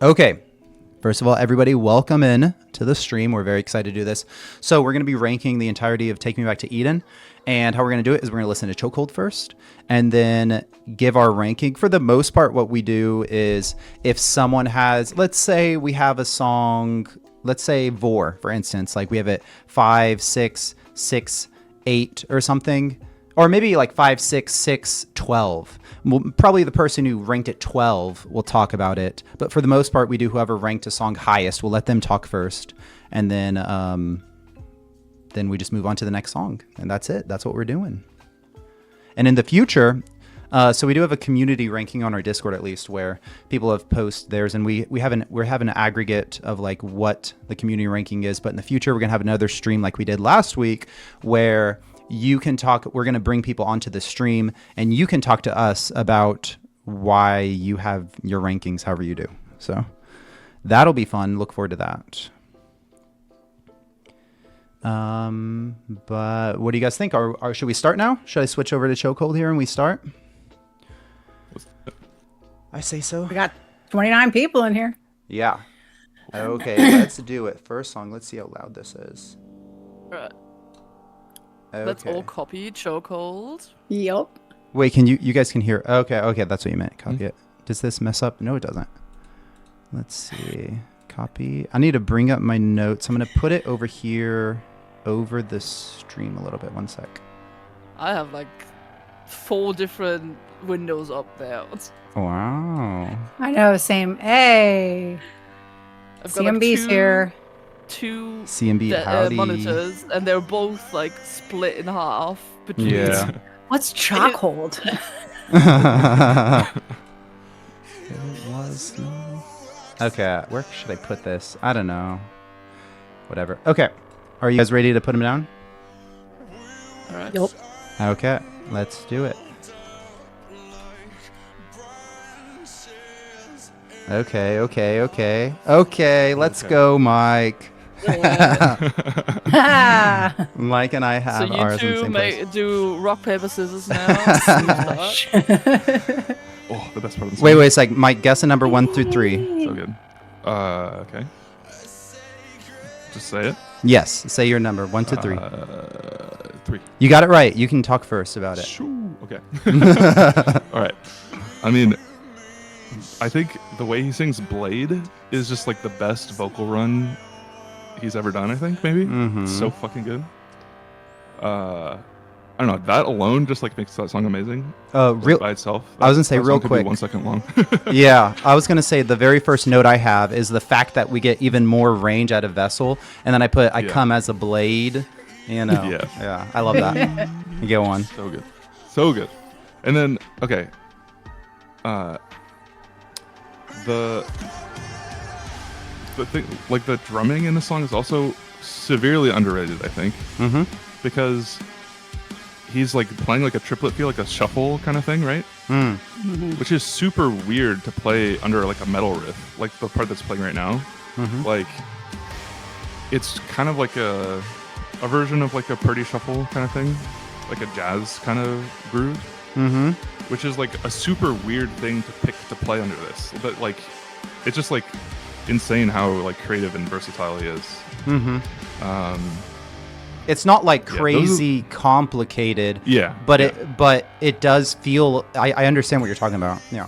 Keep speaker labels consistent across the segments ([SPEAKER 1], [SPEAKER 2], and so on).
[SPEAKER 1] Okay. First of all, everybody, welcome in to the stream. We're very excited to do this. So we're going to be ranking the entirety of Take Me Back to Eden. And how we're going to do it is we're going to listen to Chokehold first and then give our ranking. For the most part, what we do is if someone has, let's say we have a song, let's say Vore, for instance, like we have it 5, 6, 6, 8 or something. Or maybe like 5, 6, 6, 12. Well, probably the person who ranked it 12 will talk about it. But for the most part, we do whoever ranked a song highest. We'll let them talk first. And then we just move on to the next song. And that's it. That's what we're doing. And in the future, so we do have a community ranking on our Discord, at least, where people have posted theirs. And we're having an aggregate of like what the community ranking is. But in the future, we're going to have another stream like we did last week where you can talk. We're going to bring people onto the stream and you can talk to us about why you have your rankings however you do. So that'll be fun. Look forward to that. But what do you guys think? Or should we start now? Should I switch over to Chokehold here and we start? I say so.
[SPEAKER 2] We got 29 people in here.
[SPEAKER 1] Yeah. Okay, let's do it. First song. Let's see how loud this is.
[SPEAKER 3] Right.
[SPEAKER 1] Okay.
[SPEAKER 3] Let's all copy Chokehold.
[SPEAKER 2] Yep.
[SPEAKER 1] Wait, can you guys can hear? Okay, that's what you meant. Copy it. Does this mess up? No, it doesn't. Let's see. Copy. I need to bring up my notes. I'm gonna put it over here, over the stream a little bit. One sec.
[SPEAKER 3] I have like 4 different windows up there.
[SPEAKER 1] Wow.
[SPEAKER 2] I know, same. Hey.
[SPEAKER 3] I've got
[SPEAKER 2] CMB's
[SPEAKER 3] like
[SPEAKER 2] here.
[SPEAKER 3] two
[SPEAKER 1] CMB, howdy.
[SPEAKER 3] monitors, and they're both like split in half between.
[SPEAKER 1] Yeah.
[SPEAKER 2] What's Chokehold?
[SPEAKER 1] It was. Okay, where should I put this? I don't know. Whatever. Okay. Are you guys ready to put them down?
[SPEAKER 3] All right.
[SPEAKER 2] Yep.
[SPEAKER 1] Okay, let's do it. Okay, let's go, Mike. Mike and I have
[SPEAKER 3] So
[SPEAKER 1] ours in the
[SPEAKER 3] you
[SPEAKER 1] same place.
[SPEAKER 3] two do rock, paper, scissors now.
[SPEAKER 4] Oh, the best part of the song.
[SPEAKER 1] Wait a sec. Mike, guess a number 1 through 3.
[SPEAKER 4] So good. Okay. Just say it.
[SPEAKER 1] Yes, say your number 1 to 3.
[SPEAKER 4] 3.
[SPEAKER 1] You got it right. You can talk first about it.
[SPEAKER 4] Shoo. Okay. All right. I mean, I think the way he sings Blade is just like the best vocal run he's ever done, I think, maybe.
[SPEAKER 1] Mhm.
[SPEAKER 4] It's so fucking good. I don't know. That alone just like makes that song amazing.
[SPEAKER 1] By
[SPEAKER 4] itself.
[SPEAKER 1] I was gonna say
[SPEAKER 4] that
[SPEAKER 1] real
[SPEAKER 4] song could be
[SPEAKER 1] quick.
[SPEAKER 4] 1 second long.
[SPEAKER 1] Yeah, I was gonna say the very first note I have is the fact that we get even more range out of Vessel, and then I come as a blade. You know. Yeah. I love that. You get one.
[SPEAKER 4] So good. And then okay. The thing, like the drumming in the song is also severely underrated, I think.
[SPEAKER 1] Mm-hmm.
[SPEAKER 4] Because he's like playing like a triplet feel, like a shuffle kind of thing, right? Which is super weird to play under like a metal riff, like the part that's playing right now.
[SPEAKER 1] Mm-hmm.
[SPEAKER 4] Like it's kind of like a version of like a Purdy shuffle kind of thing, like a jazz kind of groove.
[SPEAKER 1] Mm-hmm.
[SPEAKER 4] Which is like a super weird thing to pick to play under this, but like it's just like insane how like creative and versatile he is.
[SPEAKER 1] Mm-hmm. It's not like crazy complicated.
[SPEAKER 4] Yeah.
[SPEAKER 1] But it does feel. I understand what you're talking about. Yeah.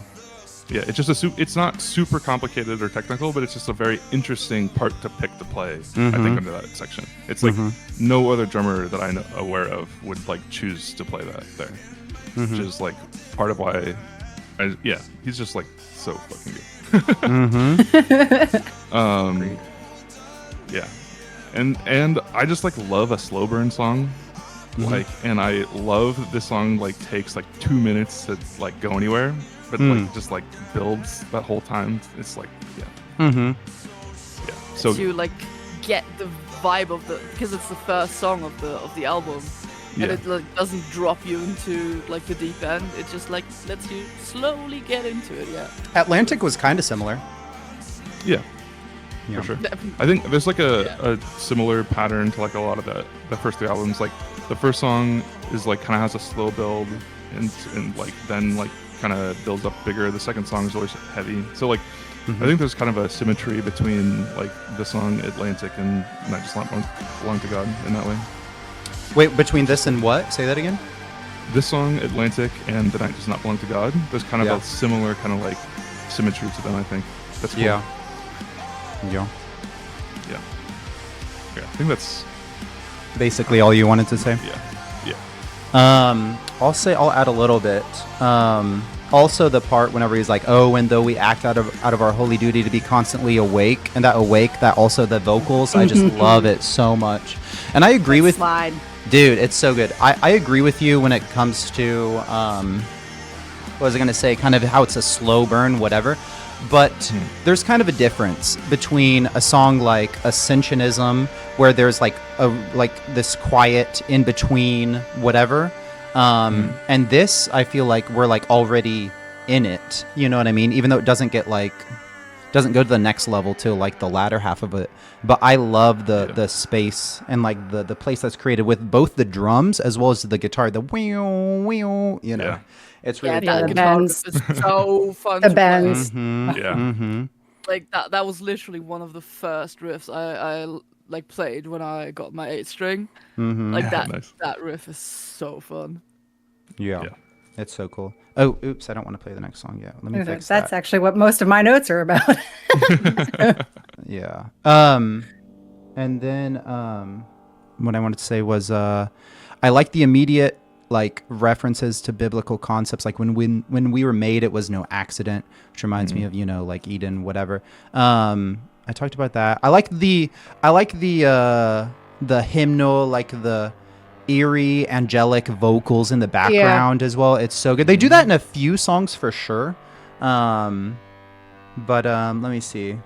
[SPEAKER 4] Yeah. It's just it's not super complicated or technical, but it's just a very interesting part to pick to play. I think under that section, it's like no other drummer that I'm aware of would like choose to play that there. Which is like part of why he's just like so fucking good. Yeah, and I just like love a slow burn song, like, and I love that this song like takes like 2 minutes to like go anywhere, but like just like builds that whole time. It's like so
[SPEAKER 3] you like get the vibe of because it's the first song of the album. And it like doesn't drop you into like the deep end. It just like lets you slowly get into it. Yeah.
[SPEAKER 1] Atlantic was kind of similar.
[SPEAKER 4] Yeah. For sure. I think there's like a similar pattern to like a lot of the first 3 albums. Like the first song is like kind of has a slow build and like then like kind of builds up bigger. The second song is always heavy. So like I think there's kind of a symmetry between like the song Atlantic and Night Does Not Belong to God in that way.
[SPEAKER 1] Wait, between this and what? Say that again.
[SPEAKER 4] This song Atlantic and The Night Does Not Belong to God, there's kind of
[SPEAKER 1] Yeah.
[SPEAKER 4] a similar kind of like symmetry to them, I think. That's cool.
[SPEAKER 1] Yeah.
[SPEAKER 4] Yeah, I think that's
[SPEAKER 1] Basically all you wanted to say.
[SPEAKER 4] yeah.
[SPEAKER 1] I'll add a little bit. Also the part whenever he's like, oh, and though we act out of our holy duty to be constantly awake, and that also the vocals, I just love it so much. And I agree with
[SPEAKER 2] Slide.
[SPEAKER 1] dude, it's so good. I agree with you when it comes to what was I gonna say, kind of how it's a slow burn, whatever. But there's kind of a difference between a song like Ascensionism, where there's like this quiet in between whatever, and this, I feel like we're like already in it. You know what I mean? Even though it doesn't go to the next level till like the latter half of it. But I love the space and like the place that's created with both the drums as well as the guitar. The wheel, you know.
[SPEAKER 4] Yeah.
[SPEAKER 1] It's
[SPEAKER 3] Yeah,
[SPEAKER 1] really
[SPEAKER 3] that
[SPEAKER 1] cool.
[SPEAKER 3] guitar
[SPEAKER 2] bends.
[SPEAKER 3] riff is so fun.
[SPEAKER 2] The
[SPEAKER 3] to play.
[SPEAKER 2] bends.
[SPEAKER 4] Yeah.
[SPEAKER 1] Mm-hmm.
[SPEAKER 3] Like that was literally one of the first riffs I like played when I got my 8-string.
[SPEAKER 1] Mm-hmm.
[SPEAKER 3] Like
[SPEAKER 4] Yeah,
[SPEAKER 3] that
[SPEAKER 4] nice.
[SPEAKER 3] that riff is so fun.
[SPEAKER 1] Yeah.
[SPEAKER 4] Yeah.
[SPEAKER 1] It's so cool. Oh, oops! I don't want to play the next song yet. Let me fix
[SPEAKER 2] That's
[SPEAKER 1] that.
[SPEAKER 2] actually what most of my notes are about.
[SPEAKER 1] Yeah. And then what I wanted to say was I like the immediate like references to biblical concepts. Like when we were made, it was no accident, which reminds me of, you know, like Eden, whatever. I talked about that. I like the hymnal, like the eerie angelic vocals in the background as well. It's so good. They do that in a few songs for sure. But let me see.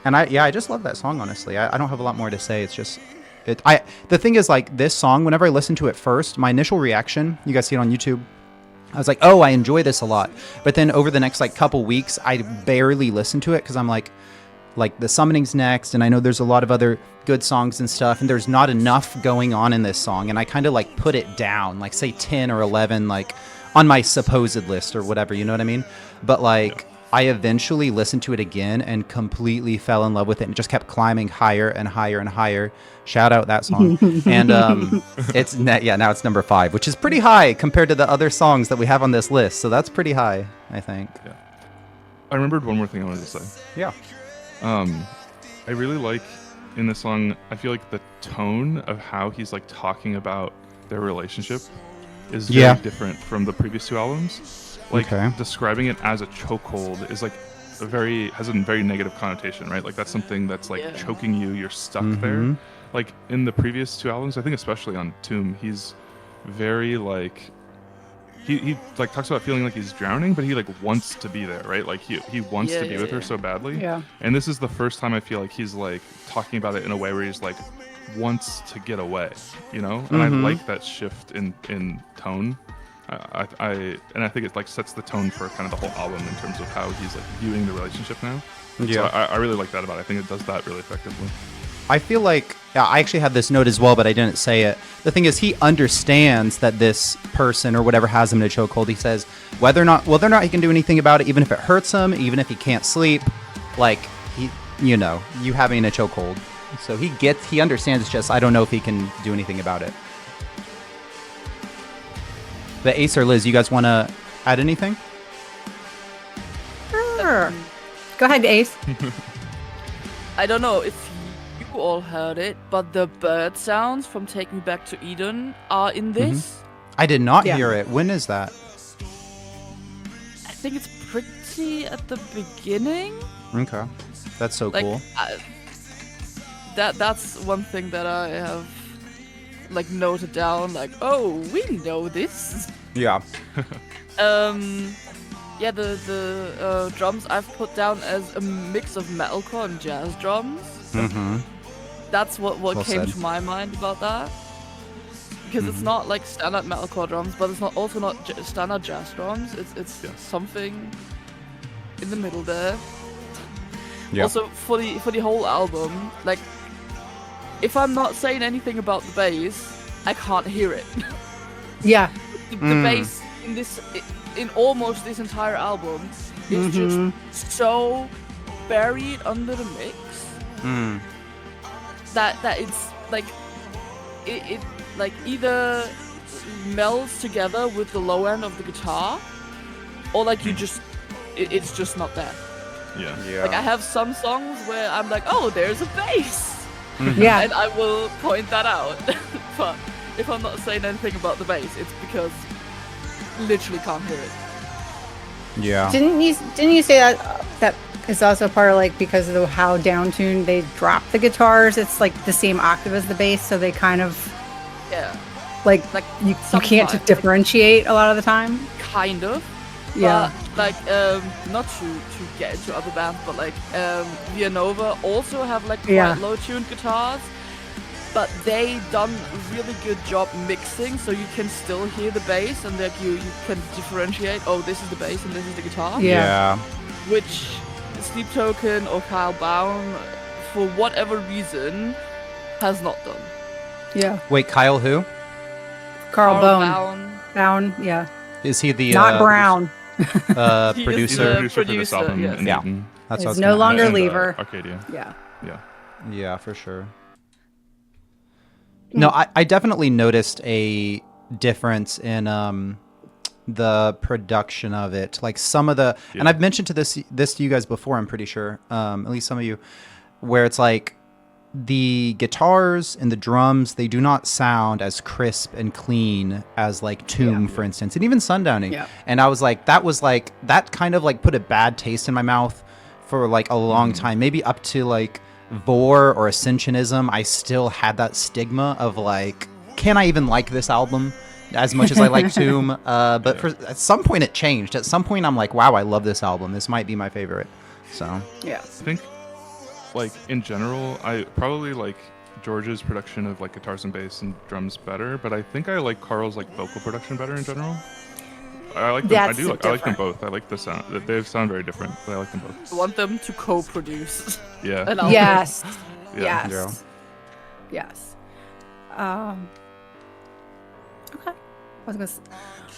[SPEAKER 1] And I just love that song, honestly. I don't have a lot more to say. It's just the thing is, like, this song, whenever I listened to it first, my initial reaction, you guys see it on YouTube, I was like, oh, I enjoy this a lot. But then over the next like couple weeks, I barely listened to it because I'm like the summoning's next, and I know there's a lot of other good songs and stuff, and there's not enough going on in this song, and I kind of like put it down, like say 10 or 11, like on my supposed list or whatever, you know what I mean? But like I eventually listened to it again and completely fell in love with it and just kept climbing higher and higher and higher. Shout out that song. And now it's number 5, which is pretty high compared to the other songs that we have on this list. So that's pretty high, I think.
[SPEAKER 4] Yeah. I remembered one more thing I wanted to say.
[SPEAKER 1] Yeah.
[SPEAKER 4] I really like in the song, I feel like the tone of how he's like talking about their relationship is very different from the previous 2 albums. Like describing it as a chokehold is like has a very negative connotation, right? Like that's something that's like choking you, you're stuck there. Like in the previous 2 albums, I think especially on Tomb, he's very like he like talks about feeling like he's drowning, but he like wants to be there, right? Like he wants to be with her so badly.
[SPEAKER 2] Yeah.
[SPEAKER 4] And this is the first time I feel like he's like talking about it in a way where he's like wants to get away, you know? And I like that shift in tone. I think it like sets the tone for kind of the whole album in terms of how he's like viewing the relationship now.
[SPEAKER 1] Yeah.
[SPEAKER 4] So I really like that about it. I think it does that really effectively.
[SPEAKER 1] I feel like I actually have this note as well, but I didn't say it. The thing is, he understands that this person or whatever has him in a chokehold. He says whether or not he can do anything about it, even if it hurts him, even if he can't sleep, like you have me in a chokehold. So he understands. It's just I don't know if he can do anything about it. But Ace or Liz, you guys want to add anything?
[SPEAKER 2] Sure. Go ahead, Ace.
[SPEAKER 3] I don't know if you all heard it, but the bird sounds from Take Me Back to Eden are in this.
[SPEAKER 1] I did not hear it. When is that?
[SPEAKER 3] I think it's pretty at the beginning.
[SPEAKER 1] Okay. That's so
[SPEAKER 3] Like,
[SPEAKER 1] cool.
[SPEAKER 3] That's one thing that I have like noted down. Like, oh, we know this.
[SPEAKER 1] Yeah.
[SPEAKER 3] Yeah, the drums I've put down as a mix of metalcore and jazz drums.
[SPEAKER 1] Mm-hmm.
[SPEAKER 3] That's what
[SPEAKER 1] Well
[SPEAKER 3] came
[SPEAKER 1] said.
[SPEAKER 3] to my mind about that. Because it's not like standard metalcore drums, but it's also not standard jazz drums. It's something in the middle there.
[SPEAKER 1] Yeah.
[SPEAKER 3] Also, for the whole album, like, if I'm not saying anything about the bass, I can't hear it.
[SPEAKER 2] Yeah.
[SPEAKER 3] The bass in almost this entire album is just so buried under the mix that it's like it like either melds together with the low end of the guitar, or like it's just not there.
[SPEAKER 4] Yeah.
[SPEAKER 3] Like I have some songs where I'm like, oh, there's a bass.
[SPEAKER 2] Yeah.
[SPEAKER 3] And I will point that out. But if I'm not saying anything about the bass, it's because literally can't hear it.
[SPEAKER 1] Yeah.
[SPEAKER 2] Didn't you say that is also part of like because of how down tuned they drop the guitars? It's like the same octave as the bass, so they kind of like you can't
[SPEAKER 3] sometimes,
[SPEAKER 2] differentiate a lot of the time.
[SPEAKER 3] Kind of.
[SPEAKER 2] Yeah.
[SPEAKER 3] But like not to get into other bands, but like Villanova also have like quite low tuned guitars. But they done a really good job mixing, so you can still hear the bass, and like you can differentiate. Oh, this is the bass and this is the guitar.
[SPEAKER 2] Yeah.
[SPEAKER 3] Which Sleep Token or Kyle Baum, for whatever reason, has not done.
[SPEAKER 2] Yeah.
[SPEAKER 1] Wait, Kyle who?
[SPEAKER 2] Carl
[SPEAKER 3] Baum.
[SPEAKER 2] Bound. Yeah.
[SPEAKER 1] Is he the
[SPEAKER 2] Not Brown.
[SPEAKER 3] He is
[SPEAKER 1] producer?
[SPEAKER 4] He's the producer for this album.
[SPEAKER 3] yes.
[SPEAKER 4] And
[SPEAKER 1] Yeah.
[SPEAKER 4] Eden.
[SPEAKER 1] That's what I was
[SPEAKER 2] It's no
[SPEAKER 1] gonna
[SPEAKER 2] longer
[SPEAKER 1] ask.
[SPEAKER 2] Lever.
[SPEAKER 4] Arcadia.
[SPEAKER 2] Yeah.
[SPEAKER 4] Yeah.
[SPEAKER 1] Yeah, for sure. No, I definitely noticed a difference in the production of it. Like some of the, and I've mentioned this to you guys before, I'm pretty sure, at least some of you, where it's like the guitars and the drums, they do not sound as crisp and clean as like Tomb, for instance, and even Sundowning.
[SPEAKER 2] Yeah.
[SPEAKER 1] And I was like, that kind of like put a bad taste in my mouth for like a long time, maybe up to like Vore or Ascensionism. I still had that stigma of like, can I even like this album as much as I like Tomb? But at some point it changed. At some point I'm like, wow, I love this album. This might be my favorite. So
[SPEAKER 2] Yeah.
[SPEAKER 4] I think, like, in general, I probably like George's production of like guitars and bass and drums better, but I think I like Carl's like vocal production better in general. I like them. I like them both. I like the sound. They sound very different, but I like them both.
[SPEAKER 3] I want them to co-produce.
[SPEAKER 4] Yeah.
[SPEAKER 3] an album.
[SPEAKER 2] Yes.
[SPEAKER 4] Yeah.
[SPEAKER 2] Yes. Yes. Okay.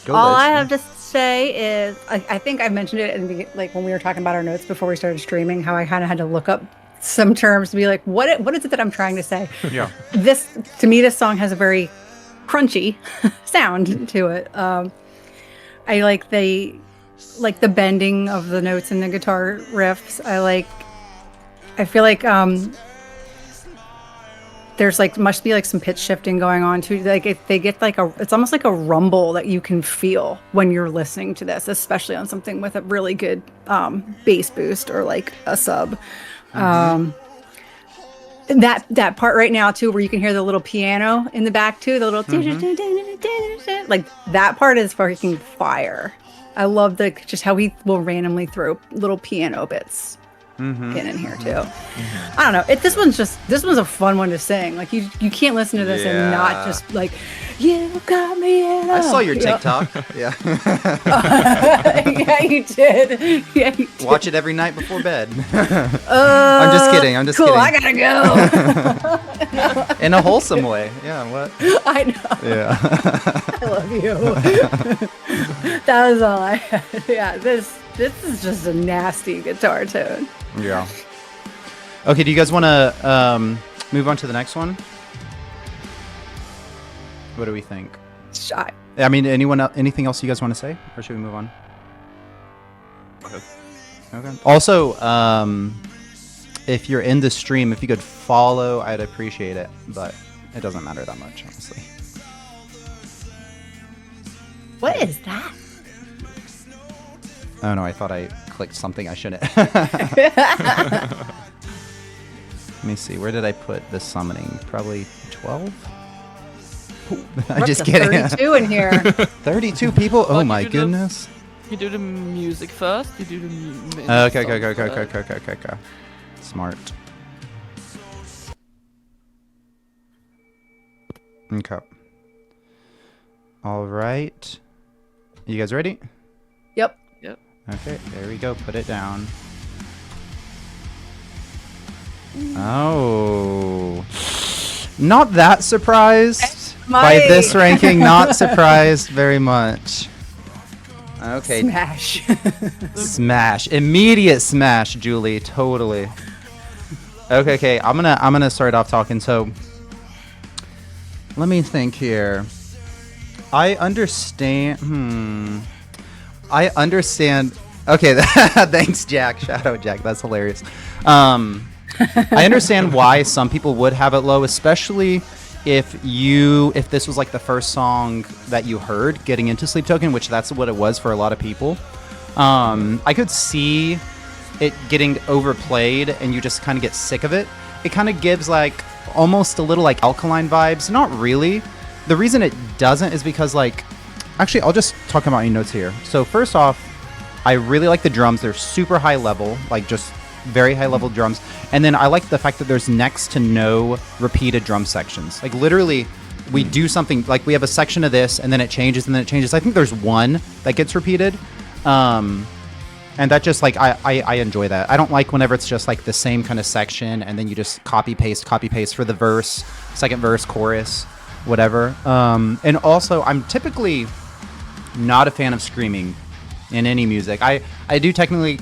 [SPEAKER 2] All I have to say is, I think I mentioned it in the, like when we were talking about our notes before we started streaming, how I kind of had to look up some terms to be like, what is it that I'm trying to say?
[SPEAKER 1] Yeah.
[SPEAKER 2] To me, this song has a very crunchy sound to it. I like the bending of the notes in the guitar riffs. I feel like there's like must be like some pitch shifting going on too. Like if they get like it's almost like a rumble that you can feel when you're listening to this, especially on something with a really good bass boost or like a sub. That part right now too, where you can hear the little piano in the back too, the little like that part is fucking fire. I love just how he will randomly throw little piano bits in here too. I don't know. This one's a fun one to sing. Like you can't listen to this and not just like, you got me in.
[SPEAKER 1] I saw your TikTok. Yeah.
[SPEAKER 2] Yeah, you did. Yeah, you did.
[SPEAKER 1] Watch it every night before bed. I'm just kidding.
[SPEAKER 2] Cool,
[SPEAKER 1] kidding.
[SPEAKER 2] I gotta go.
[SPEAKER 1] In a wholesome way. Yeah, what?
[SPEAKER 2] I know.
[SPEAKER 1] Yeah.
[SPEAKER 2] I love you. That was all I had. Yeah, this is just a nasty guitar tone.
[SPEAKER 1] Yeah. Okay, do you guys want to move on to the next one? What do we think?
[SPEAKER 2] Shy.
[SPEAKER 1] I mean, anything else you guys want to say? Or should we move on? Okay. Also, if you're in the stream, if you could follow, I'd appreciate it. But it doesn't matter that much, honestly.
[SPEAKER 2] What is that?
[SPEAKER 1] Oh no, I thought I clicked something I shouldn't. Let me see. Where did I put the summoning? Probably 12? I'm just kidding.
[SPEAKER 2] 32 in here.
[SPEAKER 1] 32 people? Oh
[SPEAKER 3] Well,
[SPEAKER 1] my
[SPEAKER 3] you do the-
[SPEAKER 1] goodness.
[SPEAKER 3] You do the music first. You do the music.
[SPEAKER 1] Okay. Smart. Okay. All right. You guys ready?
[SPEAKER 2] Yep.
[SPEAKER 3] Yep.
[SPEAKER 1] Okay, there we go. Put it down. Oh. Not that surprised by this ranking. Not surprised very much. Okay.
[SPEAKER 2] Smash.
[SPEAKER 1] Smash. Immediate smash, Julie. Totally. Okay. I'm gonna start off talking. So let me think here. I understand. I understand. Okay. Thanks, Jack. Shout out, Jack. That's hilarious. I understand why some people would have it low, especially if this was like the first song that you heard getting into Sleep Token, which that's what it was for a lot of people. I could see it getting overplayed and you just kind of get sick of it. It kind of gives like almost a little like Alkaline vibes. Not really. The reason it doesn't is because like, actually I'll just talk about my notes here. So first off, I really like the drums. They're super high level, like just very high level drums. And then I like the fact that there's next to no repeated drum sections. Like literally we do something like we have a section of this and then it changes and then it changes. I think there's one that gets repeated. And that just like, I enjoy that. I don't like whenever it's just like the same kind of section and then you just copy paste for the verse, second verse, chorus, whatever. And also I'm typically not a fan of screaming in any music. I do technically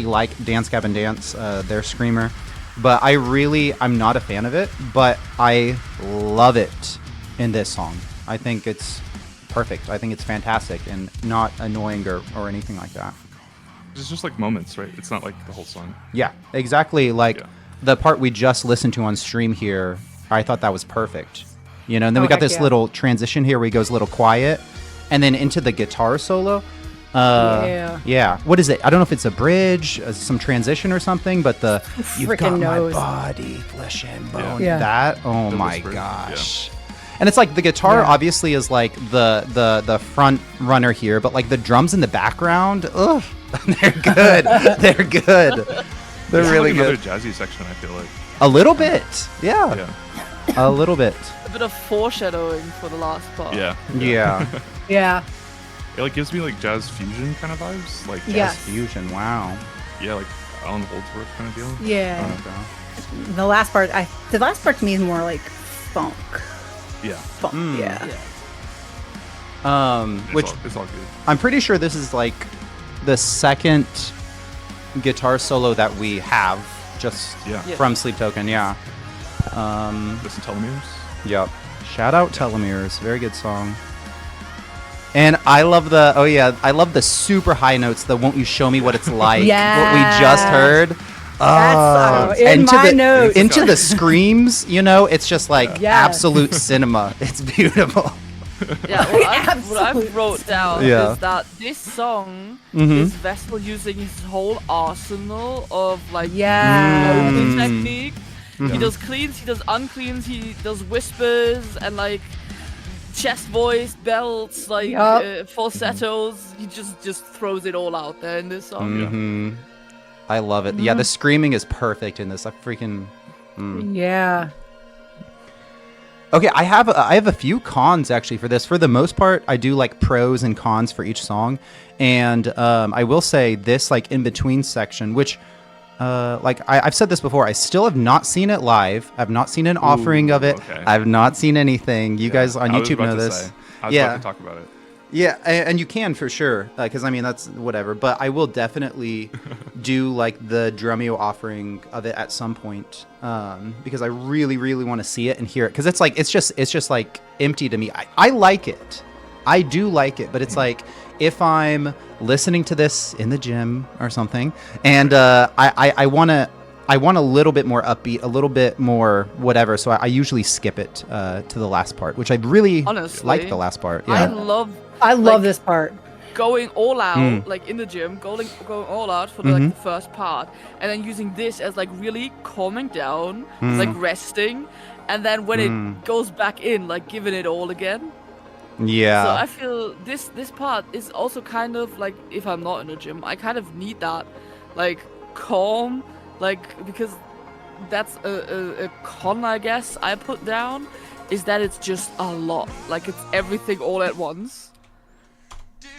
[SPEAKER 1] like Dance Gavin Dance, their screamer, but I'm not a fan of it, but I love it in this song. I think it's perfect. I think it's fantastic and not annoying or anything like that.
[SPEAKER 4] It's just like moments, right? It's not like the whole song.
[SPEAKER 1] Yeah, exactly. Like the part we just listened to on stream here, I thought that was perfect. You know, and then we got this little transition here where he goes a little quiet and then into the guitar solo. Yeah. What is it? I don't know if it's a bridge, some transition or something, but you've got
[SPEAKER 2] knows.
[SPEAKER 1] my body, flesh and bone.
[SPEAKER 2] Yeah.
[SPEAKER 1] That, oh
[SPEAKER 4] The
[SPEAKER 1] my
[SPEAKER 4] whisper,
[SPEAKER 1] gosh. And it's like the guitar obviously is like the front runner here, but like the drums in the background, ugh, they're good. They're good. They're really
[SPEAKER 4] like
[SPEAKER 1] good.
[SPEAKER 4] another jazzy section, I feel like.
[SPEAKER 1] A little bit. Yeah. A little bit.
[SPEAKER 3] A bit of foreshadowing for the last part.
[SPEAKER 4] Yeah.
[SPEAKER 2] Yeah.
[SPEAKER 4] It like gives me like jazz fusion kind of vibes, like
[SPEAKER 2] Yes.
[SPEAKER 1] Fusion. Wow.
[SPEAKER 4] yeah, like Alan Holdsworth kind of deal.
[SPEAKER 2] Yeah.
[SPEAKER 1] Okay.
[SPEAKER 2] The last part to me is more like funk.
[SPEAKER 4] Yeah,
[SPEAKER 2] Funk. Yeah.
[SPEAKER 1] Which
[SPEAKER 4] it's all good.
[SPEAKER 1] I'm pretty sure this is like the second guitar solo that we have just from Sleep Token. Yeah.
[SPEAKER 4] Listen, Telomeres.
[SPEAKER 1] Yep. Shout out Telomeres. Very good song. And I love the super high notes, the won't you show me what it's like? What we just heard.
[SPEAKER 2] That's in my notes.
[SPEAKER 1] Into the screams, you know, it's just like absolute cinema. It's beautiful.
[SPEAKER 3] Yeah, what I wrote down is that this song is Vestal using his whole arsenal of like vocal technique. He does cleans, he does uncleans, he does whispers and like chest voice, belts, like falsettos. He just throws it all out there in this song.
[SPEAKER 1] I love it. Yeah, the screaming is perfect in this. I freaking
[SPEAKER 2] Yeah.
[SPEAKER 1] Okay, I have a few cons actually for this. For the most part, I do like pros and cons for each song, and I will say this like in between section, which like I've said this before, I still have not seen it live. I've not seen an offering of it.
[SPEAKER 4] Okay.
[SPEAKER 1] I've not seen anything. You guys on YouTube know this.
[SPEAKER 4] I was about to talk about it.
[SPEAKER 1] Yeah, and you can for sure, because I mean that's whatever. But I will definitely do like the Drumeo offering of it at some point, because I really, really want to see it and hear it. Because it's just like empty to me. I like it, I do like it, but it's like if I'm listening to this in the gym or something, and I want a little bit more upbeat, a little bit more whatever. So I usually skip it to the last part, which I really like the last part. Yeah.
[SPEAKER 2] I love this part.
[SPEAKER 3] Going all out, like in the gym, going all out for like the first part, and then using this as like really calming down, like resting, and then when it goes back in, like giving it all again.
[SPEAKER 1] Yeah.
[SPEAKER 3] So I feel this part is also kind of like, if I'm not in the gym, I kind of need that, like calm, like, because that's a con, I guess, I put down, is that it's just a lot, like it's everything all at once.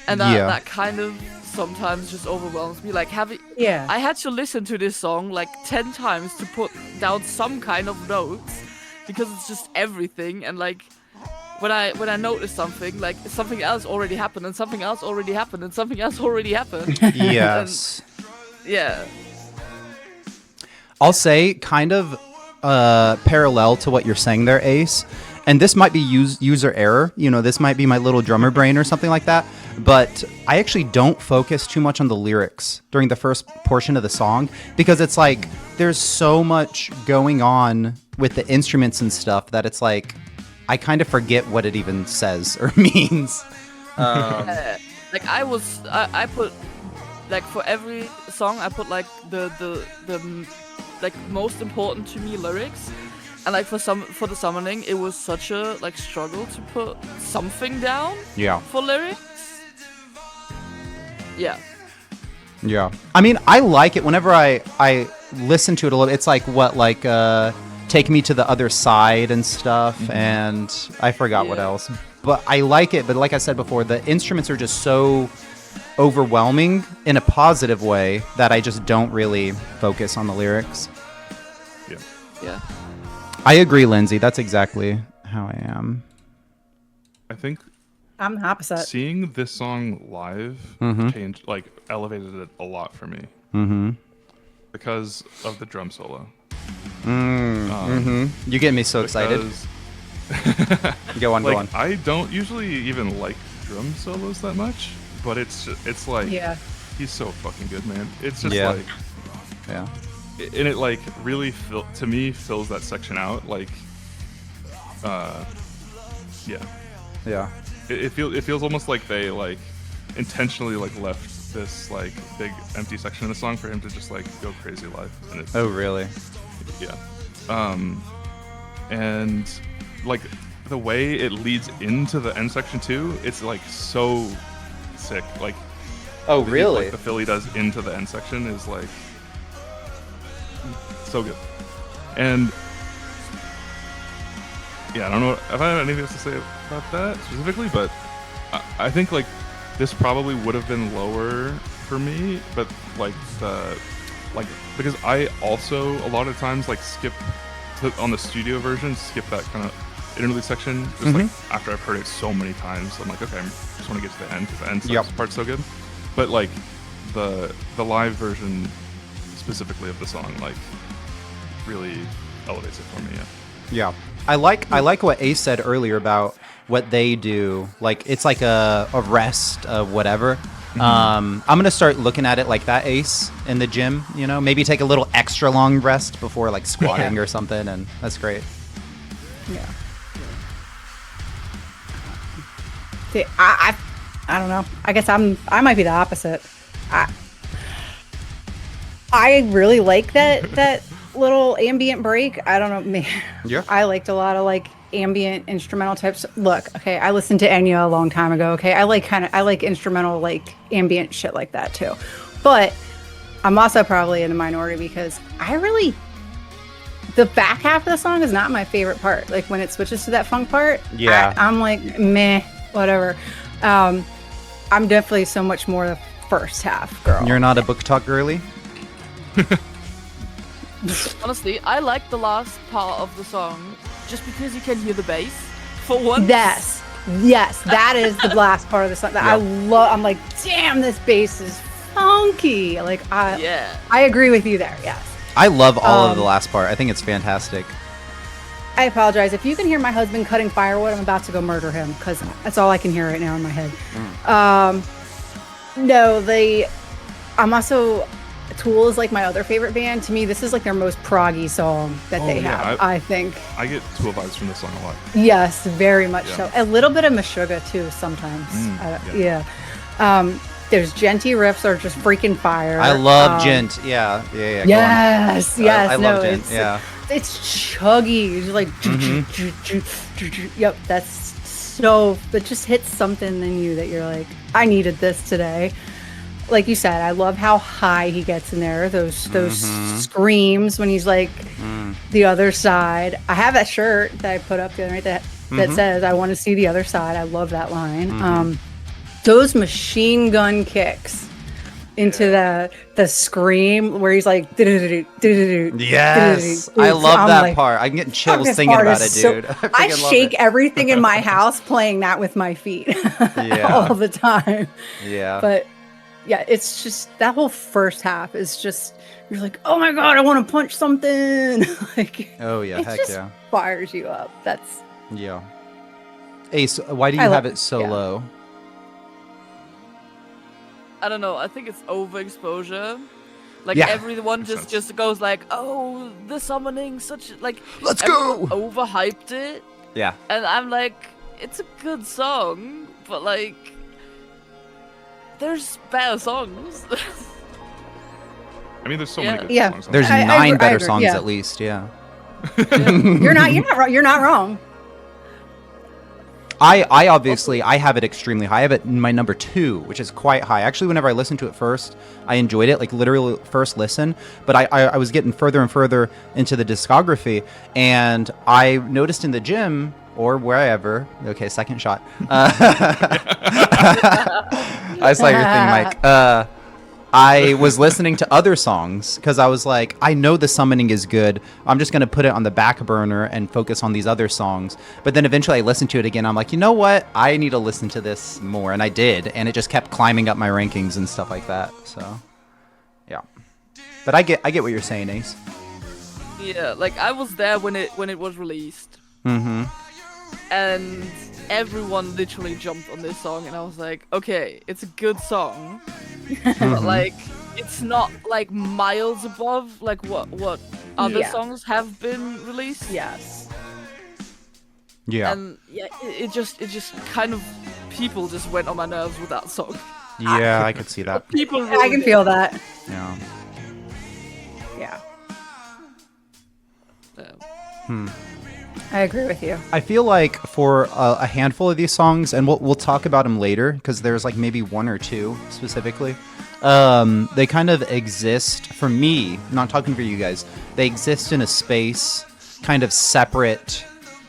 [SPEAKER 3] And that kind of sometimes just overwhelms me. Like I had to listen to this song like 10 times to put down some kind of notes, because it's just everything, and like when I notice something, like something else already happened, and something else already happened, and something else already happened.
[SPEAKER 1] Yes.
[SPEAKER 3] Yeah.
[SPEAKER 1] I'll say kind of parallel to what you're saying there, Ace. And this might be user error. You know, this might be my little drummer brain or something like that. But I actually don't focus too much on the lyrics during the first portion of the song because it's like there's so much going on with the instruments and stuff that it's like I kind of forget what it even says or means.
[SPEAKER 3] Like I put like for every song I put like the like most important to me lyrics. And like for the summoning, it was such a like struggle to put something down.
[SPEAKER 1] Yeah.
[SPEAKER 3] For lyrics. Yeah.
[SPEAKER 1] Yeah. I mean, I like it whenever I listen to it a little. It's like Take Me to the Other Side and stuff, and I forgot what else. But I like it. But like I said before, the instruments are just so overwhelming in a positive way that I just don't really focus on the lyrics.
[SPEAKER 4] Yeah.
[SPEAKER 3] Yeah.
[SPEAKER 1] I agree, Lindsay. That's exactly how I am.
[SPEAKER 4] I think
[SPEAKER 2] I'm the opposite.
[SPEAKER 4] seeing this song live changed, like, elevated it a lot for me. Because of the drum solo.
[SPEAKER 1] You get me so excited. Go on.
[SPEAKER 4] I don't usually even like drum solos that much, but it's like, he's so fucking good, man. It's just like,
[SPEAKER 1] yeah.
[SPEAKER 4] And it like really to me fills that section out, like,
[SPEAKER 1] Yeah.
[SPEAKER 4] It feels almost like they like intentionally like left this like big empty section in the song for him to just like go crazy live. And it's,
[SPEAKER 1] oh really?
[SPEAKER 4] Yeah. And like the way it leads into the end section too, it's like so sick. Like,
[SPEAKER 1] oh really?
[SPEAKER 4] Like the fill he does into the end section is like so good. And yeah, I don't know if I have anything else to say about that specifically, but I think like this probably would have been lower for me, but like because I also a lot of times like skip on the studio version, skip that kind of interlude section just like after I've heard it so many times. I'm like, okay, I just want to get to the end because the end part's so good. But like the live version specifically of the song like really elevates it for me.
[SPEAKER 1] Yeah. I like what Ace said earlier about what they do. Like it's like a rest of whatever. I'm gonna start looking at it like that, Ace, in the gym. You know, maybe take a little extra long rest before like squatting or something, and that's great.
[SPEAKER 2] Yeah. See, I don't know. I guess I might be the opposite. I really like that little ambient break. I don't know. Man,
[SPEAKER 1] yeah.
[SPEAKER 2] I liked a lot of like ambient instrumental types. Look, okay, I listened to Enya a long time ago. Okay, I like instrumental like ambient shit like that too. But I'm also probably in the minority because the back half of the song is not my favorite part. Like when it switches to that funk part, I'm like meh, whatever. I'm definitely so much more the first half girl.
[SPEAKER 1] You're not a book talk girly?
[SPEAKER 3] Honestly, I like the last part of the song just because you can hear the bass for once.
[SPEAKER 2] Yes, that is the last part of the song that I love. I'm like, damn, this bass is funky. Like, I agree with you there. Yes,
[SPEAKER 1] I love all of the last part. I think it's fantastic.
[SPEAKER 2] I apologize if you can hear my husband cutting firewood. I'm about to go murder him because that's all I can hear right now in my head. I'm also. Tool is like my other favorite band. To me, this is like their most proggy song that they have, I think.
[SPEAKER 4] I get Tool vibes from this song a lot.
[SPEAKER 2] Yes, very much so. A little bit of Meshuggah too sometimes. There's Genty riffs are just freaking fire.
[SPEAKER 1] I love Gent. Yeah.
[SPEAKER 2] Yes.
[SPEAKER 1] I love Gent.
[SPEAKER 2] It's chuggy. It's like yep. That's so. It just hits something in you that you're like, I needed this today. Like you said, I love how high he gets in there. Those screams when he's like the other side. I have that shirt that I put up the other night that says I want to see the other side. I love that line. Those machine gun kicks into the scream where he's like,
[SPEAKER 1] Yes, I love that part. I'm getting chills thinking about it, dude.
[SPEAKER 2] I shake everything in my house playing that with my feet all the time.
[SPEAKER 1] Yeah.
[SPEAKER 2] But yeah, it's just that whole first half is just, you're like, oh my God, I want to punch something. Like,
[SPEAKER 1] oh yeah, heck yeah.
[SPEAKER 2] Fires you up. That's
[SPEAKER 1] yeah. Ace, why do you have it so low?
[SPEAKER 3] I don't know. I think it's overexposure. Like everyone just goes like, "Oh, the summoning, such like."
[SPEAKER 1] Let's go.
[SPEAKER 3] Overhyped it.
[SPEAKER 1] Yeah.
[SPEAKER 3] And I'm like, it's a good song, but like, there's better songs.
[SPEAKER 4] I mean, there's so many good songs.
[SPEAKER 1] There's 9 better songs at least. Yeah.
[SPEAKER 2] You're not wrong.
[SPEAKER 1] I obviously I have it extremely high. I have it in my number 2, which is quite high. Actually, whenever I listened to it first, I enjoyed it, like literally first listen. But I was getting further and further into the discography, and I noticed in the gym or wherever. Okay, second shot. I saw your thing, Mike. I was listening to other songs because I was like, I know the summoning is good. I'm just going to put it on the back burner and focus on these other songs. But then eventually I listened to it again. I'm like, you know what? I need to listen to this more. And I did. And it just kept climbing up my rankings and stuff like that. So, yeah. But I get what you're saying, Ace.
[SPEAKER 3] Yeah, like I was there when it was released.
[SPEAKER 1] Mm-hmm.
[SPEAKER 3] And everyone literally jumped on this song, and I was like, okay, it's a good song, but like it's not like miles above like what other songs have been released.
[SPEAKER 2] Yes.
[SPEAKER 1] Yeah.
[SPEAKER 3] And yeah, it just kind of, people just went on my nerves with that song.
[SPEAKER 1] Yeah, I could see that.
[SPEAKER 3] People really
[SPEAKER 2] I can feel that.
[SPEAKER 1] Yeah.
[SPEAKER 2] Yeah.
[SPEAKER 3] Yeah.
[SPEAKER 2] I agree with you.
[SPEAKER 1] I feel like for a handful of these songs, and we'll talk about them later because there's like maybe 1 or 2 specifically. They kind of exist for me. Not talking for you guys. They exist in a space kind of separate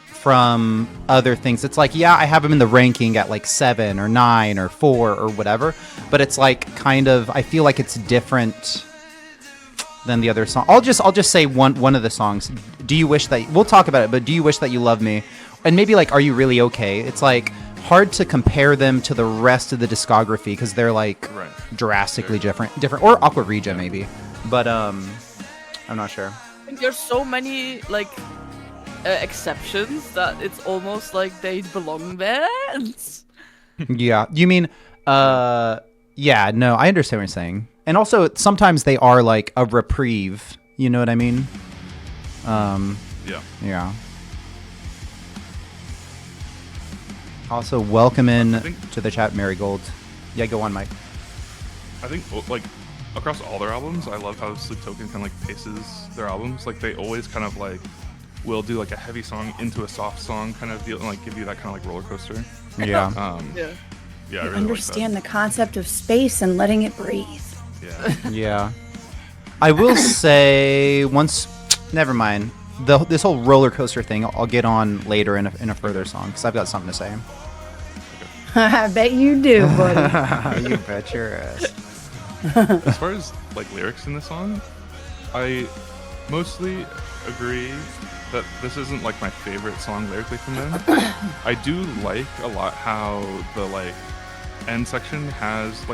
[SPEAKER 1] from other things. It's like, yeah, I have them in the ranking at like 7 or 9 or 4 or whatever, but it's like kind of, I feel like it's different than the other song. I'll just say one of the songs. Do you wish that, we'll talk about it, but Do You Wish That You Love Me? And maybe like Are You Really Okay? It's like hard to compare them to the rest of the discography because they're like drastically different. Or Aqua Regia maybe. But I'm not sure.
[SPEAKER 3] I think there's so many like exceptions that it's almost like they belong there.
[SPEAKER 1] Yeah. You mean yeah, no, I understand what you're saying. And also, sometimes they are like a reprieve. You know what I mean? Yeah. Also, welcome in to the chat, Marigold. Yeah, go on, Mike.
[SPEAKER 4] I think, like, across all their albums, I love how Sleep Token kind of, like, paces their albums. Like, they always kind of, like, will do, like, a heavy song into a soft song kind of deal and, like, give you that kind of, like, roller coaster.
[SPEAKER 1] Yeah.
[SPEAKER 4] Yeah, I really
[SPEAKER 2] understand the concept of space and letting it breathe.
[SPEAKER 4] Yeah.
[SPEAKER 1] Yeah. I will say never mind. This whole roller coaster thing, I'll get on later in a further song because I've got something to say.
[SPEAKER 2] I bet you do, buddy.
[SPEAKER 1] You bet your ass.
[SPEAKER 4] As far as like lyrics in the song, I mostly agree that this isn't like my favorite song lyrically from them. I do like a lot how the like end section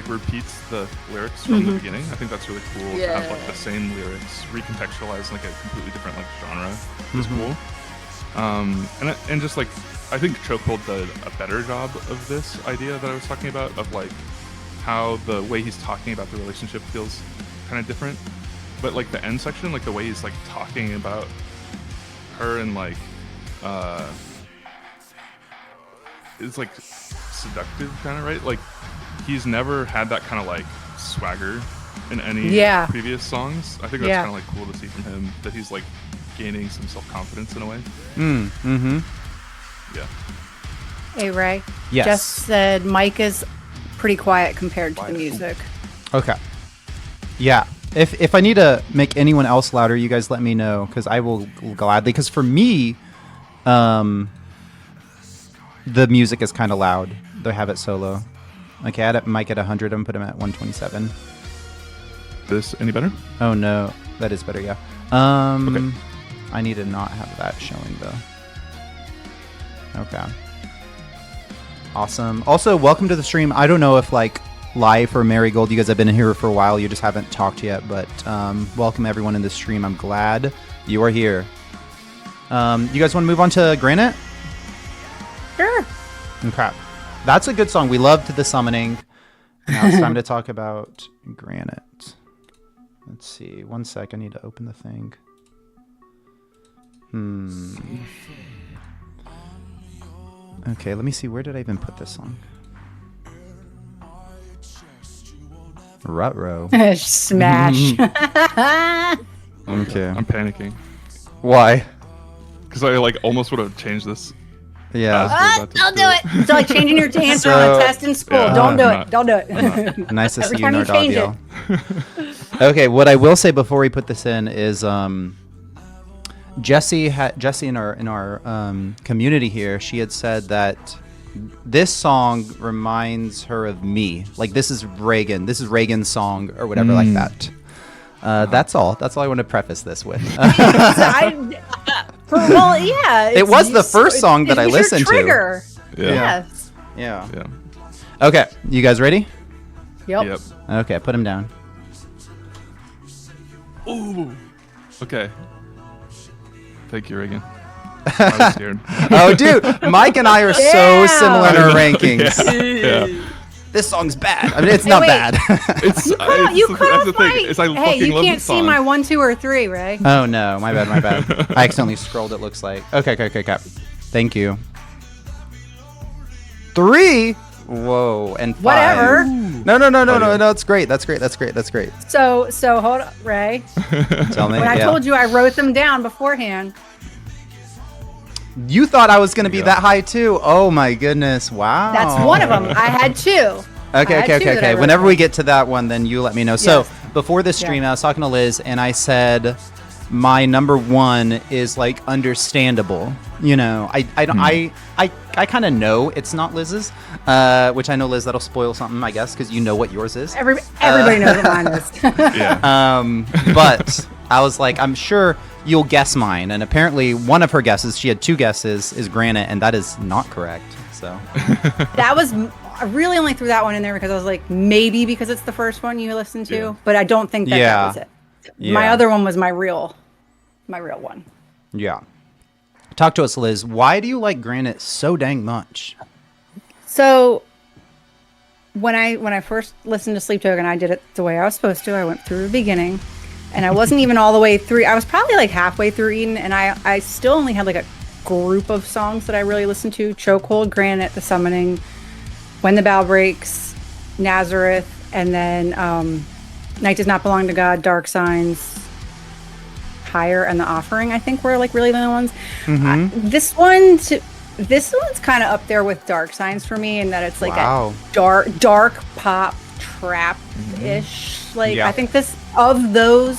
[SPEAKER 4] repeats the lyrics from the beginning. I think that's really cool to have like the same lyrics recontextualized in like a completely different like genre. It's cool. And just like I think Chokehold did a better job of this idea that I was talking about of like how the way he's talking about the relationship feels kind of different. But like the end section, like the way he's like talking about her and like it's like seductive kind of, right? Like he's never had that kind of like swagger in any previous songs. I think that's kind of like cool to see from him, that he's like gaining some self-confidence in a way. Yeah.
[SPEAKER 2] Hey Ray.
[SPEAKER 1] Yes.
[SPEAKER 2] Jess said Mike is pretty quiet compared to the music.
[SPEAKER 1] Okay. Yeah. If I need to make anyone else louder, you guys let me know because I will gladly. Because for me, the music is kind of loud. They have it solo. Okay, I had Mike at 100 and put him at 127.
[SPEAKER 4] this any better?
[SPEAKER 1] Oh no, that is better. Yeah.
[SPEAKER 4] Okay.
[SPEAKER 1] I need to not have that showing though. Okay. Awesome. Also, welcome to the stream. I don't know if like Life or Marigold, you guys have been in here for a while. You just haven't talked yet, but welcome everyone in the stream. I'm glad you are here. You guys want to move on to Granite?
[SPEAKER 2] Sure.
[SPEAKER 1] Okay. That's a good song. We loved the summoning. Now it's time to talk about Granite. Let's see. One sec. I need to open the thing. Okay, let me see. Where did I even put this song? Ruh-roh.
[SPEAKER 2] Smash.
[SPEAKER 1] Okay.
[SPEAKER 4] I'm panicking
[SPEAKER 1] Why?
[SPEAKER 4] because I like almost would have changed this.
[SPEAKER 1] Yeah.
[SPEAKER 2] Don't do it. It's like changing your answer on
[SPEAKER 1] So-
[SPEAKER 2] a test in school.
[SPEAKER 4] Yeah,
[SPEAKER 2] Don't do
[SPEAKER 4] I'm
[SPEAKER 2] it. Don't do it.
[SPEAKER 1] Nice to
[SPEAKER 2] Every
[SPEAKER 1] see you,
[SPEAKER 2] time you change
[SPEAKER 1] Nordavio. Okay, what I will say before we put this in is Jesse in our community here, she had said that this song reminds her of me. Like this is Reagan. This is Reagan's song or whatever like that. That's all. That's all I want to preface this with.
[SPEAKER 2] Well, yeah.
[SPEAKER 1] It was the first song that I
[SPEAKER 2] was your
[SPEAKER 1] listened to.
[SPEAKER 2] trigger.
[SPEAKER 4] Yeah.
[SPEAKER 2] Yes.
[SPEAKER 1] Yeah.
[SPEAKER 4] Yeah.
[SPEAKER 1] Okay, you guys ready?
[SPEAKER 2] Yep.
[SPEAKER 1] Okay, put him down.
[SPEAKER 4] Ooh. Okay. Thank you, Reagan. I was scared.
[SPEAKER 1] Oh, dude, Mike and I are so
[SPEAKER 2] Yeah.
[SPEAKER 1] similar in our rankings.
[SPEAKER 4] Yeah.
[SPEAKER 1] This song's bad. I mean, it's not
[SPEAKER 2] wait.
[SPEAKER 1] bad.
[SPEAKER 4] It's
[SPEAKER 2] You cut
[SPEAKER 4] that's
[SPEAKER 2] off
[SPEAKER 4] the thing.
[SPEAKER 2] my.
[SPEAKER 4] Is I
[SPEAKER 2] Hey,
[SPEAKER 4] fucking
[SPEAKER 2] you
[SPEAKER 4] love
[SPEAKER 2] can't
[SPEAKER 4] this
[SPEAKER 2] see
[SPEAKER 4] song.
[SPEAKER 2] my 1, 2, or 3, Ray.
[SPEAKER 1] Oh no, my bad. I accidentally scrolled. It looks like. Okay. Thank you. 3. Whoa, and 5.
[SPEAKER 2] Whatever.
[SPEAKER 1] No. It's great. That's great.
[SPEAKER 2] So hold on, Ray.
[SPEAKER 1] Tell me.
[SPEAKER 2] When I
[SPEAKER 1] yeah.
[SPEAKER 2] told you, I wrote them down beforehand.
[SPEAKER 1] You thought I was gonna be
[SPEAKER 4] Yeah.
[SPEAKER 1] that high too. Oh my goodness! Wow.
[SPEAKER 2] That's one of them. I had 2.
[SPEAKER 1] Okay.
[SPEAKER 2] I had 2 that I wrote
[SPEAKER 1] Whenever
[SPEAKER 2] down.
[SPEAKER 1] we get to that one, then you let me know. So
[SPEAKER 2] Yes.
[SPEAKER 1] before this stream, I was talking to Liz, and I said my number 1 is like understandable. You know, I kind of know it's not Liz's, which I know, Liz, that'll spoil something, I guess, because you know what yours is.
[SPEAKER 2] Everybody knows what mine is.
[SPEAKER 4] Yeah.
[SPEAKER 1] But I was like, I'm sure you'll guess mine, and apparently one of her guesses, she had 2 guesses, is Granite, and that is not correct. So
[SPEAKER 2] That was. I really only threw that one in there because I was like, maybe because it's the first one you listened to,
[SPEAKER 4] Yeah.
[SPEAKER 2] but I don't think that
[SPEAKER 1] Yeah.
[SPEAKER 2] was it. My
[SPEAKER 1] Yeah.
[SPEAKER 2] other one was my real one.
[SPEAKER 1] yeah. Talk to us, Liz. Why do you like Granite so dang much?
[SPEAKER 2] So when I first listened to Sleep Token, I did it the way I was supposed to. I went through the beginning, and I wasn't even all the way through. I was probably like halfway through Eden, and I still only had like a group of songs that I really listened to: Chokehold, Granite, The Summoning, When the Bow Breaks, Nazareth, and then Night Does Not Belong to God, Dark Signs, Higher, and The Offering. I think were like really the only ones. This one's kind of up there with Dark Signs for me, in that it's like
[SPEAKER 1] Wow.
[SPEAKER 2] a dark pop trap ish. Like
[SPEAKER 1] Yeah.
[SPEAKER 2] I think of the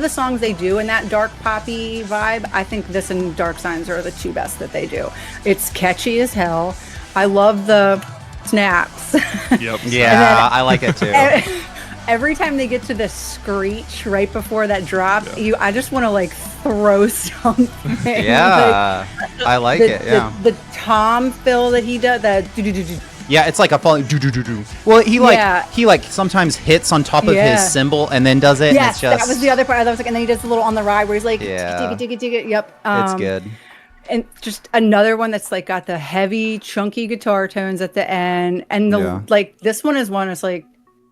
[SPEAKER 2] songs they do in that dark poppy vibe, I think this and Dark Signs are the 2 best that they do. It's catchy as hell. I love the snaps.
[SPEAKER 4] Yep.
[SPEAKER 1] Yeah, I like it too.
[SPEAKER 2] Every time they get to the screech right before that drop, I just want to like throw something.
[SPEAKER 1] Yeah, I like it. Yeah.
[SPEAKER 2] The tom fill that he does, the do-do-do-do.
[SPEAKER 1] Yeah, it's like a falling do. Well, he like sometimes hits on top of
[SPEAKER 2] Yeah.
[SPEAKER 1] his cymbal and then does it. And
[SPEAKER 2] Yes,
[SPEAKER 1] it's just,
[SPEAKER 2] that was the other part. I was like, and then he does a little on the ride where he's like,
[SPEAKER 1] Yeah.
[SPEAKER 2] digga. Yep.
[SPEAKER 1] It's good.
[SPEAKER 2] And just another one that's like got the heavy, chunky guitar tones at the end, and like this one is like,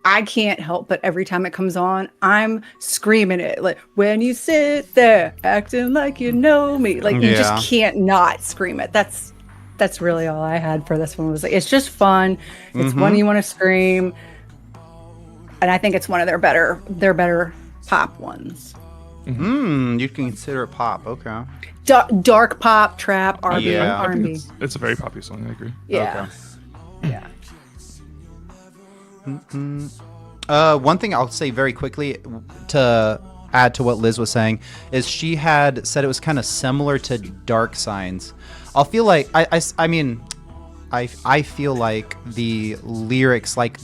[SPEAKER 2] I can't help but every time it comes on, I'm screaming it. Like, when you sit there acting like you know me, like you
[SPEAKER 1] Yeah.
[SPEAKER 2] just can't not scream it. That's really all I had for this one. Was like, it's just fun. It's one you want to scream, and I think it's one of their better pop ones.
[SPEAKER 1] You can consider it pop. Okay.
[SPEAKER 2] Dark pop, trap, R&B,
[SPEAKER 1] Yeah.
[SPEAKER 4] I think
[SPEAKER 2] R&B.
[SPEAKER 4] it's a very popular song. I agree.
[SPEAKER 2] Yeah. Yeah.
[SPEAKER 1] One thing I'll say very quickly to add to what Liz was saying is she had said it was kind of similar to Dark Signs. I'll feel like I feel like the lyrics, like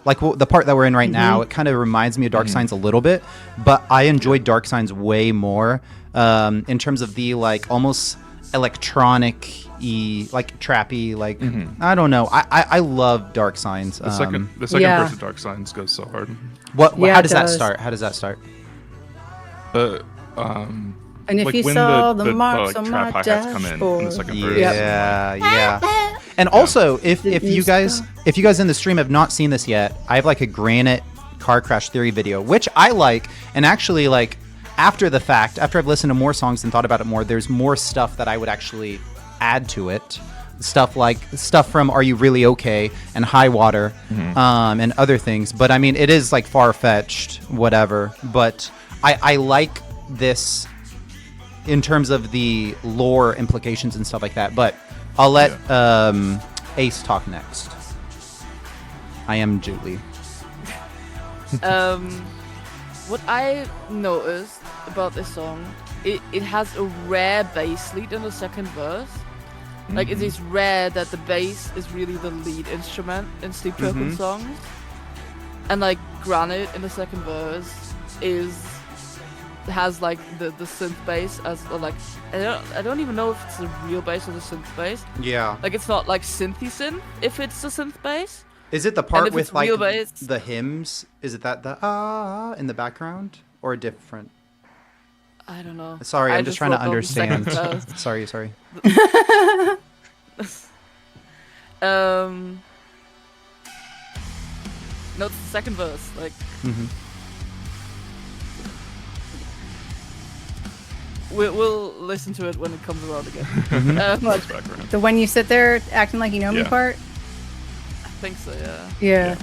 [SPEAKER 1] like the part that we're in right now, it kind of reminds me of Dark Signs a little bit, but I enjoyed Dark Signs way more in terms of the like almost electronic-y, like trappy, like I don't know. I love Dark Signs.
[SPEAKER 4] The second verse of Dark Signs goes so hard.
[SPEAKER 1] How does that start? How does that start?
[SPEAKER 2] And if
[SPEAKER 4] like
[SPEAKER 2] you
[SPEAKER 4] when
[SPEAKER 2] saw the
[SPEAKER 4] like,
[SPEAKER 2] marks
[SPEAKER 4] trap
[SPEAKER 2] on my
[SPEAKER 4] hi-hats come in the second verse.
[SPEAKER 1] Yeah. And also, if you guys in the stream have not seen this yet, I have like a Granite car crash theory video, which I like, and actually like after the fact, after I've listened to more songs and thought about it more, there's more stuff that I would actually add to it. Stuff from Are You Really Okay and High Water, and other things. But I mean, it is like far-fetched, whatever. But I like this in terms of the lore implications and stuff like that. But I'll let Ace talk next. I am Julie.
[SPEAKER 3] What I noticed about this song, it has a rare bass lead in the second verse. Like, it is rare that the bass is really the lead instrument in Sleep Token songs. And like Granite in the second verse has like the synth bass as like I don't even know if it's a real bass or the synth bass.
[SPEAKER 1] Yeah.
[SPEAKER 3] Like, it's not like synthy synth if it's the synth bass.
[SPEAKER 1] Is it the part with like
[SPEAKER 3] bass,
[SPEAKER 1] the hymns? Is it that the in the background or different?
[SPEAKER 3] I don't know.
[SPEAKER 1] Sorry, I'm just trying to
[SPEAKER 3] wrote down the second
[SPEAKER 1] understand.
[SPEAKER 3] verse.
[SPEAKER 1] Sorry.
[SPEAKER 3] No, it's the second verse. Like, we'll listen to it when it comes around again.
[SPEAKER 2] The when you sit there acting like you know me part?
[SPEAKER 3] I think so, yeah.
[SPEAKER 2] Yeah.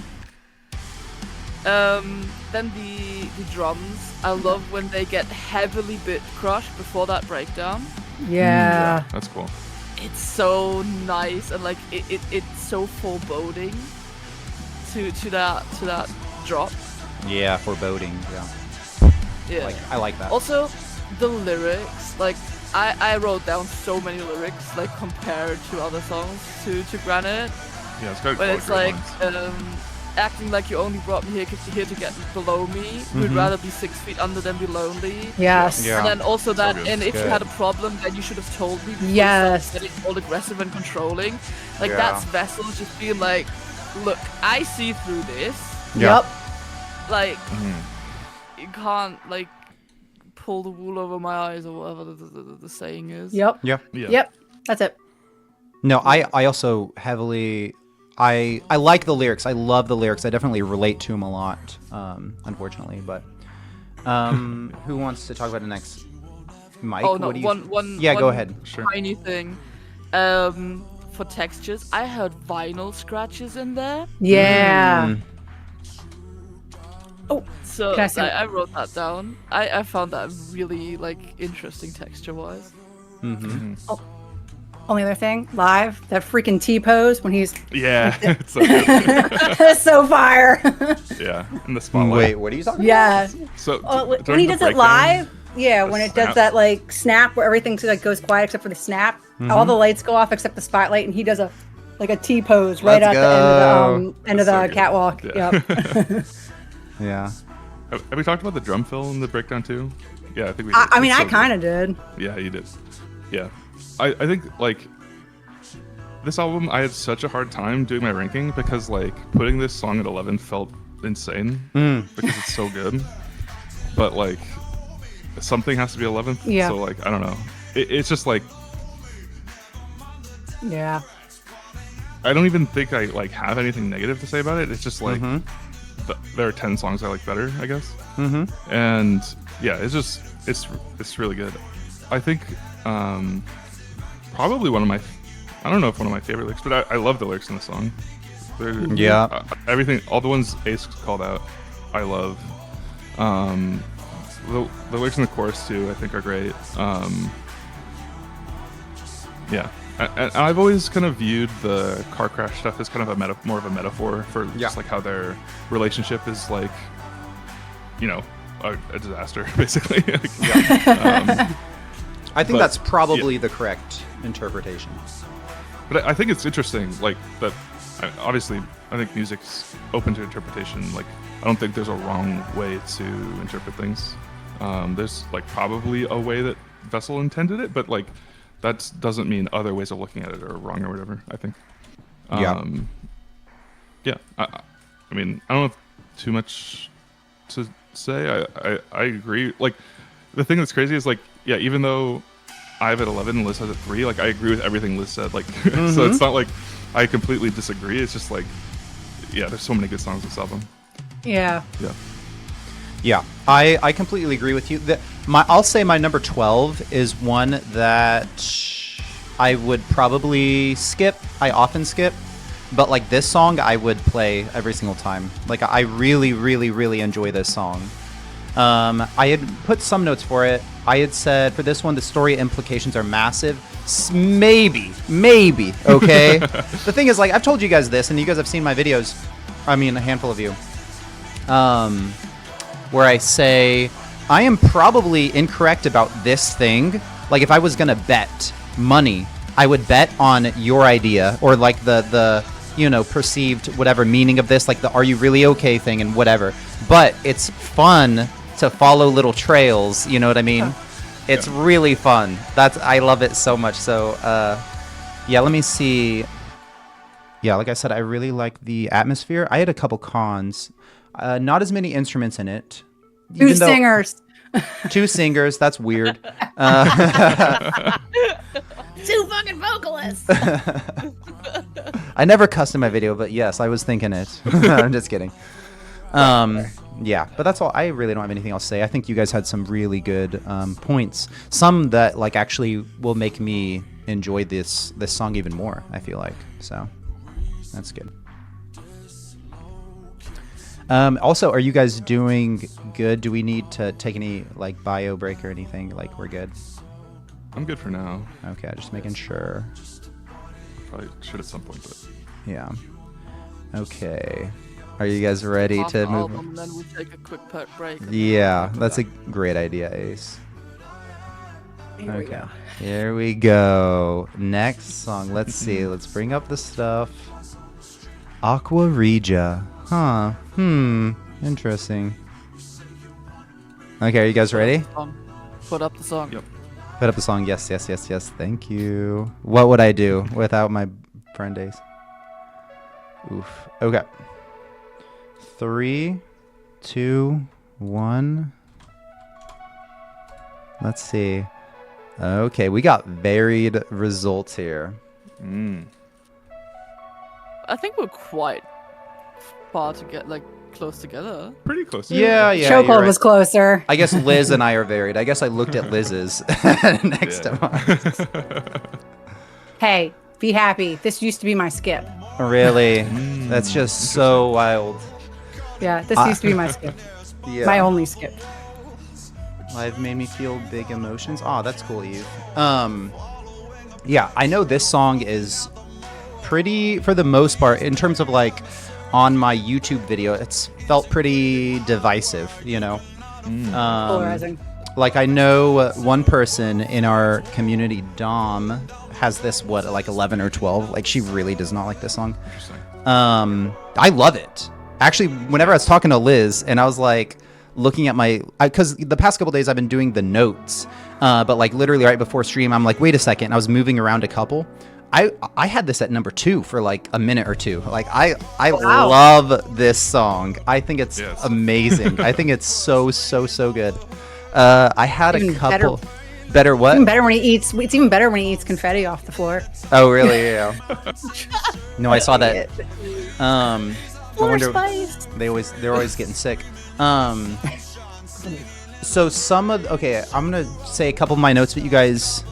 [SPEAKER 3] Then the drums, I love when they get heavily bit crushed before that breakdown.
[SPEAKER 2] Yeah.
[SPEAKER 4] That's cool.
[SPEAKER 3] It's so nice, and like it's so foreboding to that drop.
[SPEAKER 1] Yeah, foreboding.
[SPEAKER 3] Yeah.
[SPEAKER 1] I like that.
[SPEAKER 3] Also, the lyrics, like I wrote down so many lyrics, like compared to other songs to Granite.
[SPEAKER 4] Yeah, it's got
[SPEAKER 3] But it's like
[SPEAKER 4] ones.
[SPEAKER 3] acting like you only brought me here to get below me. We'd rather be 6 feet under than be lonely.
[SPEAKER 2] Yes.
[SPEAKER 1] Yeah.
[SPEAKER 3] And then also that,
[SPEAKER 4] good.
[SPEAKER 3] and if you
[SPEAKER 1] Good.
[SPEAKER 3] had a problem, then you should have told me. Before
[SPEAKER 2] Yes.
[SPEAKER 3] you started getting all aggressive and controlling. Like,
[SPEAKER 1] Yeah.
[SPEAKER 3] that's Vessel just being like, look, I see through this.
[SPEAKER 1] Yeah.
[SPEAKER 2] Yep.
[SPEAKER 3] Like, you can't like pull the wool over my eyes or whatever the saying is.
[SPEAKER 2] Yep.
[SPEAKER 1] Yeah.
[SPEAKER 2] Yep. That's it.
[SPEAKER 1] No, I also heavily I like the lyrics. I love the lyrics. I definitely relate to them a lot. Unfortunately, but who wants to talk about it next? Mike.
[SPEAKER 3] Oh no,
[SPEAKER 1] what do you...
[SPEAKER 3] one.
[SPEAKER 1] Yeah,
[SPEAKER 3] one
[SPEAKER 1] go ahead.
[SPEAKER 4] Sure.
[SPEAKER 3] Tiny thing. For textures, I heard vinyl scratches in there.
[SPEAKER 2] Yeah. Oh,
[SPEAKER 3] So
[SPEAKER 2] Can I see what-
[SPEAKER 3] I wrote that down. I found that really like interesting texture-wise.
[SPEAKER 2] only other thing, live, that freaking T-pose when he's
[SPEAKER 4] Yeah, it's so good.
[SPEAKER 2] so fire.
[SPEAKER 4] Yeah, in the spotlight.
[SPEAKER 1] Wait, what are you talking
[SPEAKER 2] Yeah.
[SPEAKER 4] So
[SPEAKER 2] When
[SPEAKER 4] during
[SPEAKER 2] he
[SPEAKER 4] the
[SPEAKER 2] does it
[SPEAKER 4] breakdown-
[SPEAKER 2] live, yeah, when it does
[SPEAKER 4] snap.
[SPEAKER 2] that like snap where everything like goes quiet except for the snap, all the lights go off except the spotlight, and he does a T pose right
[SPEAKER 1] Let's
[SPEAKER 2] at
[SPEAKER 1] go.
[SPEAKER 2] the end of
[SPEAKER 4] That's so
[SPEAKER 2] the
[SPEAKER 4] good.
[SPEAKER 2] catwalk.
[SPEAKER 4] Yeah.
[SPEAKER 2] Yep.
[SPEAKER 1] Yeah.
[SPEAKER 4] Have we talked about the drum fill in the breakdown too? Yeah, I think we did.
[SPEAKER 2] I mean,
[SPEAKER 4] It's
[SPEAKER 2] I
[SPEAKER 4] so
[SPEAKER 2] kind of did.
[SPEAKER 4] good. Yeah, you did. Yeah, I think like this album, I had such a hard time doing my ranking because like putting this song at 11 felt insane because it's so good. But like something has to be 11th.
[SPEAKER 2] Yeah.
[SPEAKER 4] So like I don't know. It's just like
[SPEAKER 2] Yeah.
[SPEAKER 4] I don't even think I like have anything negative to say about it. It's just like there are 10 songs I like better, I guess. And yeah, it's really good. I think probably one of my, I don't know if one of my favorite lyrics, but I love the lyrics in the song.
[SPEAKER 1] Yeah.
[SPEAKER 4] Everything, all the ones Ace called out, I love. The lyrics in the chorus too, I think are great. Yeah. And I've always kind of viewed the car crash stuff as kind of more of a metaphor for just like how their relationship is like, you know, a disaster basically.
[SPEAKER 1] I think
[SPEAKER 4] But,
[SPEAKER 1] that's probably the correct interpretation.
[SPEAKER 4] But I think it's interesting, like that. Obviously, I think music's open to interpretation. Like, I don't think there's a wrong way to interpret things. There's like probably a way that Vessel intended it, but like that doesn't mean other ways of looking at it are wrong or whatever, I think. Yeah. I mean, I don't have too much to say. I agree. Like, the thing that's crazy is like, yeah, even though I have it 11 and Liz has it 3, like I agree with everything Liz said. Like, so it's not like I completely disagree. It's just like, yeah, there's so many good songs on this album.
[SPEAKER 2] Yeah.
[SPEAKER 1] Yeah, I completely agree with you. I'll say my number 12 is one that I would probably skip. I often skip, but like this song I would play every single time. Like I really, really, really enjoy this song. I had put some notes for it. I had said for this one the story implications are massive. Maybe, okay? The thing is, like, I've told you guys this, and you guys have seen my videos. I mean, a handful of you. Where I say I am probably incorrect about this thing. Like, if I was gonna bet money, I would bet on your idea, or like the perceived whatever meaning of this, like the "Are you really okay" thing and whatever. But it's fun to follow little trails. You know what I mean? It's really fun. I love it so much. So yeah, let me see. Yeah, like I said, I really like the atmosphere. I had a couple cons. Not as many instruments in it.
[SPEAKER 2] Two singers.
[SPEAKER 1] 2 singers. That's weird.
[SPEAKER 2] Two fucking vocalists.
[SPEAKER 1] I never cussed in my video, but yes, I was thinking it. I'm just kidding. Yeah, but that's all. I really don't have anything else to say. I think you guys had some really good points. Some that like actually will make me enjoy this song even more, I feel like. So that's good. Also, are you guys doing good? Do we need to take any like bio break or anything? Like, we're good?
[SPEAKER 4] I'm good for now.
[SPEAKER 1] Okay, just making sure.
[SPEAKER 4] Probably should at some point, but
[SPEAKER 1] yeah. Okay. Are you guys ready to move?
[SPEAKER 3] And then we take a quick break.
[SPEAKER 1] Yeah, that's a great idea, Ace. Okay, here we go. Next song. Let's see. Let's bring up the stuff. Aqua Regia. Huh. Interesting. Okay, are you guys ready?
[SPEAKER 3] Put up the song.
[SPEAKER 4] Yep.
[SPEAKER 1] Put up the song. Yes. Thank you. What would I do without my friend Ace? Oof. Okay. 3, 2, 1. Let's see. Okay, we got varied results here.
[SPEAKER 3] I think we're quite far to get like close together.
[SPEAKER 4] Pretty close.
[SPEAKER 1] Yeah.
[SPEAKER 2] Chokehold was closer.
[SPEAKER 1] I guess Liz and I are varied. I guess I looked at Liz's next to mine.
[SPEAKER 2] Hey, be happy. This used to be my skip.
[SPEAKER 1] Really? That's just so wild.
[SPEAKER 2] Yeah, this used to be my skip.
[SPEAKER 1] Yeah.
[SPEAKER 2] My only skip.
[SPEAKER 1] Live made me feel big emotions. Oh, that's cool, Eve. Yeah, I know this song is pretty, for the most part, in terms of like on my YouTube video, it's felt pretty divisive, you know?
[SPEAKER 2] Polarizing.
[SPEAKER 1] Like, I know one person in our community, Dom, has this, like 11 or 12. Like, she really does not like this song. I love it. Actually, whenever I was talking to Liz, and I was like looking at because the past couple days I've been doing the notes, but like literally right before stream, I'm like, wait a second. I was moving around a couple. I had this at number 2 for like a minute or two. Like I love this song. I think it's amazing. I think it's so good. I had a couple. Better what?
[SPEAKER 2] Even better when he eats. It's even better when he eats confetti off the floor.
[SPEAKER 1] Oh really? Yeah. No, I saw that.
[SPEAKER 2] More spice.
[SPEAKER 1] They're always getting sick. So I'm gonna say a couple of my notes, but you guys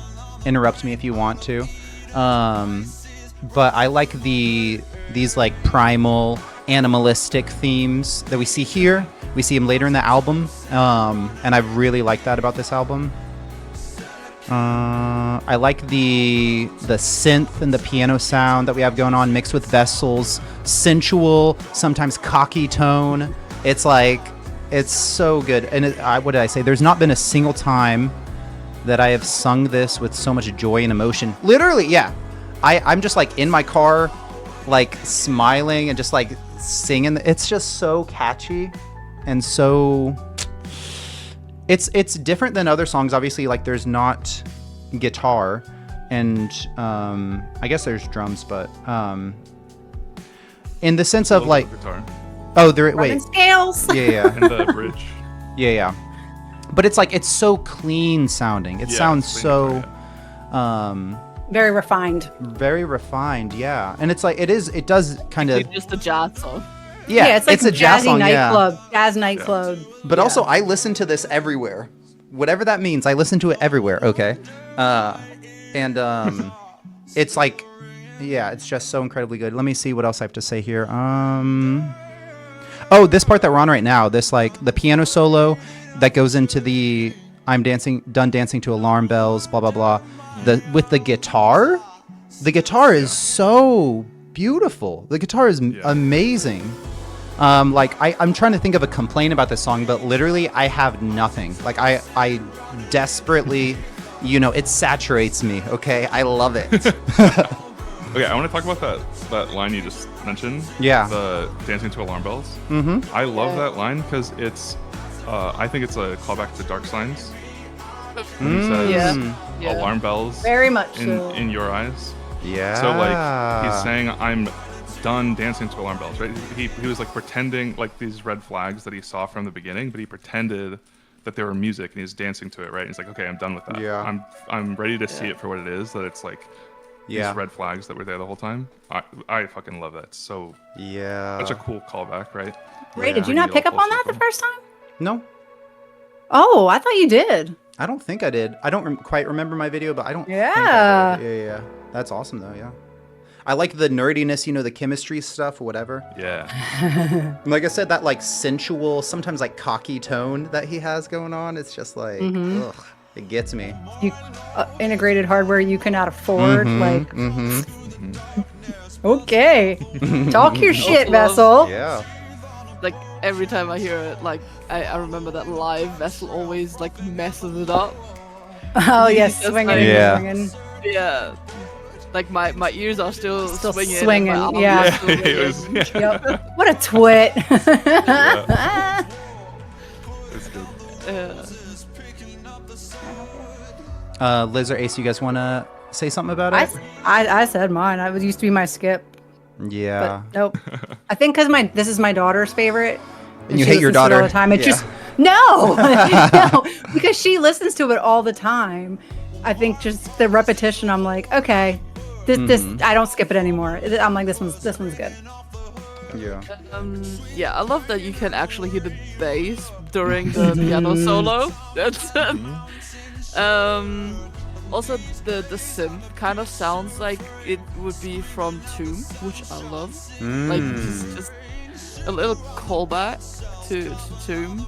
[SPEAKER 1] interrupt me if you want to. But I like these like primal animalistic themes that we see here. We see them later in the album, and I really like that about this album. I like the synth and the piano sound that we have going on, mixed with Vessel's sensual, sometimes cocky tone. It's like, it's so good. And what did I say? There's not been a single time that I have sung this with so much joy and emotion. Literally, yeah. I'm just like in my car, like smiling and just like singing. It's just so catchy and so it's different than other songs. Obviously, like there's not guitar and I guess there's drums, but in the sense of like
[SPEAKER 4] guitar.
[SPEAKER 1] oh there wait
[SPEAKER 2] scales.
[SPEAKER 1] yeah
[SPEAKER 4] And the bridge.
[SPEAKER 1] yeah but it's like it's so clean sounding. It sounds so
[SPEAKER 2] Very refined.
[SPEAKER 1] very refined, yeah. And it's like it does kind of
[SPEAKER 3] It's just a jazz song.
[SPEAKER 2] Yeah, it's like
[SPEAKER 1] a jazz
[SPEAKER 2] jazzy
[SPEAKER 1] song,
[SPEAKER 2] nightclub, jazz nightclub.
[SPEAKER 1] But
[SPEAKER 2] Yeah.
[SPEAKER 1] also, I listen to this everywhere. Whatever that means, I listen to it everywhere, okay? And it's like, yeah, it's just so incredibly good. Let me see what else I have to say here. Oh, this part that we're on right now, this like the piano solo that goes into the done dancing to alarm bells, blah, blah, blah. With the guitar is so beautiful. The guitar is amazing. Like I'm trying to think of a complaint about this song, but literally I have nothing. Like I desperately, it saturates me. Okay, I love it.
[SPEAKER 4] Okay, I want to talk about that line you just mentioned.
[SPEAKER 1] Yeah.
[SPEAKER 4] The dancing to alarm bells.
[SPEAKER 1] Mm-hmm.
[SPEAKER 4] I love that line because it's, I think it's a callback to Dark Signs. When he says,
[SPEAKER 3] Yeah.
[SPEAKER 4] alarm bells
[SPEAKER 2] Very much
[SPEAKER 4] in,
[SPEAKER 2] so.
[SPEAKER 4] in your eyes.
[SPEAKER 1] Yeah.
[SPEAKER 4] So like he's saying I'm done dancing to alarm bells, right? He was like pretending like these red flags that he saw from the beginning, but he pretended that they were music and he's dancing to it, right? And he's like, okay, I'm done with that.
[SPEAKER 1] Yeah.
[SPEAKER 4] I'm ready to see it for what it is. That it's like these red flags that were there the whole time. I fucking love that. It's so such a cool callback, right?
[SPEAKER 2] Ray, did you not pick up on that the first time?
[SPEAKER 1] No,
[SPEAKER 2] Oh, I thought you did.
[SPEAKER 1] I don't think I did. I don't quite remember my video, but I don't.
[SPEAKER 2] Yeah.
[SPEAKER 1] Think I did. Yeah. That's awesome though. Yeah. I like the nerdiness, the chemistry stuff or whatever.
[SPEAKER 4] Yeah.
[SPEAKER 1] Like I said, that like sensual, sometimes like cocky tone that he has going on. It's just like, ugh, it gets me.
[SPEAKER 2] You integrated hardware you cannot afford. Okay. Talk your shit, Vessel.
[SPEAKER 1] Yeah.
[SPEAKER 3] Like every time I hear it, like I remember that live Vessel always like messes it up.
[SPEAKER 2] Oh, yes.
[SPEAKER 3] Just
[SPEAKER 2] Swinging.
[SPEAKER 3] like-
[SPEAKER 1] Yeah.
[SPEAKER 2] Swinging.
[SPEAKER 3] Yeah. Like my ears are still swinging. and
[SPEAKER 2] swinging,
[SPEAKER 3] my arms
[SPEAKER 2] yeah.
[SPEAKER 3] are still
[SPEAKER 4] It
[SPEAKER 3] swinging.
[SPEAKER 4] was,
[SPEAKER 2] Yep. What a twit.
[SPEAKER 4] it's good.
[SPEAKER 1] Liz or Ace, you guys want to say something about it?
[SPEAKER 2] I said mine. It used to be my skip.
[SPEAKER 1] Yeah.
[SPEAKER 2] But nope. I think because this is my daughter's favorite.
[SPEAKER 1] And you
[SPEAKER 2] she
[SPEAKER 1] hate your
[SPEAKER 2] listens to it
[SPEAKER 1] daughter.
[SPEAKER 2] all the time. It
[SPEAKER 1] Yeah.
[SPEAKER 2] just no, no, because she listens to it all the time. I think just the repetition. I'm like, okay, this I don't skip it anymore. I'm like, this one's good.
[SPEAKER 1] Yeah.
[SPEAKER 3] Yeah, I love that you can actually hear the bass during the piano solo. That's also the synth kind of sounds like it would be from Tomb, which I love. Like just a little callback to Tomb.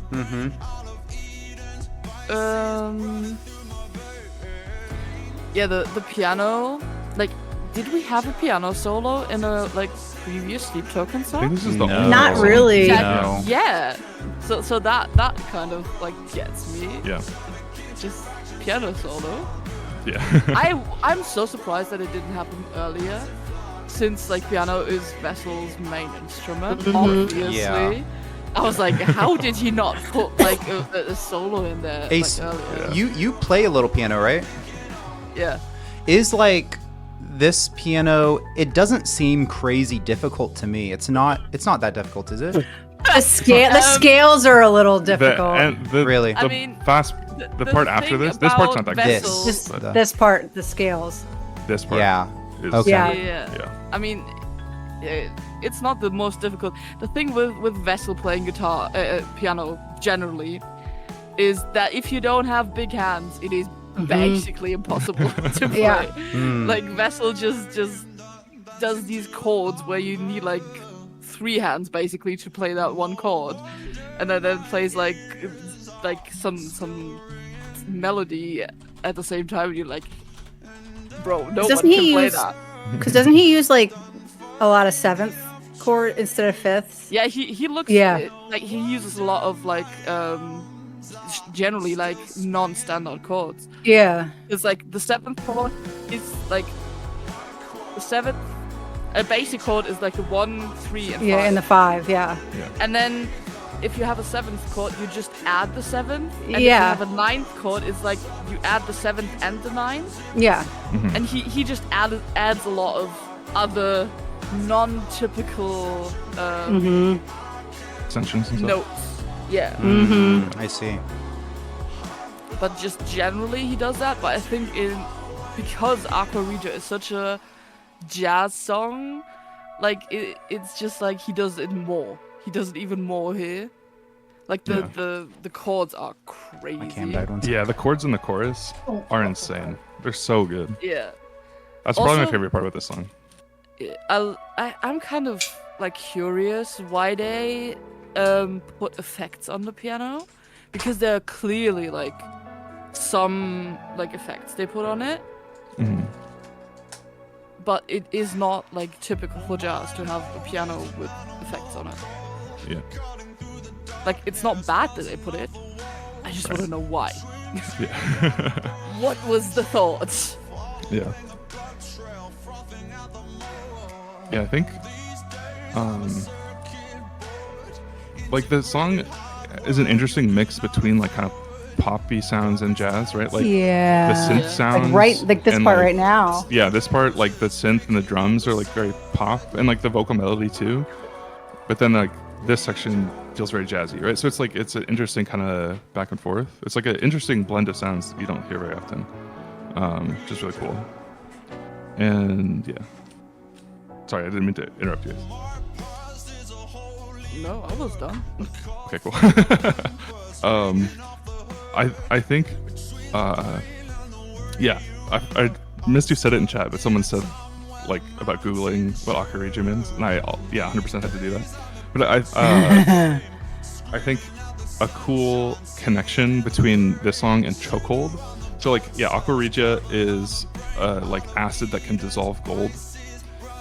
[SPEAKER 3] Yeah, the piano, like, did we have a piano solo in a like previous Sleep Token
[SPEAKER 4] I
[SPEAKER 3] song?
[SPEAKER 4] think this is the
[SPEAKER 1] No.
[SPEAKER 4] only
[SPEAKER 2] Not
[SPEAKER 4] song.
[SPEAKER 2] really.
[SPEAKER 1] No.
[SPEAKER 3] Yeah. So that kind of like gets me.
[SPEAKER 4] Yeah.
[SPEAKER 3] Just piano solo.
[SPEAKER 4] Yeah.
[SPEAKER 3] I'm so surprised that it didn't happen earlier, since like piano is Vessel's main instrument, obviously.
[SPEAKER 1] Yeah.
[SPEAKER 3] I was like, how did he not put like a solo in there
[SPEAKER 1] Ace,
[SPEAKER 3] like earlier?
[SPEAKER 1] you play a little piano, right?
[SPEAKER 3] Yeah.
[SPEAKER 1] Is like this piano, it doesn't seem crazy difficult to me. It's not that difficult, is it?
[SPEAKER 2] The scales are a little difficult.
[SPEAKER 1] Really?
[SPEAKER 3] I mean,
[SPEAKER 4] the part after
[SPEAKER 3] thing
[SPEAKER 4] this part's not that
[SPEAKER 3] about
[SPEAKER 4] good.
[SPEAKER 3] Vessels-
[SPEAKER 2] This part, the scales.
[SPEAKER 4] This part.
[SPEAKER 1] Yeah.
[SPEAKER 4] Is,
[SPEAKER 1] Okay.
[SPEAKER 2] Yeah.
[SPEAKER 3] Yeah. I mean, it's not the most difficult. The thing with Vessel playing guitar, piano generally, is that if you don't have big hands, it is basically impossible to play.
[SPEAKER 2] Yeah.
[SPEAKER 3] Like Vessel just does these chords where you need like 3 hands basically to play that one chord, and then plays like some melody at the same time. And you're like, bro, no one
[SPEAKER 2] Doesn't
[SPEAKER 3] can
[SPEAKER 2] he
[SPEAKER 3] play
[SPEAKER 2] use-
[SPEAKER 3] that.
[SPEAKER 2] Because doesn't he use like a lot of 7th chord instead of 5th?
[SPEAKER 3] Yeah, he looks like he uses a lot of like generally like non-standard chords.
[SPEAKER 2] Yeah.
[SPEAKER 3] It's like the 7th chord is like the 7th A basic chord is like a 1, 3, and 5.
[SPEAKER 2] Yeah, and the 5, yeah.
[SPEAKER 3] And then if you have a 7th chord, you just add the 7th. And if you
[SPEAKER 2] Yeah.
[SPEAKER 3] have a 9th chord, it's like you add the 7th and the 9th.
[SPEAKER 2] Yeah.
[SPEAKER 3] And he just adds a lot of other non-typical
[SPEAKER 4] Extensions and stuff.
[SPEAKER 3] notes. Yeah.
[SPEAKER 1] I see.
[SPEAKER 3] But just generally he does that. But I think because Aqua Regia is such a jazz song, like it's just like he does it more. He does it even more here. Like the chords are crazy.
[SPEAKER 1] My cam died once.
[SPEAKER 4] Yeah, the chords in the chorus are insane. They're so good.
[SPEAKER 3] Yeah.
[SPEAKER 4] That's probably my
[SPEAKER 3] Also-
[SPEAKER 4] favorite part about this song.
[SPEAKER 3] I'm kind of like curious why they put effects on the piano, because there are clearly like some like effects they put on it. But it is not like typical for jazz to have a piano with effects on it.
[SPEAKER 4] Yeah.
[SPEAKER 3] Like it's not bad that they put it. I just want to know why.
[SPEAKER 4] Yeah.
[SPEAKER 3] What was the thought?
[SPEAKER 4] Yeah. Yeah, I think like the song is an interesting mix between like kind of poppy sounds and jazz, right? Like
[SPEAKER 2] Yeah.
[SPEAKER 4] the synth sounds.
[SPEAKER 2] Like this
[SPEAKER 4] and,
[SPEAKER 2] part
[SPEAKER 4] like,
[SPEAKER 2] right now.
[SPEAKER 4] Yeah, this part, like the synth and the drums are like very pop, and like the vocal melody too. But then like this section feels very jazzy, right? So it's like it's an interesting kind of back and forth. It's like an interesting blend of sounds that you don't hear very often. Just really cool. And yeah. Sorry, I didn't mean to interrupt you.
[SPEAKER 3] No, I was done.
[SPEAKER 4] Okay, cool. I think, yeah, I missed you said it in chat, but someone said like about Googling what Aqua Regia means, and I 100% had to do that. But I think a cool connection between this song and Chokehold. So like, yeah, Aqua Regia is like acid that can dissolve gold.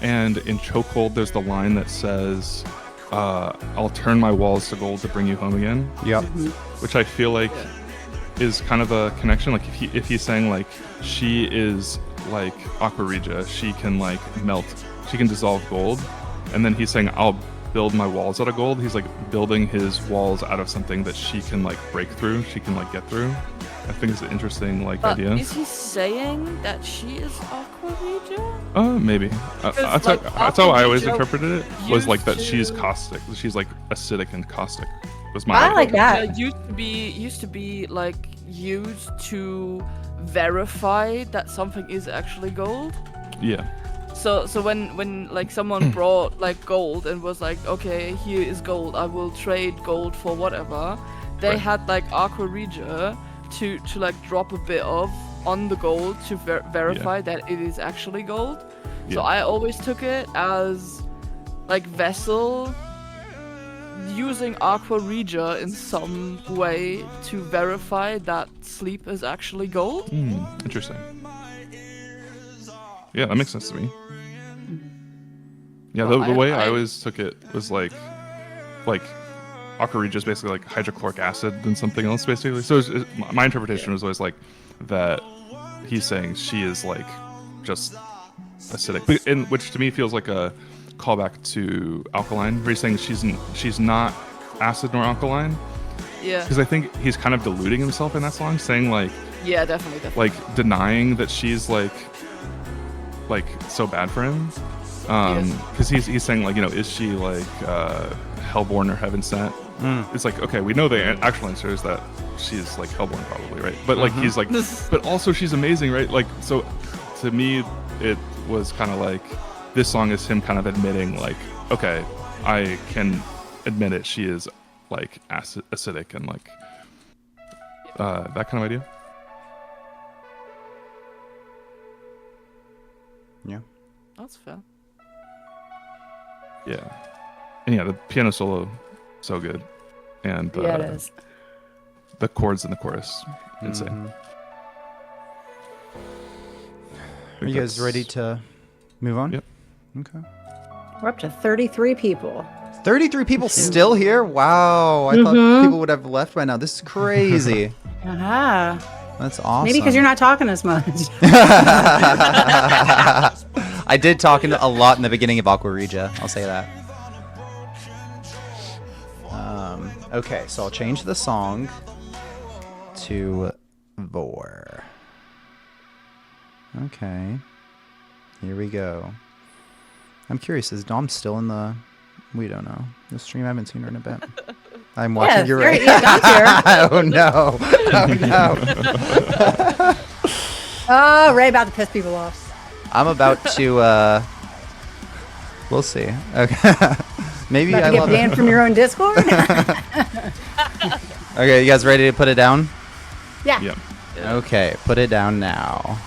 [SPEAKER 4] And in Chokehold, there's the line that says, I'll turn my walls to gold to bring you home again.
[SPEAKER 1] Yep.
[SPEAKER 4] Which I feel like is kind of a connection. Like if he's saying like she is like Aqua Regia, she can like melt, she can dissolve gold. And then he's saying I'll build my walls out of gold. He's like building his walls out of something that she can like break through, she can like get through. I think it's an interesting like
[SPEAKER 3] But
[SPEAKER 4] idea.
[SPEAKER 3] is he saying that she is Aqua Regia?
[SPEAKER 4] Maybe. That's
[SPEAKER 3] like,
[SPEAKER 4] how I always
[SPEAKER 3] Aqua
[SPEAKER 4] interpreted it. Was like that
[SPEAKER 3] used
[SPEAKER 4] she's
[SPEAKER 3] to-
[SPEAKER 4] caustic. She's like acidic and caustic. Was my
[SPEAKER 2] I like that.
[SPEAKER 3] Used to be like used to verify that something is actually gold.
[SPEAKER 4] Yeah.
[SPEAKER 3] So when like someone brought like gold and was like, okay, here is gold, I will trade gold for whatever, they
[SPEAKER 4] Right.
[SPEAKER 3] had like Aqua Regia to like drop a bit of on the gold to verify that it is actually gold. So
[SPEAKER 4] Yeah.
[SPEAKER 3] I always took it as like vessel using Aqua Regia in some way to verify that sleep is actually gold.
[SPEAKER 4] Interesting. Yeah, that makes sense to me. Yeah,
[SPEAKER 3] Well,
[SPEAKER 4] the way I
[SPEAKER 3] I-
[SPEAKER 4] always took it was like Aqua Regia is basically like hydrochloric acid and something else, basically. So my interpretation was always like that he's saying she is like just acidic, which to me feels like a callback to alkaline, where he's saying she's not acid nor alkaline.
[SPEAKER 3] Yeah.
[SPEAKER 4] Because I think he's kind of deluding himself in that song, saying like
[SPEAKER 3] Yeah, definitely.
[SPEAKER 4] like denying that she's like so bad for him. Because he's saying like, you know, is she like hellborn or heaven sent? It's like, okay, we know the actual answer is that she's like hellborn probably, right? But like he's like, but also she's amazing, right? Like, so to me it was kind of like this song is him kind of admitting like, okay, I can admit it, she is like acidic and like that kind of idea.
[SPEAKER 1] Yeah.
[SPEAKER 3] That's fair.
[SPEAKER 4] Yeah. And yeah, the piano solo, so good. And
[SPEAKER 2] Yeah, it is.
[SPEAKER 4] the chords in the chorus, insane.
[SPEAKER 1] Are you guys ready to move on?
[SPEAKER 4] Yep.
[SPEAKER 1] Okay.
[SPEAKER 2] We're up to 33 people.
[SPEAKER 1] 33 people still here? Wow. I thought people would have left by now. This is crazy.
[SPEAKER 2] Aha.
[SPEAKER 1] That's awesome.
[SPEAKER 2] Maybe because you're not talking as much.
[SPEAKER 1] I did talk a lot in the beginning of Aqua Regia. I'll say that. Okay, so I'll change the song to Vore. Okay. Here we go. I'm curious, is Dom still in the... We don't know. The stream, I haven't seen her in a bit. I'm watching your right.
[SPEAKER 2] Yeah, Dom's here.
[SPEAKER 1] Oh, no. Oh, no.
[SPEAKER 2] Oh, Ray about to piss people off.
[SPEAKER 1] I'm about to... We'll see. Okay. Maybe
[SPEAKER 2] About
[SPEAKER 1] I
[SPEAKER 2] to get
[SPEAKER 1] love
[SPEAKER 2] banned
[SPEAKER 1] it.
[SPEAKER 2] from your own Discord?
[SPEAKER 1] Okay, you guys ready to put it down?
[SPEAKER 2] Yeah.
[SPEAKER 4] Yep.
[SPEAKER 1] Okay, put it down now.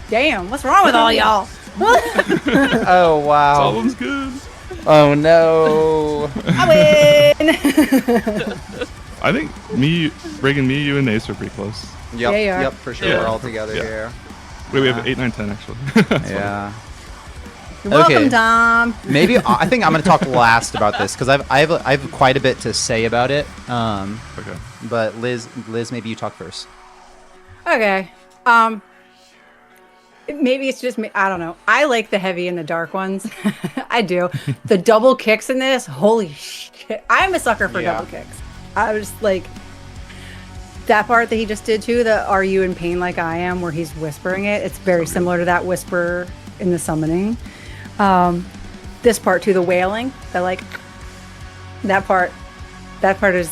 [SPEAKER 2] Damn, what's wrong with all y'all?
[SPEAKER 1] Oh, wow.
[SPEAKER 4] Solemn's good.
[SPEAKER 1] Oh, no.
[SPEAKER 2] I win.
[SPEAKER 4] I think Reagan, you, and Ace are pretty close.
[SPEAKER 1] Yep,
[SPEAKER 2] Yeah, you are.
[SPEAKER 1] yep, for sure.
[SPEAKER 4] Yeah.
[SPEAKER 1] We're all together
[SPEAKER 4] Yeah.
[SPEAKER 1] here.
[SPEAKER 4] Wait, we have 8, 9, 10 actually.
[SPEAKER 1] Yeah.
[SPEAKER 2] You're welcome,
[SPEAKER 1] Okay.
[SPEAKER 2] Dom.
[SPEAKER 1] Maybe I think I'm going to talk last about this because I have quite a bit to say about it.
[SPEAKER 4] Okay.
[SPEAKER 1] But Liz, maybe you talk first.
[SPEAKER 2] Okay. Maybe it's just me. I don't know. I like the heavy and the dark ones. I do. The double kicks in this, holy shit. I'm a sucker for
[SPEAKER 1] Yeah.
[SPEAKER 2] double kicks. I was like, that part that he just did too, the "Are you in pain like I am," where he's whispering it. It's very similar to that whisper in the summoning. This part too, the wailing, that part is,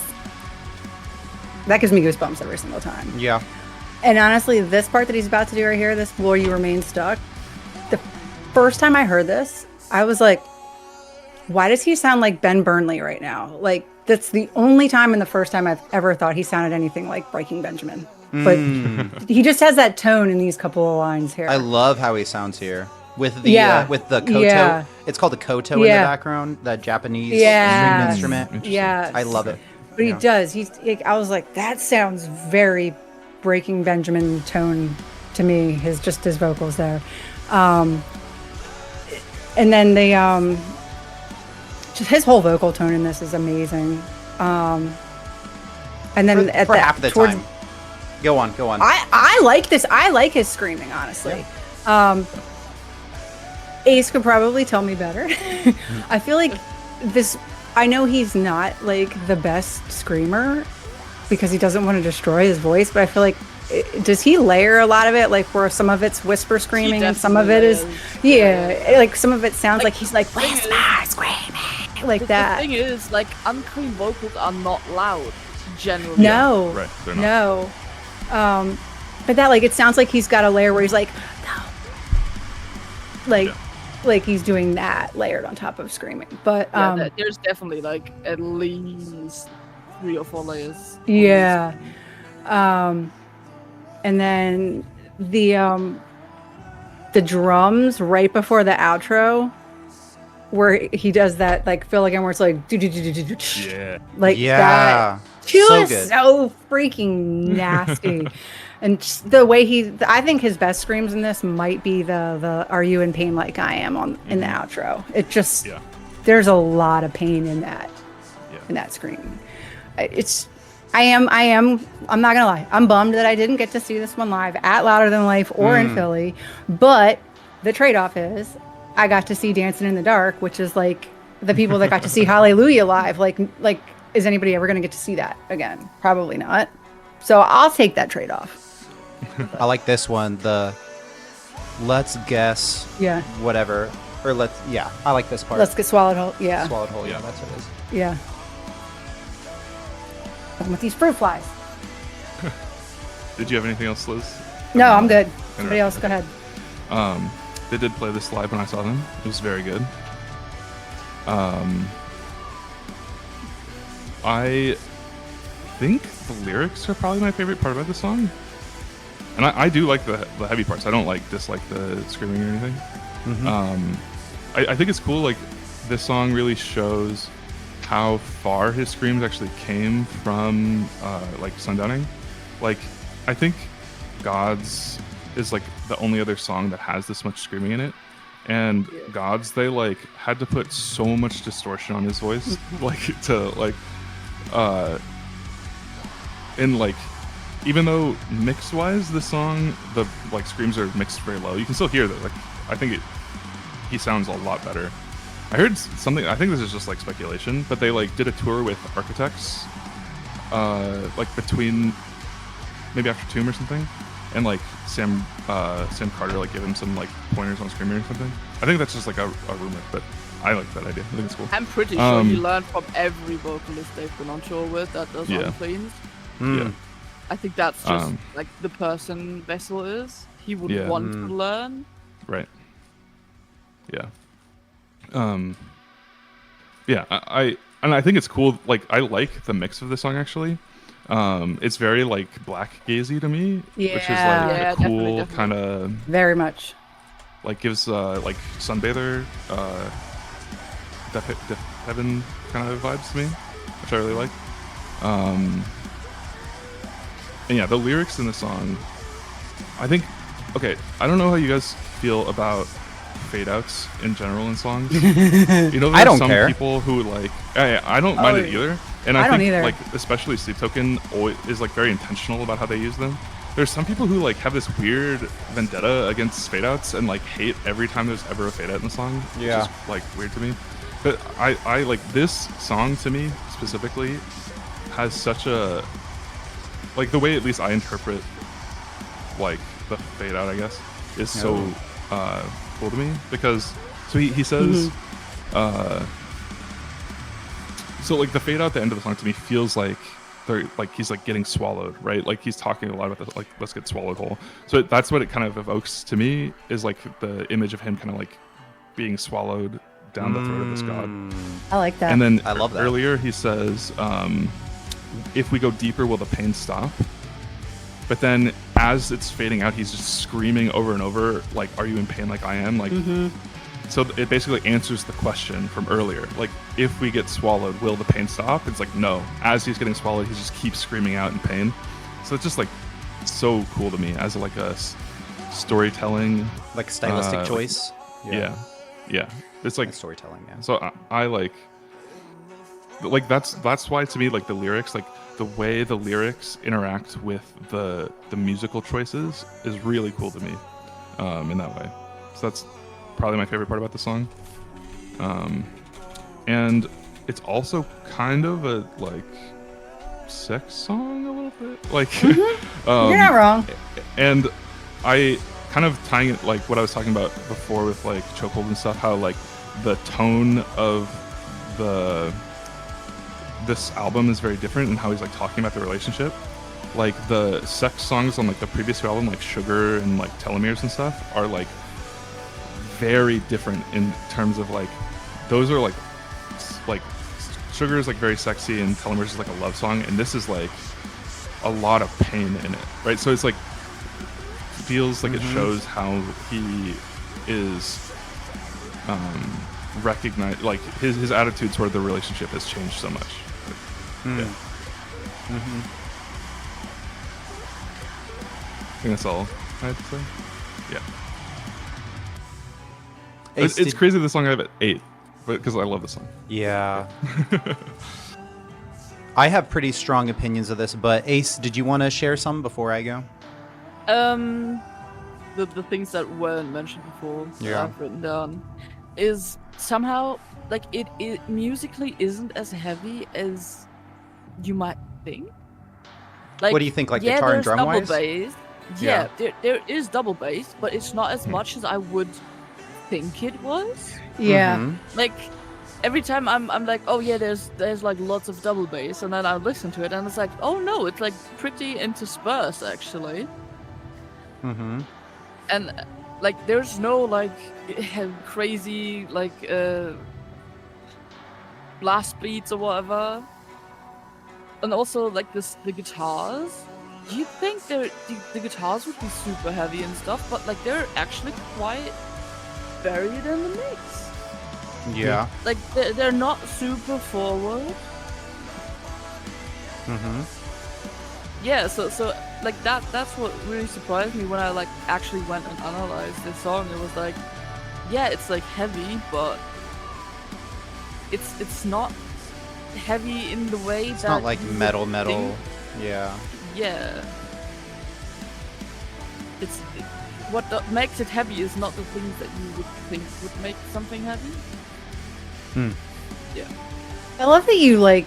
[SPEAKER 2] that gives me goosebumps every single time.
[SPEAKER 1] Yeah.
[SPEAKER 2] And honestly, this part that he's about to do right here, this "Will You Remain Stuck," the first time I heard this, I was like, why does he sound like Ben Burnley right now? Like, that's the only time and the first time I've ever thought he sounded anything like Breaking Benjamin. But he just has that tone in these couple of lines here.
[SPEAKER 1] I love how he sounds here. With the koto.
[SPEAKER 2] Yeah.
[SPEAKER 1] It's called the koto in the background, that Japanese string instrument.
[SPEAKER 2] Yeah.
[SPEAKER 1] I love it.
[SPEAKER 2] But he does. I was like, that sounds very Breaking Benjamin tone to me. His vocals there. And then just his whole vocal tone in this is amazing. And then
[SPEAKER 1] For half the time. Go on.
[SPEAKER 2] I like this. I like his screaming, honestly. Yeah. Ace could probably tell me better. I feel like this, I know he's not like the best screamer because he doesn't want to destroy his voice, but I feel like, does he layer a lot of it? Like where some of it's whisper screaming and some of it is, like some of it sounds like he's like whisper screaming, like that.
[SPEAKER 3] The thing is, like, unclean vocals are not loud, generally.
[SPEAKER 2] No.
[SPEAKER 4] Right, they're not.
[SPEAKER 2] No. But that, like, it sounds like he's got a layer where he's like, no. Like he's doing that layered on top of screaming. But
[SPEAKER 3] there's definitely like at least 3 or 4 layers.
[SPEAKER 2] Yeah. And then the drums right before the outro, where he does that like fill again, where it's like
[SPEAKER 4] Yeah.
[SPEAKER 2] like that.
[SPEAKER 1] So good.
[SPEAKER 2] So freaking nasty. And just the way I think his best screams in this might be the "Are you in pain like I am" in the outro. It just there's a lot of pain in that scream. I'm not gonna lie, I'm bummed that I didn't get to see this one live at Louder Than Life or in Philly, but the trade-off is I got to see Dancing in the Dark, which is like the people that got to see Hallelujah live. Like is anybody ever gonna get to see that again? Probably not. So I'll take that trade-off.
[SPEAKER 1] I like this one. The let's guess.
[SPEAKER 2] Yeah.
[SPEAKER 1] Whatever. Or I like this part.
[SPEAKER 2] Let's get swallowed whole. Yeah.
[SPEAKER 1] Swallowed whole. Yeah, that's what it is.
[SPEAKER 2] Yeah. With these fruit flies.
[SPEAKER 4] Did you have anything else, Liz?
[SPEAKER 2] No, I'm good. Somebody else, go ahead.
[SPEAKER 4] They did play this live when I saw them. It was very good. I think the lyrics are probably my favorite part about the song. And I do like the heavy parts. I don't dislike the screaming or anything. I think it's cool. Like, this song really shows how far his screams actually came from Sundowning. Like, I think Gods is like the only other song that has this much screaming in it. And Gods, they had to put so much distortion on his voice, and like, even though mix-wise, the song, the like screams are mixed very low, you can still hear that. Like, I think he sounds a lot better. I heard something. I think this is just like speculation, but they like did a tour with Architects, like between maybe after Tomb or something, and like Sam Carter like gave him some like pointers on screaming or something. I think that's just like a rumor, but I like that idea. I think it's cool.
[SPEAKER 3] I'm pretty sure he learned from every vocalist they've been on tour with that does on cleans.
[SPEAKER 4] Yeah.
[SPEAKER 3] I think that's just like the person Vessel is. He would want to learn.
[SPEAKER 4] Right. Yeah. Yeah. I think it's cool. Like, I like the mix of the song actually. It's very like black gazy to me, which is like a cool kind of
[SPEAKER 2] very much
[SPEAKER 4] like gives like Sunbather Death Heaven kind of vibes to me, which I really like. And yeah, the lyrics in the song, I think, okay, I don't know how you guys feel about fade outs in general in songs. You know,
[SPEAKER 1] I don't
[SPEAKER 4] some
[SPEAKER 1] care.
[SPEAKER 4] people who like, I don't mind it either. And I
[SPEAKER 2] don't
[SPEAKER 4] think
[SPEAKER 2] either.
[SPEAKER 4] like, especially Sleep Token is like very intentional about how they use them. There's some people who like have this weird vendetta against fade outs and like hate every time there's ever a fade out in the song.
[SPEAKER 1] Yeah.
[SPEAKER 4] Which is like weird to me. But I like this song to me specifically has such a, like the way at least I interpret like the fade out, I guess, is so cool to me, because so he says so like the fade out at the end of the song to me feels like they're like he's like getting swallowed, right? Like he's talking a lot about this, like let's get swallowed whole. So that's what it kind of evokes to me, is like the image of him kind of like being swallowed down the throat of this god.
[SPEAKER 2] I like that.
[SPEAKER 4] And then
[SPEAKER 1] I love that.
[SPEAKER 4] Earlier he says, if we go deeper, will the pain stop? But then as it's fading out, he's just screaming over and over, like, are you in pain like I am? Like, so it basically answers the question from earlier. Like, if we get swallowed, will the pain stop? It's like, no. As he's getting swallowed, he just keeps screaming out in pain. So it's just like so cool to me as like a storytelling,
[SPEAKER 1] Like stylistic choice.
[SPEAKER 4] Yeah. It's like
[SPEAKER 1] storytelling. Yeah.
[SPEAKER 4] So I like that's why to me, like the lyrics, like the way the lyrics interact with the musical choices is really cool to me, in that way. So that's probably my favorite part about the song. And it's also kind of a like sex song a little bit, like
[SPEAKER 2] You're not wrong.
[SPEAKER 4] and I kind of tying it like what I was talking about before with like Chokehold and stuff, how like the tone of this album is very different, and how he's like talking about the relationship. Like the sex songs on like the previous two album, like Sugar and like Telomeres and stuff, are like very different in terms of like those are like Sugar is like very sexy and Telomeres is like a love song, and this is like a lot of pain in it, right? So it's like feels like it shows how he is recognized, like his attitude toward the relationship has changed so much. Yeah. I think that's all I have to say. Yeah. It's crazy the song I have at 8, but because I love the song.
[SPEAKER 1] Yeah. I have pretty strong opinions of this, but Ace, did you want to share some before I go?
[SPEAKER 3] The things that weren't mentioned before that
[SPEAKER 1] Yeah.
[SPEAKER 3] I've written down is somehow like it musically isn't as heavy as you might think. Like,
[SPEAKER 1] What do you think, like
[SPEAKER 3] yeah,
[SPEAKER 1] guitar and
[SPEAKER 3] there's
[SPEAKER 1] drum
[SPEAKER 3] double
[SPEAKER 1] wise?
[SPEAKER 3] bass. Yeah, there is double bass, but it's not as much as I would think it was.
[SPEAKER 2] Yeah.
[SPEAKER 3] Like every time I'm like, oh yeah, there's like lots of double bass, and then I listen to it and it's like, oh no, it's like pretty interspersed actually. And like there's no like crazy like blast beats or whatever. And also like the guitars, you'd think the guitars would be super heavy and stuff, but like they're actually quite buried in the mix.
[SPEAKER 1] Yeah.
[SPEAKER 3] Like they're not super forward. Yeah, so like that's what really surprised me when I like actually went and analyzed this song. It was like, yeah, it's like heavy, but it's not heavy in the way
[SPEAKER 1] It's
[SPEAKER 3] that
[SPEAKER 1] not like
[SPEAKER 3] you would
[SPEAKER 1] metal.
[SPEAKER 3] think.
[SPEAKER 1] Yeah.
[SPEAKER 3] Yeah. What makes it heavy is not the things that you would think would make something heavy. Yeah.
[SPEAKER 2] I love that you like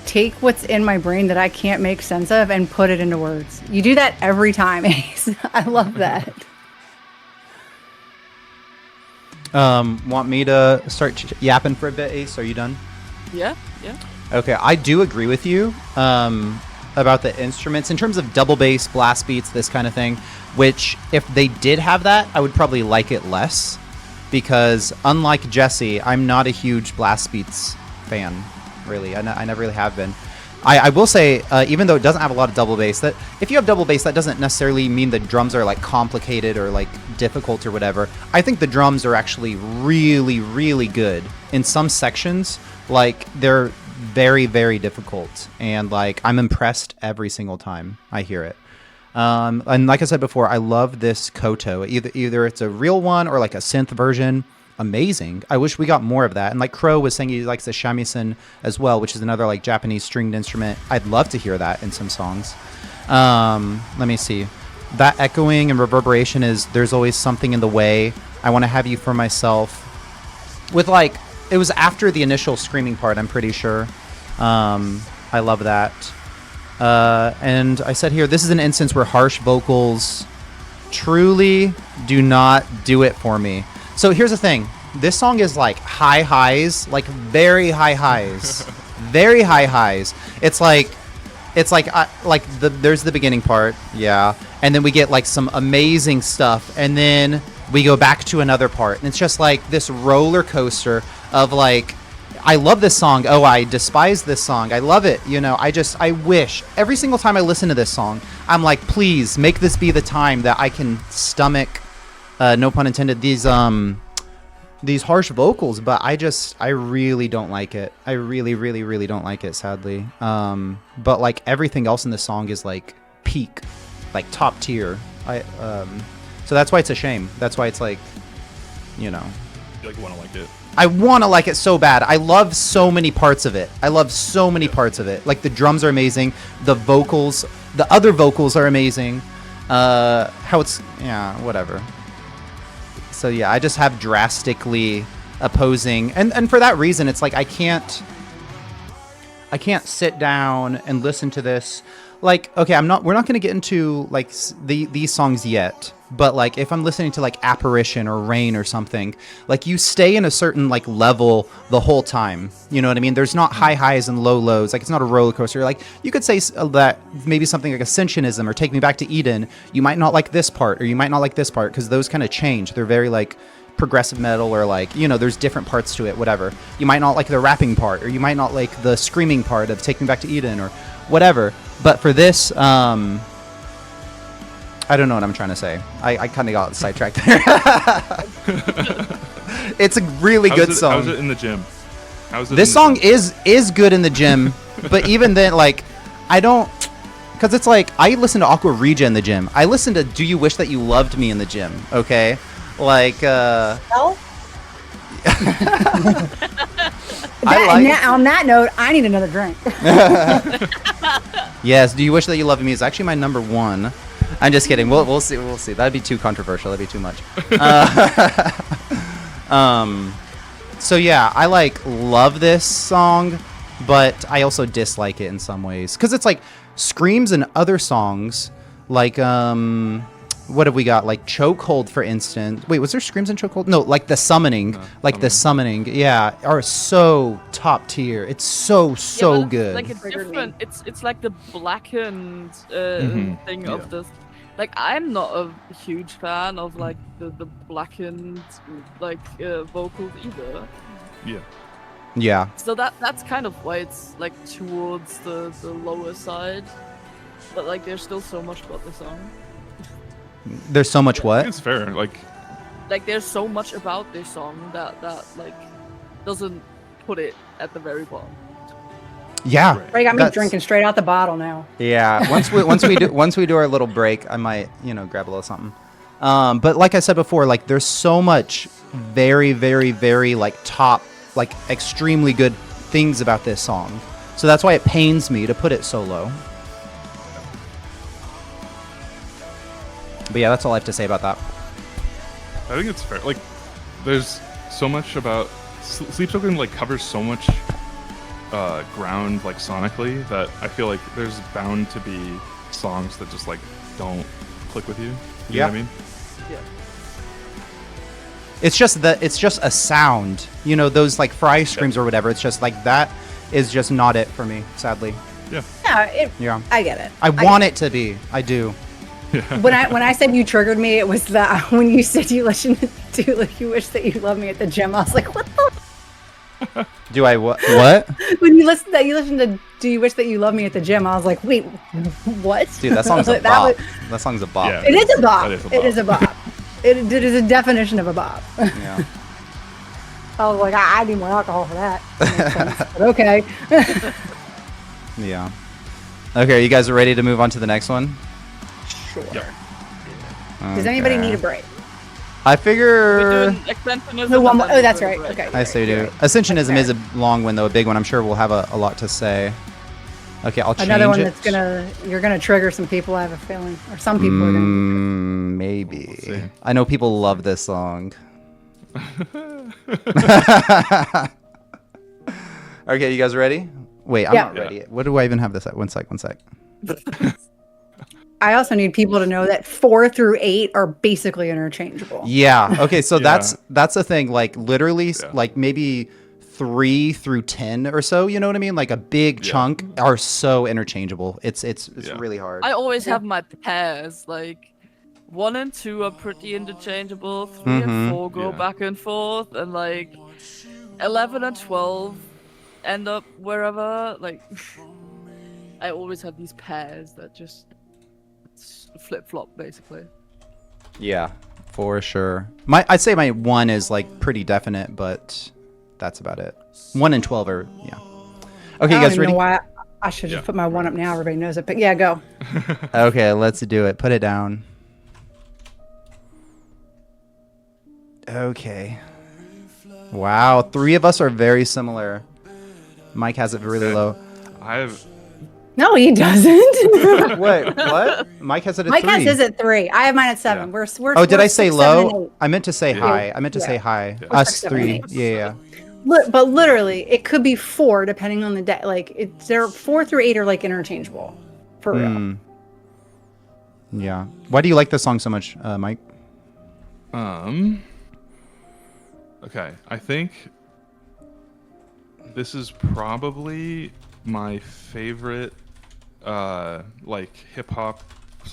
[SPEAKER 2] take what's in my brain that I can't make sense of and put it into words. You do that every time, Ace. I love that.
[SPEAKER 1] Want me to start yapping for a bit, Ace? Are you done?
[SPEAKER 3] Yeah.
[SPEAKER 1] Okay, I do agree with you about the instruments in terms of double bass, blast beats, this kind of thing, which if they did have that, I would probably like it less because unlike Jesse, I'm not a huge blast beats fan, really. I never really have been. I will say, even though it doesn't have a lot of double bass, that if you have double bass, that doesn't necessarily mean the drums are like complicated or like difficult or whatever. I think the drums are actually really, really good in some sections. Like they're very, very difficult, and like I'm impressed every single time I hear it. And like I said before, I love this koto. Either it's a real one or like a synth version. Amazing. I wish we got more of that. And like Crow was saying, he likes the shamisen as well, which is another like Japanese stringed instrument. I'd love to hear that in some songs. Let me see. That echoing and reverberation is there's always something in the way. I want to have you for myself. With like, it was after the initial screaming part, I'm pretty sure. I love that. And I said here, this is an instance where harsh vocals truly do not do it for me. So here's the thing. This song is like high highs, like very high highs, very high highs. It's like there's the beginning part, yeah, and then we get like some amazing stuff, and then we go back to another part, and it's just like this roller coaster of like, I love this song. Oh, I despise this song. I love it. You know, I wish every single time I listen to this song, I'm like, please make this be the time that I can stomach. No pun intended, these harsh vocals, but I really don't like it. I really, really, really don't like it, sadly. But like everything else in the song is like peak, like top tier. So that's why it's a shame. That's why it's like, you know.
[SPEAKER 4] You want to like it.
[SPEAKER 1] I want to like it so bad. I love so many parts of it. Like the drums are amazing. The vocals, the other vocals are amazing. Whatever. So yeah, I just have drastically opposing, and for that reason, it's like I can't sit down and listen to this. Like, okay, we're not going to get into like these songs yet, but like if I'm listening to like Apparition or Rain or something, like you stay in a certain like level the whole time. You know what I mean? There's not high highs and low lows. Like it's not a roller coaster. Like you could say that maybe something like Ascensionism or Take Me Back to Eden, you might not like this part or you might not like this part because those kind of change. They're very like progressive metal or like, you know, there's different parts to it, whatever. You might not like the rapping part or you might not like the screaming part of Take Me Back to Eden or whatever. But for this, I don't know what I'm trying to say. I kind of got sidetracked there. It's a really good song.
[SPEAKER 4] How's it in the gym?
[SPEAKER 1] This song is good in the gym, but even then, like, I don't, because it's like, I listen to Aqua Regia in the gym. I listen to Do You Wish That You Loved Me in the gym, okay? Like,
[SPEAKER 2] Well? On that note, I need another drink.
[SPEAKER 1] Yes, Do You Wish That You Loved Me is actually my number one. I'm just kidding. We'll see. That'd be too controversial. That'd be too much. So yeah, I like love this song, but I also dislike it in some ways because it's like screams in other songs, like what have we got? Like Chokehold, for instance. Wait, was there screams in Chokehold? No, like the summoning, the summoning. Yeah, are so top tier. It's so good.
[SPEAKER 3] Like it's different. It's like the blackened thing of this. Like I'm not a huge fan of like the blackened like vocals either.
[SPEAKER 4] Yeah.
[SPEAKER 1] Yeah.
[SPEAKER 3] So that's kind of why it's like towards the lower side. But like there's still so much about the song.
[SPEAKER 1] There's so much what?
[SPEAKER 4] It's fair. Like
[SPEAKER 3] there's so much about this song that like doesn't put it at the very bottom.
[SPEAKER 1] Yeah.
[SPEAKER 2] Ray got me drinking straight out the bottle now.
[SPEAKER 1] Yeah. Once we do our little break, I might, grab a little something. But like I said before, like there's so much very, very, very like top, like extremely good things about this song. So that's why it pains me to put it so low. But yeah, that's all I have to say about that.
[SPEAKER 4] I think it's fair. Like, there's so much about Sleep Token like covers so much ground like sonically that I feel like there's bound to be songs that just like don't click with you. You know what I mean?
[SPEAKER 3] Yeah.
[SPEAKER 1] It's just a sound. You know, those like fry screams or whatever. It's just like that is just not it for me, sadly.
[SPEAKER 4] Yeah.
[SPEAKER 2] Yeah, I get it.
[SPEAKER 1] I want it to be. I do.
[SPEAKER 2] When I said you triggered me, it was that when you said you listened to like you wish that you loved me at the gym. I was like, what the?
[SPEAKER 1] Do I what? What?
[SPEAKER 2] When you listened to Do You Wish That You Loved Me at the Gym, I was like, wait, what?
[SPEAKER 1] Dude, that song's a bop. That song's a bop.
[SPEAKER 4] Yeah.
[SPEAKER 2] It is a bop.
[SPEAKER 4] That is a bop.
[SPEAKER 2] It is a bop. It is a definition of a bop.
[SPEAKER 1] Yeah.
[SPEAKER 2] I was like, I need more alcohol for that. That makes sense. But okay.
[SPEAKER 1] Yeah. Okay, you guys are ready to move on to the next one?
[SPEAKER 2] Sure.
[SPEAKER 4] Yep.
[SPEAKER 2] Does anybody
[SPEAKER 1] Okay.
[SPEAKER 2] need a break?
[SPEAKER 1] I
[SPEAKER 3] We're
[SPEAKER 1] figure.
[SPEAKER 3] doing Ascensionism.
[SPEAKER 2] No, one
[SPEAKER 3] and
[SPEAKER 2] more.
[SPEAKER 3] then
[SPEAKER 2] Oh, that's
[SPEAKER 3] we're
[SPEAKER 2] right.
[SPEAKER 3] doing
[SPEAKER 2] Okay.
[SPEAKER 1] I say we do.
[SPEAKER 2] Right.
[SPEAKER 1] Ascensionism
[SPEAKER 2] Okay.
[SPEAKER 1] is a long one though, a big one. I'm sure we'll have a lot to say. Okay, I'll change
[SPEAKER 2] Another one
[SPEAKER 1] it.
[SPEAKER 2] that's you're gonna trigger some people. I have a feeling, or some people are gonna.
[SPEAKER 1] Maybe.
[SPEAKER 4] see.
[SPEAKER 1] I know people love this song. Okay, you guys ready? Wait, I'm
[SPEAKER 2] Yeah.
[SPEAKER 1] not ready. What do I even have this at? One sec.
[SPEAKER 2] I also need people to know that 4 through 8 are basically interchangeable.
[SPEAKER 1] Yeah. Okay, so
[SPEAKER 4] Yeah.
[SPEAKER 1] that's the thing. Like literally,
[SPEAKER 4] Yeah.
[SPEAKER 1] like maybe 3 through 10 or so. You know what I mean? Like a big chunk are so interchangeable. It's
[SPEAKER 4] Yeah.
[SPEAKER 1] really hard.
[SPEAKER 3] I always have my pairs. Like 1 and 2 are pretty interchangeable. 3 and 4 go
[SPEAKER 4] Yeah.
[SPEAKER 3] back and forth, and like 11 and 12 end up wherever. Like I always have these pairs that just flip flop basically.
[SPEAKER 1] Yeah, for sure. I'd say my 1 is like pretty definite, but that's about it. 1 and 12 are Okay,
[SPEAKER 2] I
[SPEAKER 1] you
[SPEAKER 2] don't
[SPEAKER 1] guys
[SPEAKER 2] even
[SPEAKER 1] ready?
[SPEAKER 2] know why I should just put my 1 up now. Everybody knows it, but yeah, go.
[SPEAKER 1] Okay, let's do it. Put it down. Okay. Wow, 3 of us are very similar. Mike has it really low.
[SPEAKER 4] I have.
[SPEAKER 2] No, he doesn't.
[SPEAKER 1] Wait, what? Mike has it at
[SPEAKER 2] Mike
[SPEAKER 1] 3.
[SPEAKER 2] has his at 3. I have mine at 7.
[SPEAKER 4] Yeah.
[SPEAKER 2] We're
[SPEAKER 1] Oh, did
[SPEAKER 2] we're
[SPEAKER 1] I say
[SPEAKER 2] 6, 7, and
[SPEAKER 1] low?
[SPEAKER 2] 8.
[SPEAKER 1] I meant to say
[SPEAKER 4] Yeah.
[SPEAKER 1] high. I meant to
[SPEAKER 2] Yeah.
[SPEAKER 1] say high.
[SPEAKER 4] Yeah.
[SPEAKER 1] Us
[SPEAKER 2] 6, 7,
[SPEAKER 1] 3.
[SPEAKER 2] 8.
[SPEAKER 1] Yeah.
[SPEAKER 2] But literally, it could be 4 depending on the day. Like they're 4 through 8 are like interchangeable, for real.
[SPEAKER 1] Yeah. Why do you like this song so much, Mike?
[SPEAKER 4] Okay, I think this is probably my favorite like hip hop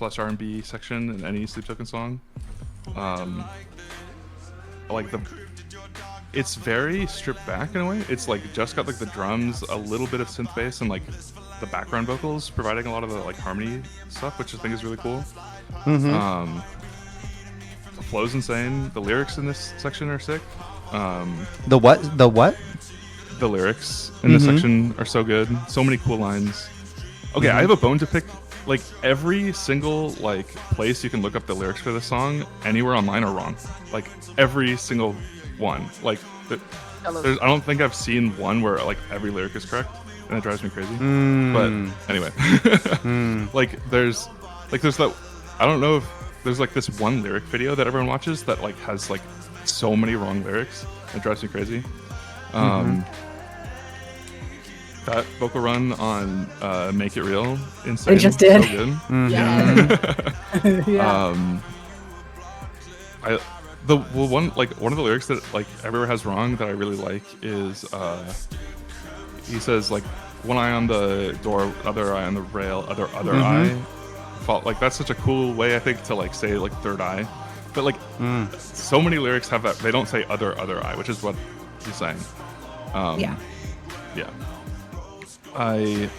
[SPEAKER 4] / R&B section in any Sleep Token song. Like it's very stripped back in a way. It's like just got like the drums, a little bit of synth bass, and like the background vocals providing a lot of the like harmony stuff, which I think is really cool. The flow's insane. The lyrics in this section are sick.
[SPEAKER 1] The what? The what?
[SPEAKER 4] The lyrics in this section are so good. So many cool lines. Okay, I have a bone to pick. Like every single like place you can look up the lyrics for this song anywhere online are wrong. Like every single one. Like I don't think I've seen one where like every lyric is correct, and it drives me crazy. But anyway, like there's that. I don't know if there's like this one lyric video that everyone watches that like has like so many wrong lyrics. It drives me crazy. That vocal run on "Make It Real," insane.
[SPEAKER 2] It just did.
[SPEAKER 4] So good.
[SPEAKER 2] Yeah.
[SPEAKER 4] One of the lyrics that like everywhere has wrong that I really like is he says like one eye on the door, other eye on the rail, other eye. Like that's such a cool way I think to like say like third eye, but like so many lyrics have that they don't say other eye, which is what he's saying. Yeah. I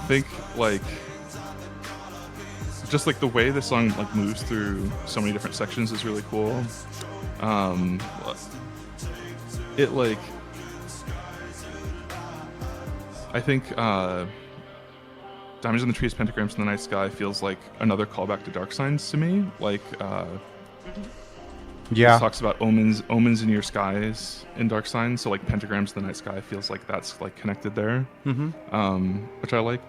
[SPEAKER 4] think like just like the way the song like moves through so many different sections is really cool. It like I think Diamonds in the Trees, Pentagrams in the Night Sky feels like another callback to Dark Signs to me. Like
[SPEAKER 1] Yeah.
[SPEAKER 4] It talks about omens in your skies in Dark Signs, so like pentagrams in the night sky feels like that's like connected there, which I like.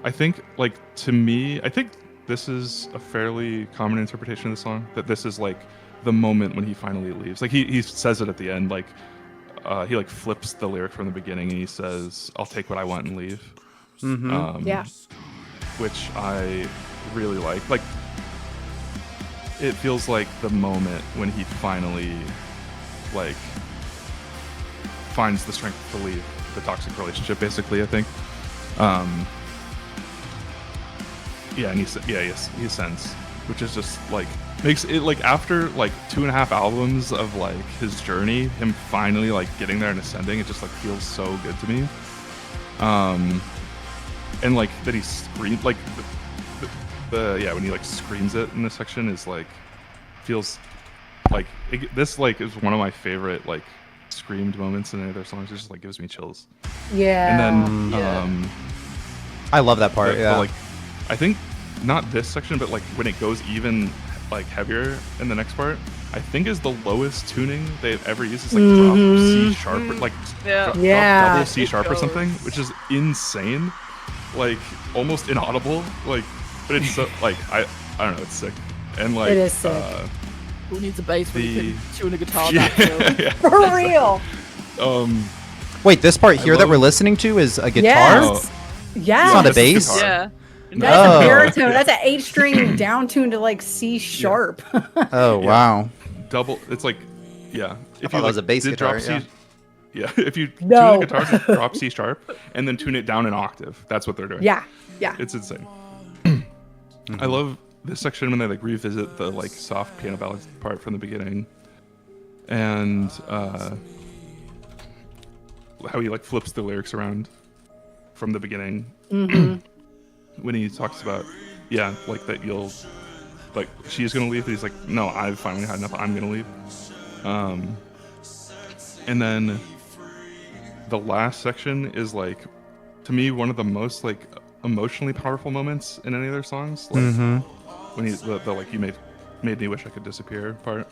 [SPEAKER 4] I think like to me, I think this is a fairly common interpretation of the song, that this is like the moment when he finally leaves. Like he says it at the end, like he like flips the lyric from the beginning and he says, "I'll take what I want and leave."
[SPEAKER 2] Yeah.
[SPEAKER 4] Which I really like. Like, it feels like the moment when he finally, like, finds the strength to leave the toxic relationship, basically, I think. Yeah, and he ascends, which is just, like, makes it, like, after, like, 2.5 albums of, like, his journey, him finally, like, getting there and ascending, it just, like, feels so good to me. And, like, that he screamed, like, when he, like, screams it in this section is, like, feels, like, this, like, is one of my favorite, like, screamed moments in any of their songs. It just, like, gives me chills.
[SPEAKER 2] Yeah.
[SPEAKER 4] And then,
[SPEAKER 1] I love that part, yeah.
[SPEAKER 4] But, like, I think, not this section, but, like, when it goes even, like, heavier in the next part, I think is the lowest tuning they've ever used. It's, like, drop C sharp, or, like, drop double C sharp or something, which is insane. Like, almost inaudible. Like, but it's so, like, I don't know, it's sick. And, like,
[SPEAKER 2] it is sick.
[SPEAKER 3] Who needs a bass when you can tune a guitar back to?
[SPEAKER 2] For real.
[SPEAKER 1] Wait, this part here that we're listening to is a guitar?
[SPEAKER 2] Yes. Yeah.
[SPEAKER 1] It's not a bass?
[SPEAKER 3] Yeah.
[SPEAKER 2] That's a baritone. That's an 8-string down tune to like C sharp.
[SPEAKER 1] Oh, wow.
[SPEAKER 4] Double. It's like, yeah.
[SPEAKER 1] If it was a bass guitar,
[SPEAKER 4] if you tune a guitar to drop C sharp and then tune it down an octave, that's what they're doing.
[SPEAKER 2] Yeah.
[SPEAKER 4] It's insane. I love this section when they like revisit the like soft piano ballad part from the beginning, and how he like flips the lyrics around from the beginning when he talks about like that you'll like she's gonna leave, but he's like, no, I've finally had enough, I'm gonna leave. And then the last section is like, to me, one of the most like emotionally powerful moments in any of their songs. Like when he's the like, you made me wish I could disappear part.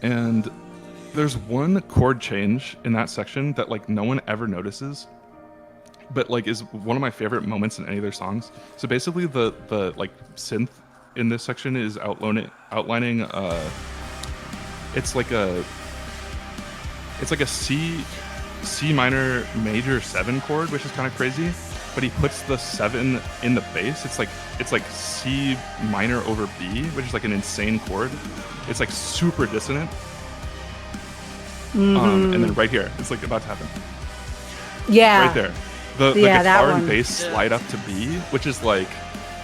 [SPEAKER 4] And there's one chord change in that section that like no one ever notices, but like is one of my favorite moments in any of their songs. So basically the like synth in this section is outlining it's like a C minor major 7 chord, which is kind of crazy, but he puts the 7 in the bass. It's like C minor over B, which is like an insane chord. It's like super dissonant. And then right here, it's like about to happen.
[SPEAKER 2] Yeah.
[SPEAKER 4] Right there. The guitar and bass slide up to B, which is like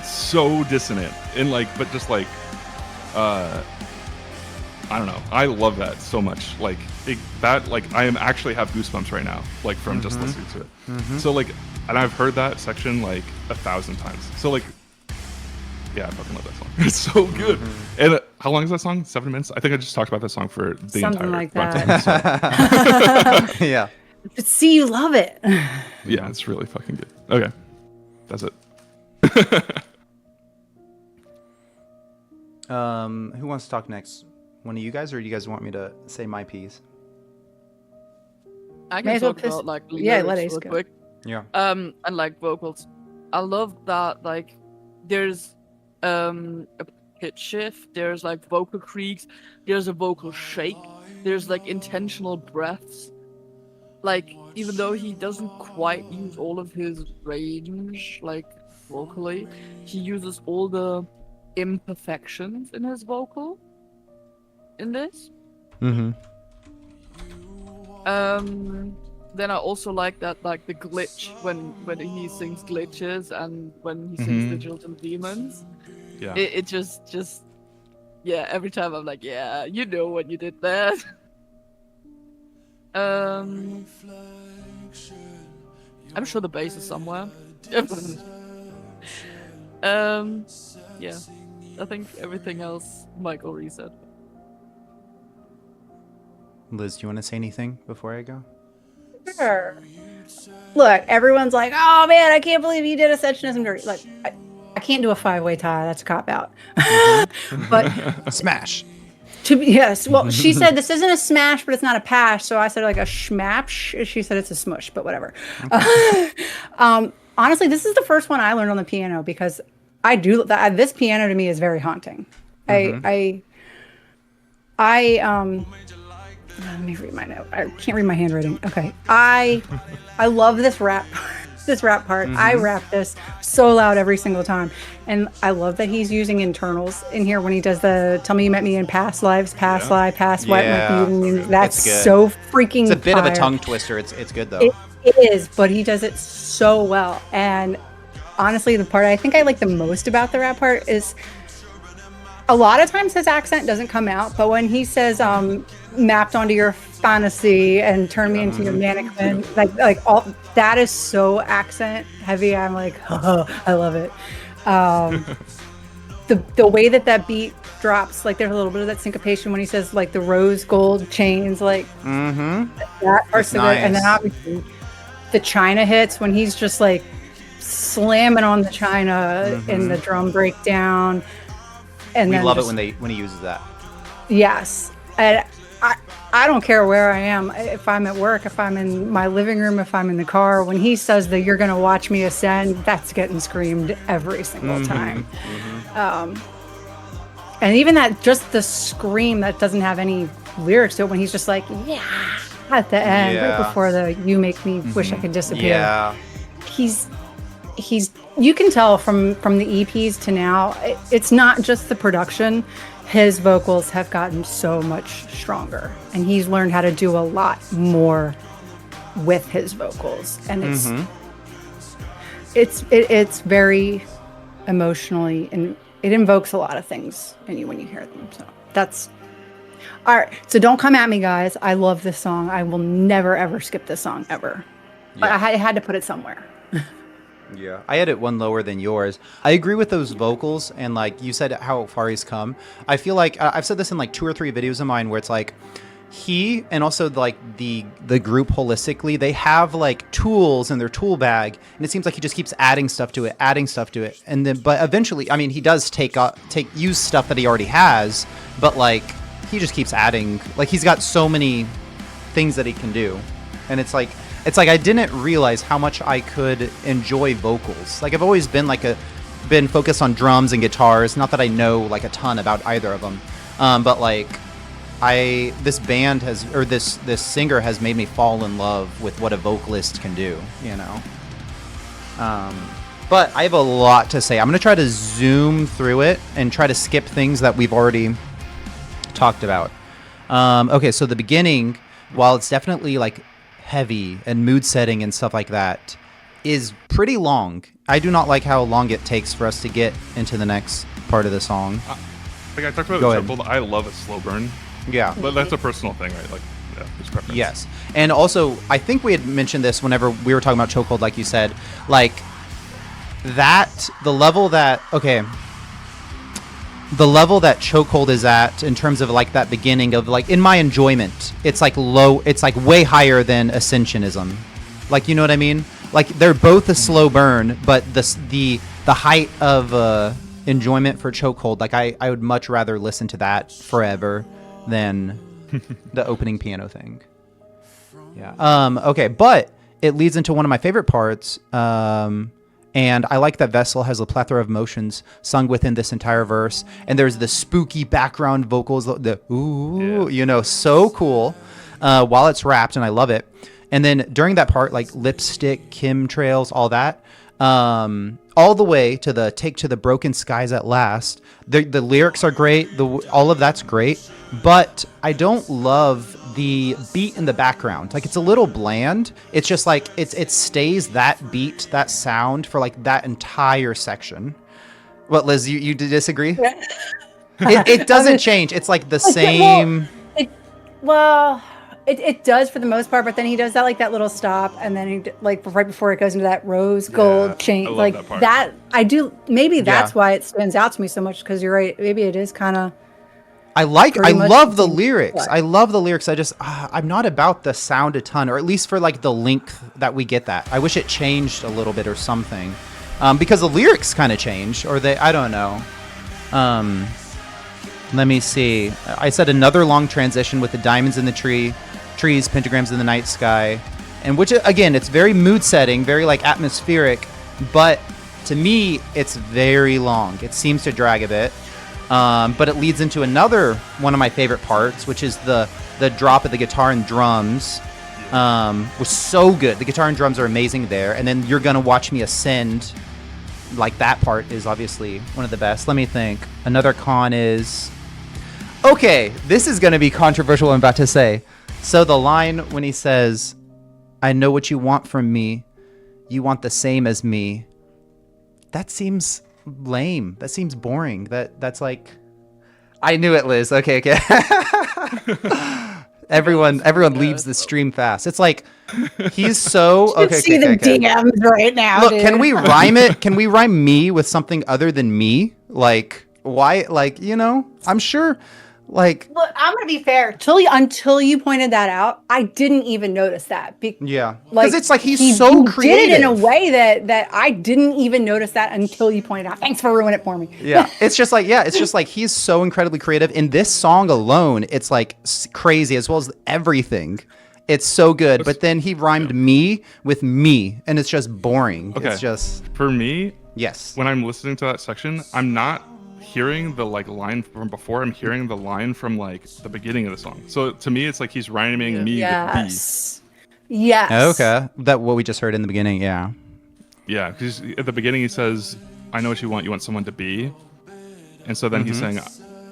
[SPEAKER 4] so dissonant and like, but just like, I don't know. I love that so much. Like that, like I am actually have goosebumps right now, like from just listening to it. So like, and I've heard that section like 1,000 times. So like, yeah, I fucking love that song. It's so good. And how long is that song? 7 minutes? I think I just talked about that song for the
[SPEAKER 2] Something
[SPEAKER 4] entire
[SPEAKER 2] like
[SPEAKER 4] runtime. So.
[SPEAKER 1] Yeah.
[SPEAKER 2] But see, you love it.
[SPEAKER 4] Yeah, it's really fucking good. Okay, that's it.
[SPEAKER 1] Who wants to talk next? One of you guys, or do you guys want me to say my piece?
[SPEAKER 3] I can talk about like
[SPEAKER 2] let Ace
[SPEAKER 3] real
[SPEAKER 2] go.
[SPEAKER 3] quick.
[SPEAKER 1] Yeah.
[SPEAKER 3] And like vocals. I love that like there's a pitch shift, there's like vocal creaks, there's a vocal shake, there's like intentional breaths. Like even though he doesn't quite use all of his range like vocally, he uses all the imperfections in his vocal in this. Then I also like that, like the glitch when he sings glitches and when he sings Digital Demons.
[SPEAKER 4] Yeah.
[SPEAKER 3] It just every time I'm like, yeah, you know when you did that. I'm sure the bass is somewhere. Yeah, I think everything else Michael reset.
[SPEAKER 1] Liz, do you want to say anything before I go?
[SPEAKER 2] Sure. Look, everyone's like, oh man, I can't believe you did Ascensionism dirty. Like, I can't do a 5-way tie. That's a cop out. But
[SPEAKER 1] Smash.
[SPEAKER 2] Yes. Well, she said this isn't a smash, but it's not a pash. So I said like a schmapsh. She said it's a smush, but whatever. Honestly, this is the first one I learned on the piano because I do this piano to me is very haunting. Let me read my note. I can't read my handwriting. Okay. I love this rap. This rap part. I rap this so loud every single time. And I love that he's using internals in here when he does the tell me you met me in past lives, past life, past what. That's so freaking
[SPEAKER 1] It's a bit
[SPEAKER 2] fire.
[SPEAKER 1] of a tongue twister. It's good though.
[SPEAKER 2] It is, but he does it so well. And honestly, the part I think I like the most about the rap part is a lot of times his accent doesn't come out, but when he says mapped onto your fantasy and turn me into your mannequin, like all that is so accent heavy. I'm like, oh, I love it. The way that beat drops, like there's a little bit of that syncopation when he says like the rose gold chains, like that part's so good. And then obviously the China hits when he's just like slamming on the China in the drum breakdown. And
[SPEAKER 1] we love it when he uses that.
[SPEAKER 2] Yes. And I don't care where I am. If I'm at work, if I'm in my living room, if I'm in the car, when he says that you're going to watch me ascend, that's getting screamed every single time. And even that, just the scream that doesn't have any lyrics to it, when he's just like, yeah, at the end, right before the you make me wish I could disappear.
[SPEAKER 1] Yeah.
[SPEAKER 2] He's you can tell from the EPs to now, it's not just the production. His vocals have gotten so much stronger, and he's learned how to do a lot more with his vocals, and it's very emotionally, and it invokes a lot of things in you when you hear them. So that's all right. So don't come at me, guys. I love this song. I will never ever skip this song ever. But I had to put it somewhere.
[SPEAKER 1] Yeah, I had it one lower than yours. I agree with those vocals, and like you said, how far he's come. I feel like I've said this in like 2 or 3 videos of mine where it's like he and also like the group holistically, they have like tools in their tool bag, and it seems like he just keeps adding stuff to it, and then but eventually, I mean, he does use stuff that he already has, but like he just keeps adding. Like he's got so many things that he can do, and it's like I didn't realize how much I could enjoy vocals. Like I've always been been focused on drums and guitars. Not that I know like a ton about either of them, but like this band this singer has made me fall in love with what a vocalist can do. You know. But I have a lot to say. I'm gonna try to zoom through it and try to skip things that we've already talked about. Okay, so the beginning, while it's definitely like heavy and mood setting and stuff like that, is pretty long. I do not like how long it takes for us to get into the next part of the song.
[SPEAKER 4] Like I talked about the Chokehold, I love a slow burn.
[SPEAKER 1] Yeah.
[SPEAKER 4] But that's a personal thing, right? Like, yeah, it's preference.
[SPEAKER 1] Yes. And also, I think we had mentioned this whenever we were talking about Chokehold, like you said, like the level that Chokehold is at in terms of like that beginning of like in my enjoyment, it's like low, it's like way higher than Ascensionism. Like, you know what I mean? Like they're both a slow burn, but the height of enjoyment for Chokehold, like I would much rather listen to that forever than the opening piano thing. Yeah. Okay, but it leads into one of my favorite parts. And I like that Vessel has a plethora of emotions sung within this entire verse. And there's the spooky background vocals, the ooh, you know, so cool while it's rapped, and I love it. And then during that part, like lipstick, chemtrails, all that, all the way to the take to the broken skies at last. The lyrics are great. All of that's great. But I don't love the beat in the background. Like it's a little bland. It's just like it stays that beat, that sound for like that entire section. What, Liz, you disagree?
[SPEAKER 2] Yeah.
[SPEAKER 1] It doesn't change. It's like the same.
[SPEAKER 2] It does for the most part, but then he does that like that little stop, and then he like right before it goes into that rose gold chain, like that. I do. Maybe that's why it stands out to me so much, because you're right. Maybe it is kind of. I love the lyrics. I love the lyrics. I just I'm not about the sound a ton, or at least for like the length that we get that. I wish it changed a little bit or something, because the lyrics kind of changed, or I don't know.
[SPEAKER 1] Let me see. I said another long transition with the diamonds in the trees, pentagrams in the night sky, and which again, it's very mood setting, very like atmospheric, but to me, it's very long. It seems to drag a bit, but it leads into another one of my favorite parts, which is the drop of the guitar and drums. Was so good. The guitar and drums are amazing there, and then you're gonna watch me ascend. Like that part is obviously one of the best. Let me think. Another con is. Okay, this is going to be controversial, what I'm about to say. So the line when he says, I know what you want from me. You want the same as me. That seems lame. That seems boring. That's like... I knew it, Liz. Okay. Everyone leaves the stream fast. It's like, he's so...
[SPEAKER 2] You can see the DMs right now,
[SPEAKER 1] Look,
[SPEAKER 2] dude.
[SPEAKER 1] can we rhyme it? Can we rhyme me with something other than me? Like, why? Like, you know, I'm sure... Like,
[SPEAKER 2] look, I'm gonna be fair. Until you pointed that out, I didn't even notice that.
[SPEAKER 1] Yeah, because it's like he's so
[SPEAKER 2] he
[SPEAKER 1] creative.
[SPEAKER 2] Did it in a way that I didn't even notice that until you pointed out. Thanks for ruining it for me.
[SPEAKER 1] Yeah, it's just like he's so incredibly creative. In this song alone, it's like crazy, as well as everything. It's so good. But then he rhymed me with me, and it's just boring.
[SPEAKER 4] Okay.
[SPEAKER 1] It's just
[SPEAKER 4] for me.
[SPEAKER 1] Yes.
[SPEAKER 4] When I'm listening to that section, I'm not hearing the like line from before. I'm hearing the line from like the beginning of the song. So to me, it's like he's rhyming me with B.
[SPEAKER 2] Yes.
[SPEAKER 1] Okay. That what we just heard in the beginning. Yeah.
[SPEAKER 4] Yeah, because at the beginning he says, "I know what you want. You want someone to be," and so then he's saying,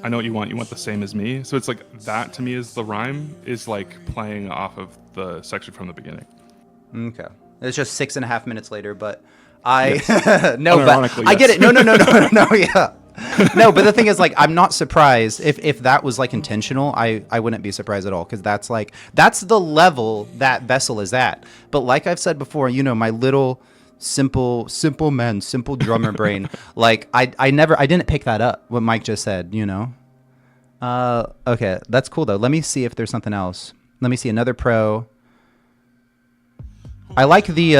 [SPEAKER 4] "I know what you want. You want the same as me." So it's like that to me is the rhyme is like playing off of the section from the beginning.
[SPEAKER 1] Okay. It's just 6.5 minutes later, but I no,
[SPEAKER 4] Unironically,
[SPEAKER 1] but I get it. No, yeah. No, but the thing is, like, I'm not surprised if that was like intentional. I wouldn't be surprised at all, because that's the level that Vessel is at. But like I've said before, you know, my little simple drummer brain, like I didn't pick that up what Mike just said, you know. Okay, that's cool though. Let me see if there's something else. Let me see another pro. I like the,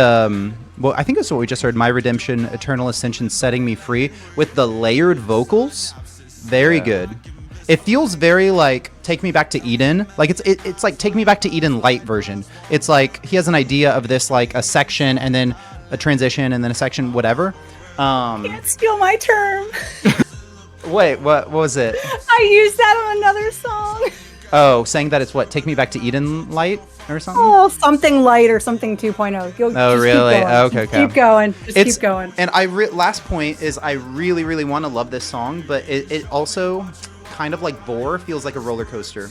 [SPEAKER 1] well, I think that's what we just heard. My Redemption, Eternal Ascension, Setting Me Free, with the layered vocals. Very good. It feels very like Take Me Back to Eden. Like it's like Take Me Back to Eden light version. It's like he has an idea of this, like a section and then a transition and then a section, whatever.
[SPEAKER 2] Can't steal my term.
[SPEAKER 1] Wait, what was it?
[SPEAKER 2] I used that on another song.
[SPEAKER 1] Oh, saying that it's what? Take Me Back to Eden light or something?
[SPEAKER 2] Oh, something light or something 2.0.
[SPEAKER 1] Oh, really? Okay.
[SPEAKER 2] Keep going. Keep going.
[SPEAKER 1] And last point is I really, really want to love this song, but it also kind of like Vore feels like a roller coaster.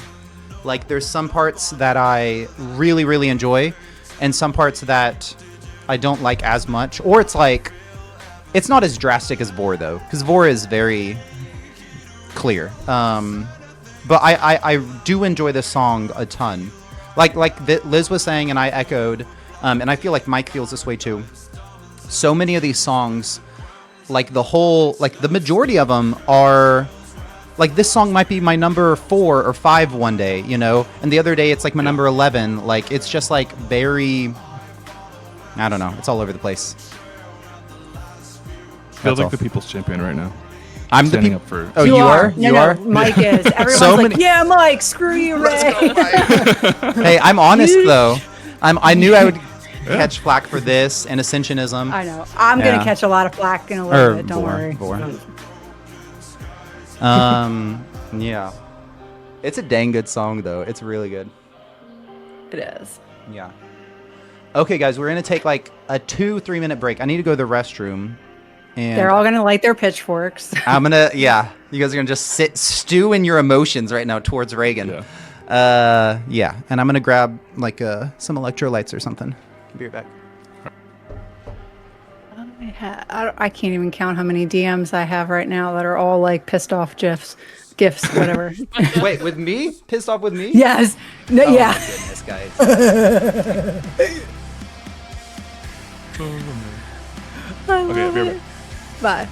[SPEAKER 1] Like there's some parts that I really, really enjoy and some parts that I don't like as much. Or it's like, it's not as drastic as Vore though, because Vore is very clear. But I do enjoy this song a ton. Like Liz was saying, and I echoed, and I feel like Mike feels this way too. So many of these songs, like the majority of them are, like this song might be my number 4 or 5 one day, you know, and the other day it's like my number 11. Like it's just like very, I don't know, it's all over the place.
[SPEAKER 4] Feels like the people's champion right now.
[SPEAKER 1] I'm
[SPEAKER 4] standing up for.
[SPEAKER 1] Oh, you are?
[SPEAKER 2] No,
[SPEAKER 1] you are?
[SPEAKER 2] Mike is. Everyone's
[SPEAKER 1] So
[SPEAKER 2] like,
[SPEAKER 1] many-
[SPEAKER 2] yeah, Mike, screw you, Ray.
[SPEAKER 1] Hey, I'm honest though. I knew I would catch flack for this and Ascensionism.
[SPEAKER 2] I know. I'm going to catch a lot of flack in a little bit. Don't worry.
[SPEAKER 1] Vore. Yeah. It's a dang good song though. It's really good.
[SPEAKER 2] It is.
[SPEAKER 1] Yeah. Okay, guys, we're gonna take like a 2-3 minute break. I need to go to the restroom. And
[SPEAKER 2] They're all going to light their pitchforks.
[SPEAKER 1] I'm gonna, yeah. You guys are gonna just stew in your emotions right now towards Reagan. Yeah. And I'm gonna grab like some electrolytes or something. Be right back.
[SPEAKER 2] I can't even count how many DMs I have right now that are all like pissed off gifs, whatever.
[SPEAKER 1] Wait, with me? Pissed off with me?
[SPEAKER 2] Yes. No,
[SPEAKER 1] Oh
[SPEAKER 2] yeah.
[SPEAKER 1] my goodness, guys.
[SPEAKER 4] Okay, I'll be right back.
[SPEAKER 2] Bye.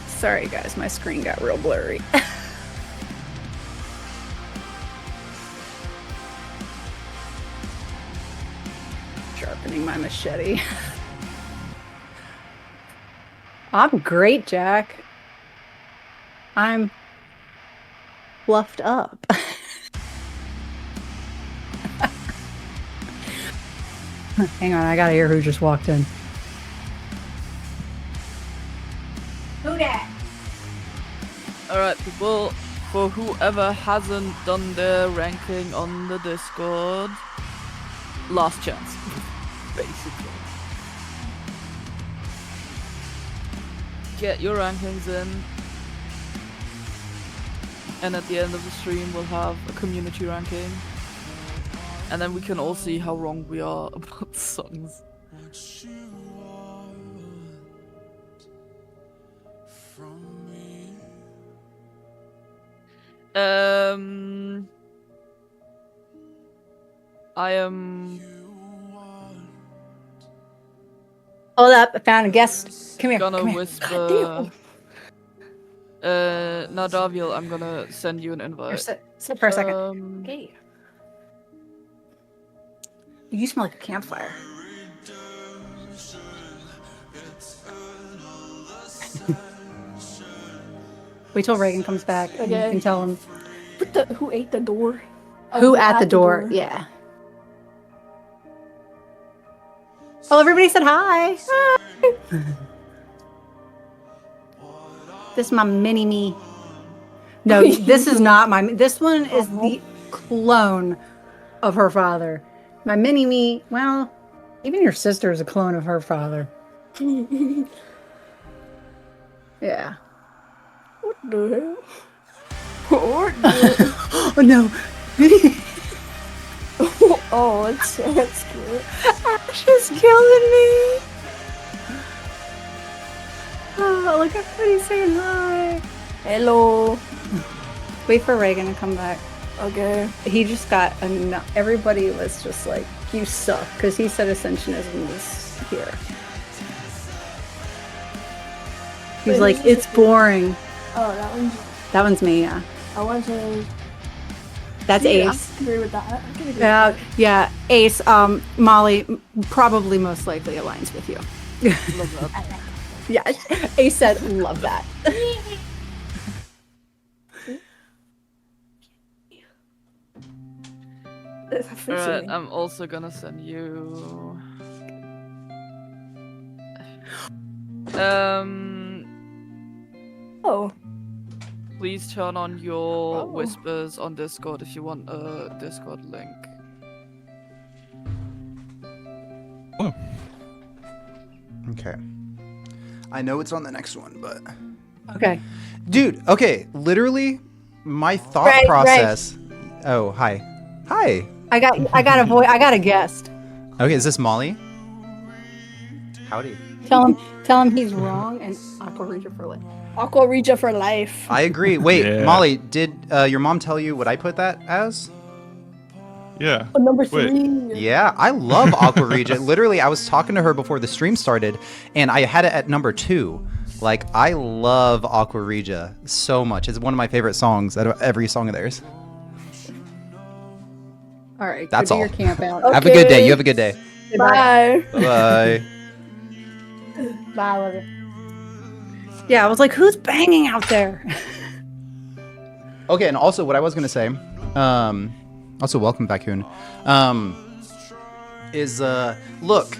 [SPEAKER 2] Sorry, guys, my screen got real blurry. sharpening my machete. I'm great, Jack. I'm fluffed up. Hang on, I gotta hear who just walked in. Who dat?
[SPEAKER 3] Alright, people, for whoever hasn't done their ranking on the Discord, last chance, basically. Get your rankings in, and at the end of the stream we'll have a community ranking, and then we can all see how wrong we are about songs. I am
[SPEAKER 2] Hold up, I found a guest. Come here.
[SPEAKER 3] gonna
[SPEAKER 2] come here.
[SPEAKER 3] whisper. Nadaviel, I'm gonna send you an
[SPEAKER 2] Here,
[SPEAKER 3] invite.
[SPEAKER 2] sit for a second. Okay. You smell like a campfire. Wait till Reagan comes back and you
[SPEAKER 5] Okay.
[SPEAKER 2] can tell him.
[SPEAKER 5] Who ate the door?
[SPEAKER 2] Who at the door? Yeah. Oh, everybody said hi. Hi. This is my mini me. No, this is not my. This one is the clone of her father. My mini me. Well, even your sister is a clone of her father. Yeah.
[SPEAKER 5] What the hell? What the
[SPEAKER 2] Oh no.
[SPEAKER 5] Oh, that's good.
[SPEAKER 2] Ash is killing me. Oh, look at everybody saying hi.
[SPEAKER 5] Hello.
[SPEAKER 2] Wait for Reagan to come back.
[SPEAKER 5] Okay.
[SPEAKER 2] He just got enough. Everybody was just like, you suck, because he said Ascensionism was here. He's
[SPEAKER 5] Wait,
[SPEAKER 2] like,
[SPEAKER 5] who's
[SPEAKER 2] it's
[SPEAKER 5] this?
[SPEAKER 2] boring.
[SPEAKER 5] Oh, that one's.
[SPEAKER 2] That one's me, yeah.
[SPEAKER 5] I want to.
[SPEAKER 2] That's
[SPEAKER 5] Yeah,
[SPEAKER 2] Ace.
[SPEAKER 5] I can agree with that. I can agree with
[SPEAKER 2] Yeah,
[SPEAKER 5] that.
[SPEAKER 2] yeah, Ace. Molly probably most likely aligns with you.
[SPEAKER 3] Love that.
[SPEAKER 2] Yeah, Ace said, love that.
[SPEAKER 3] Alright, I'm also gonna send you.
[SPEAKER 5] Oh.
[SPEAKER 3] Please turn on your
[SPEAKER 5] Oh.
[SPEAKER 3] whispers on Discord if you want a Discord link.
[SPEAKER 4] Oh,
[SPEAKER 1] Okay. I know it's on the next one, but
[SPEAKER 2] Okay.
[SPEAKER 1] dude, okay, literally my thought
[SPEAKER 2] Right, right.
[SPEAKER 1] process. Oh, hi. Hi.
[SPEAKER 2] I got a guest.
[SPEAKER 1] Okay, is this Molly? Howdy.
[SPEAKER 2] Tell him he's wrong and Aqua Regia for life.
[SPEAKER 5] Aqua Regia for life.
[SPEAKER 1] I agree. Wait,
[SPEAKER 4] Yeah.
[SPEAKER 1] Molly, did your mom tell you what I put that as?
[SPEAKER 4] yeah.
[SPEAKER 5] Oh, number
[SPEAKER 4] Wait.
[SPEAKER 5] 3.
[SPEAKER 1] Yeah, I love Aqua Regia. Literally, I was talking to her before the stream started, and I had it at number 2. Like, I love Aqua Regia so much. It's one of my favorite songs out of every song of theirs.
[SPEAKER 2] All right.
[SPEAKER 1] That's
[SPEAKER 2] go do
[SPEAKER 1] all.
[SPEAKER 2] your camp out.
[SPEAKER 5] Okay.
[SPEAKER 1] Have a good day. You have a good day.
[SPEAKER 5] Bye.
[SPEAKER 1] Bye.
[SPEAKER 2] Bye, love you. Yeah, I was like, who's banging out there?
[SPEAKER 1] Okay, and also what I was gonna say, also welcome back, Hoon, is look,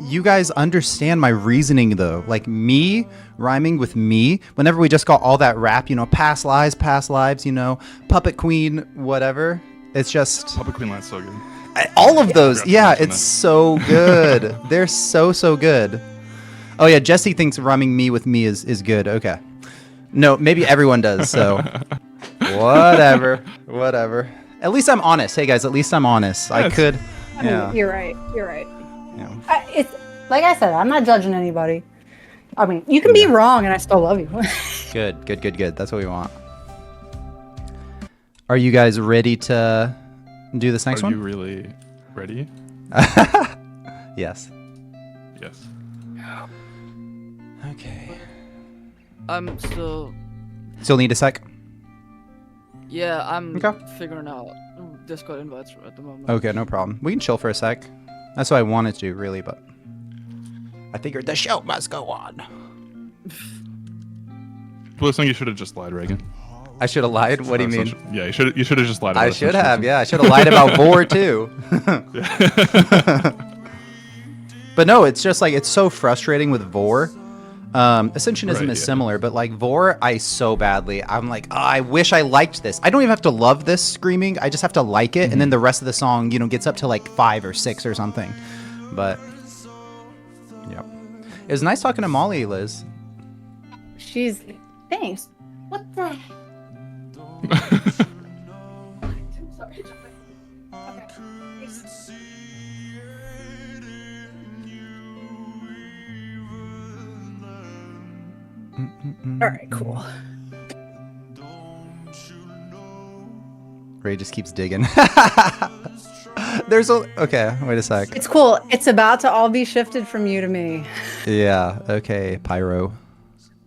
[SPEAKER 1] you guys understand my reasoning though. Like me rhyming with me, whenever we just got all that rap, you know, past lives, you know, Puppet Queen, whatever. It's just
[SPEAKER 4] Puppet Queen Land's so good.
[SPEAKER 1] all of those.
[SPEAKER 4] forgot to
[SPEAKER 1] Yeah,
[SPEAKER 4] mention
[SPEAKER 1] it's
[SPEAKER 4] that.
[SPEAKER 1] so good. They're so good. Oh yeah, Jesse thinks rhyming me with me is good. Okay. No, maybe everyone does. So whatever. At least I'm honest. Hey guys, at least I'm honest. I
[SPEAKER 4] Yes.
[SPEAKER 1] could.
[SPEAKER 2] I mean,
[SPEAKER 1] Yeah.
[SPEAKER 2] you're right. You're right.
[SPEAKER 1] Yeah.
[SPEAKER 2] It's like I said, I'm not judging anybody. I mean, you can be wrong and I still love you.
[SPEAKER 1] Good. That's what we want. Are you guys ready to do this next
[SPEAKER 4] Are
[SPEAKER 1] one?
[SPEAKER 4] you really ready?
[SPEAKER 1] Yes.
[SPEAKER 4] Yes.
[SPEAKER 1] Okay.
[SPEAKER 3] I'm still.
[SPEAKER 1] Still need a sec.
[SPEAKER 3] Yeah, I'm
[SPEAKER 1] Okay.
[SPEAKER 3] figuring out Discord invites at the moment.
[SPEAKER 1] Okay, no problem. We can chill for a sec. That's what I wanted to really, but I figured the show must go on.
[SPEAKER 4] Listening, you should have just lied, Reagan.
[SPEAKER 1] I should have lied. What do you mean?
[SPEAKER 4] Yeah, you should have just lied. About
[SPEAKER 1] I should have. Yeah, I should have lied about Vore too. But no, it's just like it's so frustrating with Vore. Ascensionism is similar, but like Vore, I'm like, oh, I wish I liked this. I don't even have to love this screaming. I just have to like it, and then the rest of the song, gets up to like 5 or 6 or something. But yeah, it was nice talking to Molly, Liz.
[SPEAKER 2] Thanks. What the? Sorry. Okay. All right, cool.
[SPEAKER 1] Ray just keeps digging. Okay, wait a sec.
[SPEAKER 2] It's cool. It's about to all be shifted from you to me.
[SPEAKER 1] Yeah, okay, Pyro.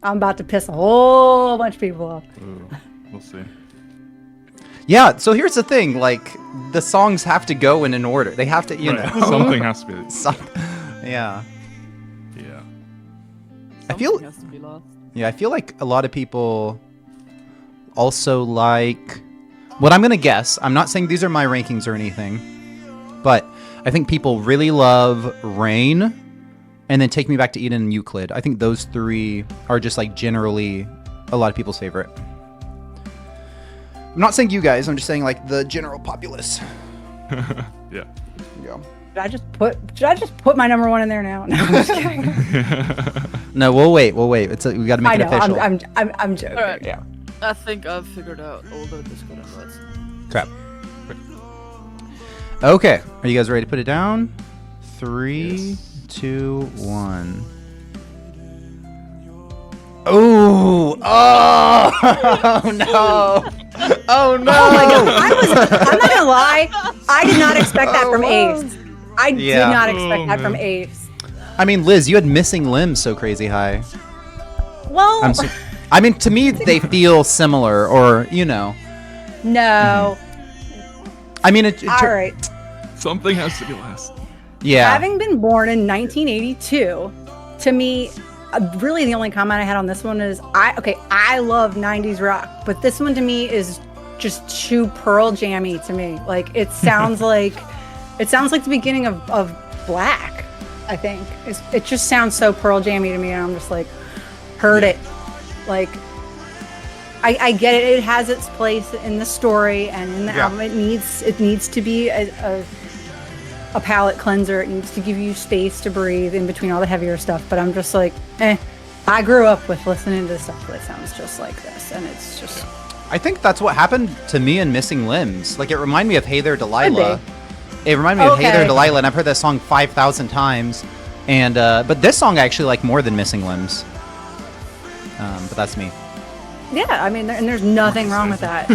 [SPEAKER 2] I'm about to piss a whole bunch of people off.
[SPEAKER 4] Ooh, we'll see.
[SPEAKER 1] Yeah, so here's the thing, like, the songs have to go in an order. They have to, you know.
[SPEAKER 4] Something has to be.
[SPEAKER 1] Yeah.
[SPEAKER 4] Yeah.
[SPEAKER 3] Something has to be lost.
[SPEAKER 1] Yeah, I feel like a lot of people also like... What I'm going to guess, I'm not saying these are my rankings or anything, but I think people really love Rain, and then Take Me Back to Eden and Euclid. I think those 3 are just, like, generally a lot of people's favorite. I'm not saying you guys, I'm just saying, like, the general populace.
[SPEAKER 4] Yeah.
[SPEAKER 1] Yeah.
[SPEAKER 2] Should I just put my number 1 in there now? No, I'm just kidding.
[SPEAKER 1] No, we'll wait. We got to make it official.
[SPEAKER 2] I'm joking.
[SPEAKER 3] All right.
[SPEAKER 2] Yeah.
[SPEAKER 3] I think I've figured out all the Discord invites.
[SPEAKER 1] Crap. Okay, are you guys ready to put it down? 3, 2, 1. Oh! Oh no! Oh no!
[SPEAKER 2] Oh my god! I'm not gonna lie. I did not expect that from Ace. I did not expect that from Ace.
[SPEAKER 1] I mean, Liz, you had Missing Limbs so crazy high.
[SPEAKER 2] Well,
[SPEAKER 1] I mean, to me, they feel similar, or
[SPEAKER 2] No.
[SPEAKER 1] I mean,
[SPEAKER 2] All right.
[SPEAKER 4] Something has to be last.
[SPEAKER 1] Yeah.
[SPEAKER 2] Having been born in 1982, to me, really the only comment I had on this one is I love 90s rock, but this one to me is just too Pearl Jammy to me. Like it sounds like the beginning of Black. I think it just sounds so Pearl Jammy to me, and I'm just like, heard it. Like I get it. It has its place in the story and in the album. It needs to be a palate cleanser. It needs to give you space to breathe in between all the heavier stuff. But I'm just like, I grew up with listening to stuff that sounds just like this, and it's just.
[SPEAKER 1] I think that's what happened to me in Missing Limbs. Like it reminded me of Hey There Delilah. It reminded me of Hey There Delilah, and I've heard that song 5,000 times. And but this song I actually like more than Missing Limbs. But that's me.
[SPEAKER 2] Yeah, I mean, and there's nothing wrong with that.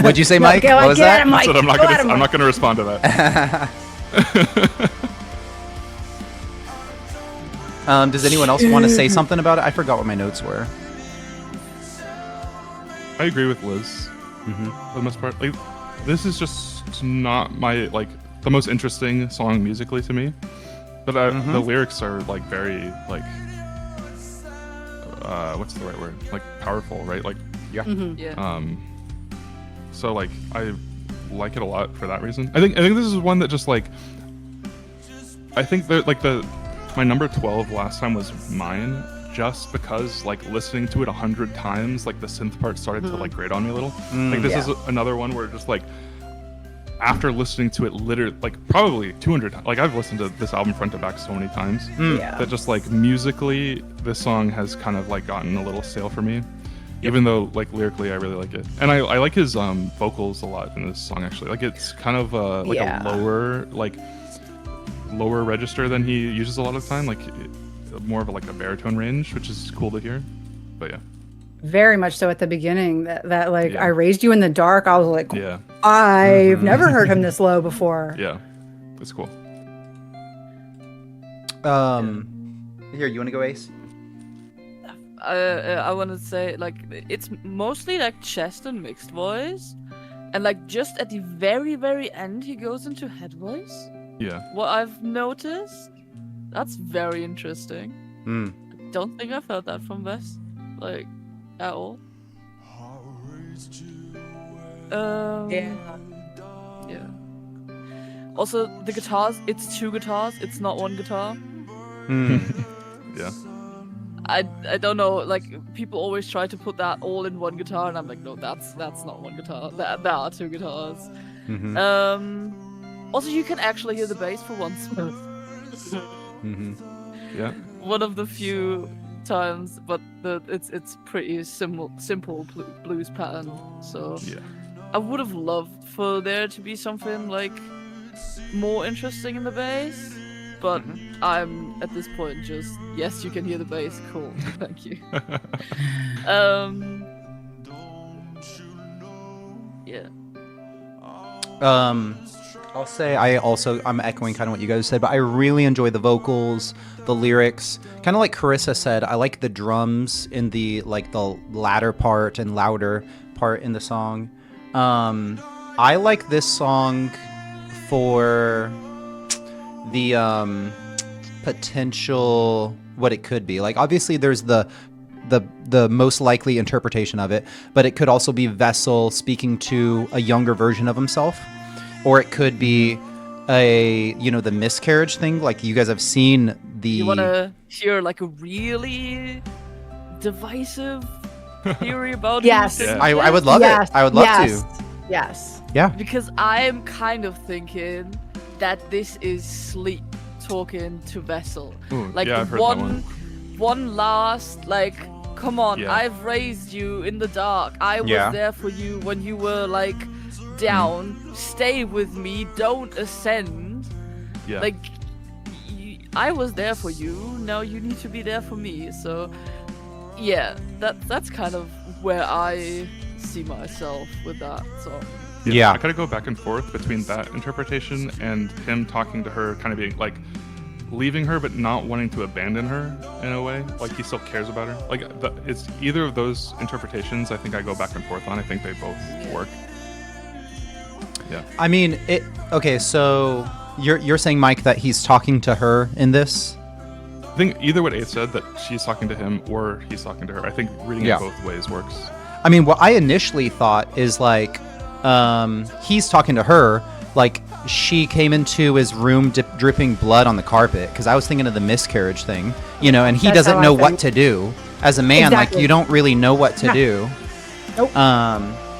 [SPEAKER 1] What'd you say, Mike? What was that?
[SPEAKER 4] I'm not going to respond to that.
[SPEAKER 1] Does anyone else want to say something about it? I forgot what my notes were.
[SPEAKER 4] I agree with Liz for the most part. Like, this is just not my the most interesting song musically to me, but the lyrics are like very what's the right word? Like powerful, right? Like so like I like it a lot for that reason. I think this is one that just like I think that my number 12 last time was mine, just because like listening to it 100 times, like the synth part started to like grate on me a little. Like this is another one where just like after listening to it literally like probably 200 times, like I've listened to this album front to back so many times that just like musically this song has kind of like gotten a little stale for me, even though like lyrically I really like it, and I like his vocals a lot in this song actually. Like it's kind of a lower register than he uses a lot of the time, like more of a baritone range, which is cool to hear. But yeah,
[SPEAKER 2] very much so at the beginning that I Raised You in the Dark, I was like, I've never heard him this low before.
[SPEAKER 4] Yeah, that's cool.
[SPEAKER 1] Here, you want to go, Ace?
[SPEAKER 3] I want to say like it's mostly like chest and mixed voice, And like just at the very, very end, he goes into head voice.
[SPEAKER 4] Yeah.
[SPEAKER 3] What I've noticed, that's very interesting. I don't think I've heard that from Wes, like, at all. Yeah. Also, the guitars, it's 2 guitars, it's not 1 guitar.
[SPEAKER 4] Yeah.
[SPEAKER 3] I don't know, like, people always try to put that all in 1 guitar, and I'm like, no, that's not 1 guitar. There are 2 guitars. Also, you can actually hear the bass for once.
[SPEAKER 4] Yeah.
[SPEAKER 3] One of the few times, but it's pretty simple blues pattern. So
[SPEAKER 4] Yeah.
[SPEAKER 3] I would have loved for there to be something like more interesting in the bass, but I'm at this point just yes, you can hear the bass. Cool, thank you. Yeah.
[SPEAKER 1] I'll say I'm echoing kind of what you guys said, but I really enjoy the vocals, the lyrics. Kind of like Carissa said, I like the drums in the latter part and louder part in the song. I like this song for the potential what it could be. Like obviously there's the most likely interpretation of it, but it could also be Vessel speaking to a younger version of himself. Or it could be the miscarriage thing. Like you guys have seen the.
[SPEAKER 3] You want to hear like a really divisive theory about?
[SPEAKER 2] Yes.
[SPEAKER 3] who's
[SPEAKER 1] I would love it. I would love to.
[SPEAKER 2] Yes.
[SPEAKER 1] Yeah.
[SPEAKER 3] Because I'm kind of thinking that this is Sleep talking to Vessel.
[SPEAKER 4] Ooh,
[SPEAKER 3] Like
[SPEAKER 4] yeah, I've heard that
[SPEAKER 3] one last like, come on,
[SPEAKER 4] Yeah.
[SPEAKER 3] I've raised you in the dark. I was
[SPEAKER 1] Yeah.
[SPEAKER 3] there for you when you were like down. Stay with me. Don't ascend.
[SPEAKER 4] Yeah.
[SPEAKER 3] Like, I was there for you. Now you need to be there for me. So, yeah, that's kind of where I see myself with that song.
[SPEAKER 1] Yeah.
[SPEAKER 4] I kind of go back and forth between that interpretation and him talking to her, kind of being like leaving her but not wanting to abandon her in a way. Like he still cares about her. Like it's either of those interpretations. I think I go back and forth on. I think they both work. Yeah.
[SPEAKER 1] I mean, okay, so you're saying, Mike, that he's talking to her in this?
[SPEAKER 4] I think either what Ace said, that she's talking to him or he's talking to her. I think reading it both ways works.
[SPEAKER 1] I mean, what I initially thought is like he's talking to her, like she came into his room dripping blood on the carpet, because I was thinking of the miscarriage thing, and he
[SPEAKER 2] That's
[SPEAKER 1] doesn't
[SPEAKER 2] how I
[SPEAKER 1] know what
[SPEAKER 2] think.
[SPEAKER 1] to do. As a man,
[SPEAKER 2] Exactly.
[SPEAKER 1] like you don't really know what to do.
[SPEAKER 2] Nope.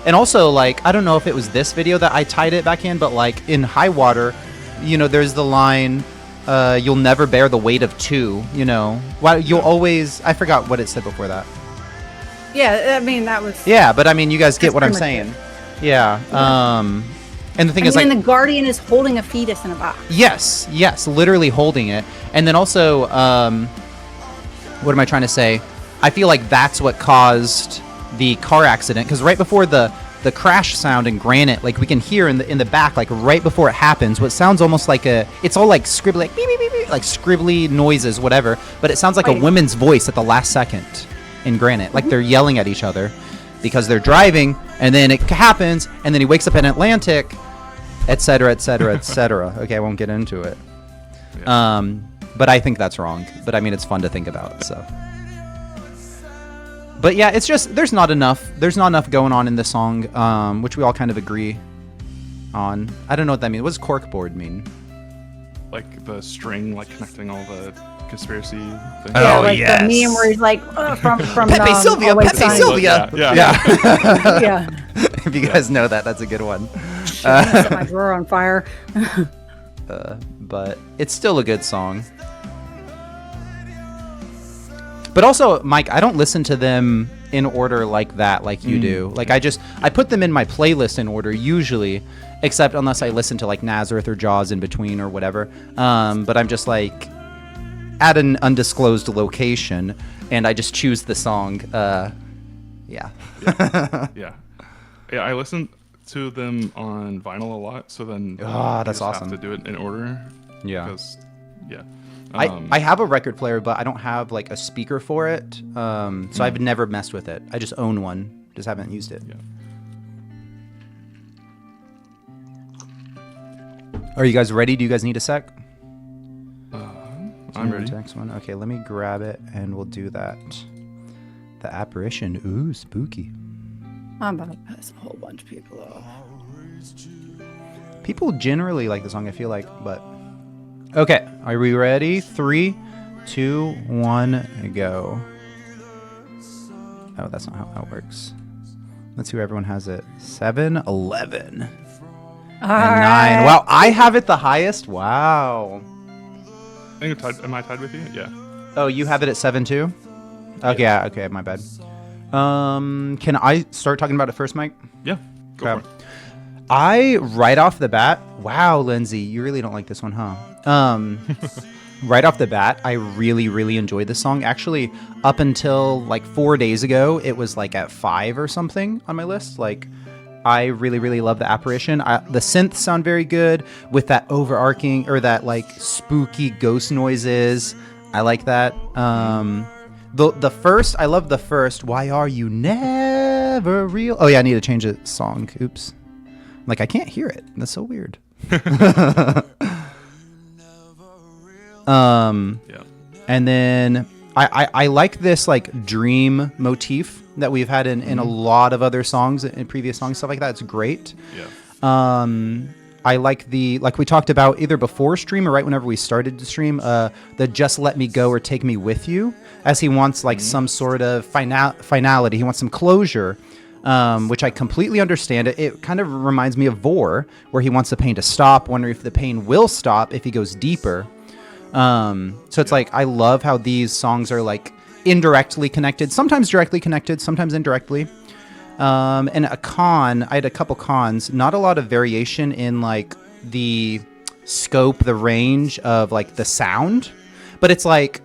[SPEAKER 1] And also, like, I don't know if it was this video that I tied it back in, but like in High Water, there's the line, you'll never bear the weight of 2, Why you'll always, I forgot what it said before that.
[SPEAKER 2] Yeah, I mean that was.
[SPEAKER 1] Yeah, but I mean, you guys get
[SPEAKER 2] That's
[SPEAKER 1] what I'm
[SPEAKER 2] pretty much
[SPEAKER 1] saying. Yeah. And the thing is,
[SPEAKER 2] And
[SPEAKER 1] like,
[SPEAKER 2] the guardian is holding a fetus in a box.
[SPEAKER 1] yes, literally holding it. And then also, what am I trying to say? I feel like that's what caused the car accident, because right before the crash sound in Granite, like we can hear in the back, like right before it happens, what sounds almost like it's all like scribbly, like beep, beep, beep, beep, like scribbly noises, whatever, but it sounds like a woman's voice at the last second in Granite, like they're yelling at each other because they're driving, and then it happens, and then he wakes up in Atlantic, etc., etc., etc. Okay, I won't get into it.
[SPEAKER 4] Yeah.
[SPEAKER 1] But I think that's wrong. But I mean, it's fun to think about. So, but yeah, it's just there's not enough going on in this song, which we all kind of agree on. I don't know what that means. What does corkboard mean?
[SPEAKER 4] Like the string, like connecting all the conspiracy things.
[SPEAKER 2] Yeah,
[SPEAKER 1] Oh,
[SPEAKER 2] like
[SPEAKER 1] yes.
[SPEAKER 2] the meme where he's like from
[SPEAKER 1] Pepe Sylvia,
[SPEAKER 2] Always
[SPEAKER 1] Pepe
[SPEAKER 2] Sunny.
[SPEAKER 1] Sylvia.
[SPEAKER 4] Yeah.
[SPEAKER 2] Yeah.
[SPEAKER 1] If you guys know that, that's a good one.
[SPEAKER 2] Set my drawer on fire.
[SPEAKER 1] But it's still a good song. But also, Mike, I don't listen to them in order like that, like you do. Like I put them in my playlist in order usually, except unless I listen to like Nazareth or Jaws in between or whatever. But I'm just like at an undisclosed location, and I just choose the song. Yeah.
[SPEAKER 4] Yeah. I listen to them on vinyl a lot, so then
[SPEAKER 1] that's
[SPEAKER 4] you just
[SPEAKER 1] awesome.
[SPEAKER 4] have to do it in order.
[SPEAKER 1] Yeah.
[SPEAKER 4] Because, yeah.
[SPEAKER 1] I have a record player, but I don't have like a speaker for it. So I've never messed with it. I just own one, just haven't used it.
[SPEAKER 4] Yeah.
[SPEAKER 1] Are you guys ready? Do you guys need a sec?
[SPEAKER 4] I'm ready.
[SPEAKER 1] Next one. Okay, let me grab it and we'll do that. The Apparition. Ooh, spooky.
[SPEAKER 2] I'm about to piss a whole bunch of people off.
[SPEAKER 1] People generally like the song, I feel like, but... Okay, are we ready? 3, 2, 1, go. Oh, that's not how that works. Let's see where everyone has it. 7, 11.
[SPEAKER 2] All
[SPEAKER 1] and 9.
[SPEAKER 2] right.
[SPEAKER 1] Wow, I have it the highest? Wow.
[SPEAKER 4] I think am I tied with you? Yeah.
[SPEAKER 1] Oh, you have it at 7 too? Okay, yeah, okay, my bad. Can I start talking about it first, Mike?
[SPEAKER 4] Yeah. Go for it.
[SPEAKER 1] Right off the bat, wow, Lindsay, you really don't like this one, huh? Right off the bat, I really, really enjoyed this song. Actually, up until like 4 days ago, it was like at 5 or something on my list. Like, I really, really love the Apparition. The synths sound very good with that overarching or that like spooky ghost noises. I like that. The first, I love the first. Why are you never real? Oh yeah, I need to change the song. Oops. Like I can't hear it. That's so weird.
[SPEAKER 4] Yeah.
[SPEAKER 1] And then I like this like dream motif that we've had in a lot of other songs, in previous songs, stuff like that. It's great.
[SPEAKER 4] Yeah.
[SPEAKER 1] I like like we talked about either before stream or right whenever we started to stream, the Just Let Me Go or Take Me With You, as he wants like some sort of finality. He wants some closure, which I completely understand. It kind of reminds me of Vore, where he wants the pain to stop, wondering if the pain will stop if he goes deeper. So it's like, I love how these songs are like indirectly connected, sometimes directly connected, sometimes indirectly. And I had a couple cons, not a lot of variation in like the scope, the range of like the sound, but it's like,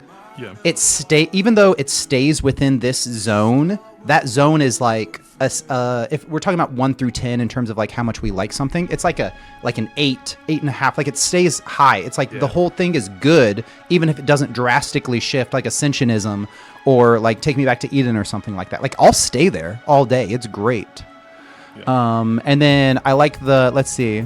[SPEAKER 1] even though it stays within this zone, that zone is like, if we're talking about 1 through 10 in terms of like how much we like something, it's like an 8.5. Like it stays high. It's like the whole thing is good, even if it doesn't drastically shift, like Ascensionism or like Take Me Back to Eden or something like that. Like I'll stay there all day. It's great. Yeah. And then I like let's see.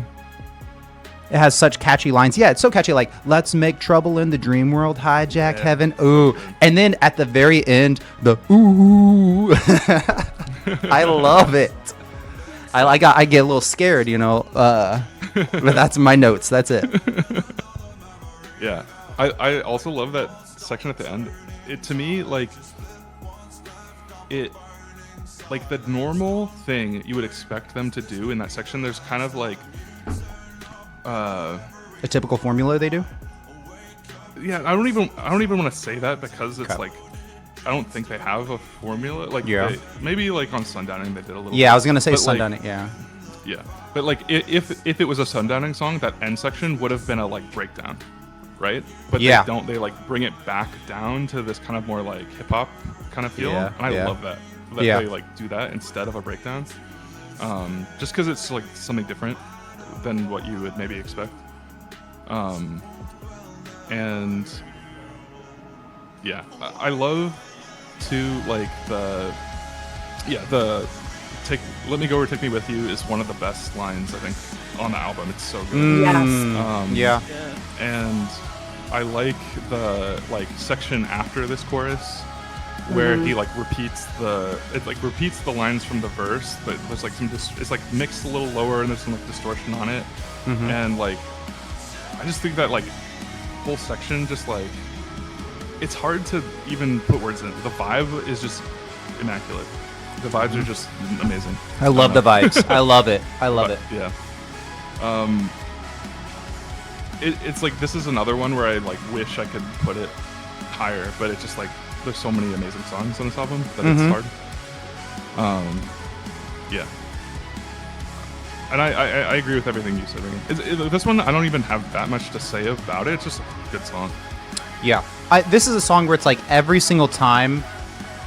[SPEAKER 1] It has such catchy lines. Yeah, it's so catchy. Like, let's make trouble in the dream world, hijack heaven. Ooh. And then at the very end, the ooh. I love it. I get a little scared, you know. But that's my notes. That's it.
[SPEAKER 4] Yeah. I also love that section at the end. It to me like the normal thing you would expect them to do in that section. There's kind of like
[SPEAKER 1] a typical formula they do.
[SPEAKER 4] Yeah, I don't even want to say that because it's like I don't think they have a formula. Like maybe like on Sundowning they did a little.
[SPEAKER 1] Yeah,
[SPEAKER 4] bit,
[SPEAKER 1] I was gonna say Sundowning.
[SPEAKER 4] Like,
[SPEAKER 1] yeah.
[SPEAKER 4] But like if it was a Sundowning song, that end section would have been a like breakdown, right? But they don't. They like bring it back down to this kind of more like hip hop kind of feel, and I love that. They like do that instead of a breakdown, just because it's like something different than what you would maybe expect. And yeah, I love to like Let Me Go or Take Me With You is one of the best lines I think on the album. It's so good.
[SPEAKER 2] Yes.
[SPEAKER 4] And I like the like section after this chorus where he like repeats the lines from the verse, but there's like it's like mixed a little lower and there's some like distortion on it. And like I just think that like whole section just like it's hard to even put words in it. The vibe is just immaculate. The vibes are just amazing.
[SPEAKER 1] I love the vibes. I love it. I love it.
[SPEAKER 4] Yeah. It's like this is another one where I like wish I could put it higher, but it's just like there's so many amazing songs on this album that it's hard. Yeah. And I agree with everything you said, Reagan. This one, I don't even have that much to say about it. It's just a good song.
[SPEAKER 1] Yeah. This is a song where it's like every single time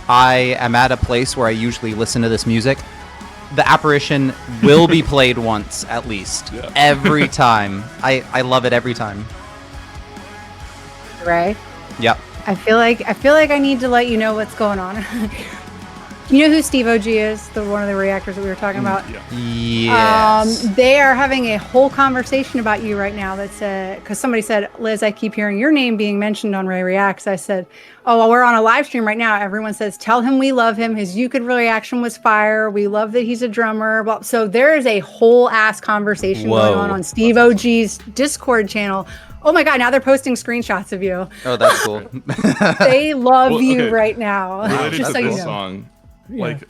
[SPEAKER 1] I am at a place where I usually listen to this music, the Apparition will be played once at least. Yeah. Every time. I love it every time.
[SPEAKER 2] Right?
[SPEAKER 1] Yep.
[SPEAKER 2] I feel like I need to let you know what's going on. You know who Steve OG is? The one of the reactors that we were talking about?
[SPEAKER 4] Yeah.
[SPEAKER 1] Yes.
[SPEAKER 2] They are having a whole conversation about you right now. That said, because somebody said, Liz, I keep hearing your name being mentioned on Ray Reacts. I said, oh, well, we're on a live stream right now. Everyone says, tell him we love him. His Euclid reaction was fire. We love that he's a drummer. Well, so there is a whole ass conversation going on Steve OG's Discord channel. Oh my God, now they're posting screenshots of you.
[SPEAKER 1] Oh, that's cool.
[SPEAKER 2] They love
[SPEAKER 4] Well,
[SPEAKER 2] you
[SPEAKER 4] okay.
[SPEAKER 2] right now.
[SPEAKER 4] Related
[SPEAKER 2] Just
[SPEAKER 4] to
[SPEAKER 2] so you
[SPEAKER 4] this
[SPEAKER 2] know.
[SPEAKER 4] song, like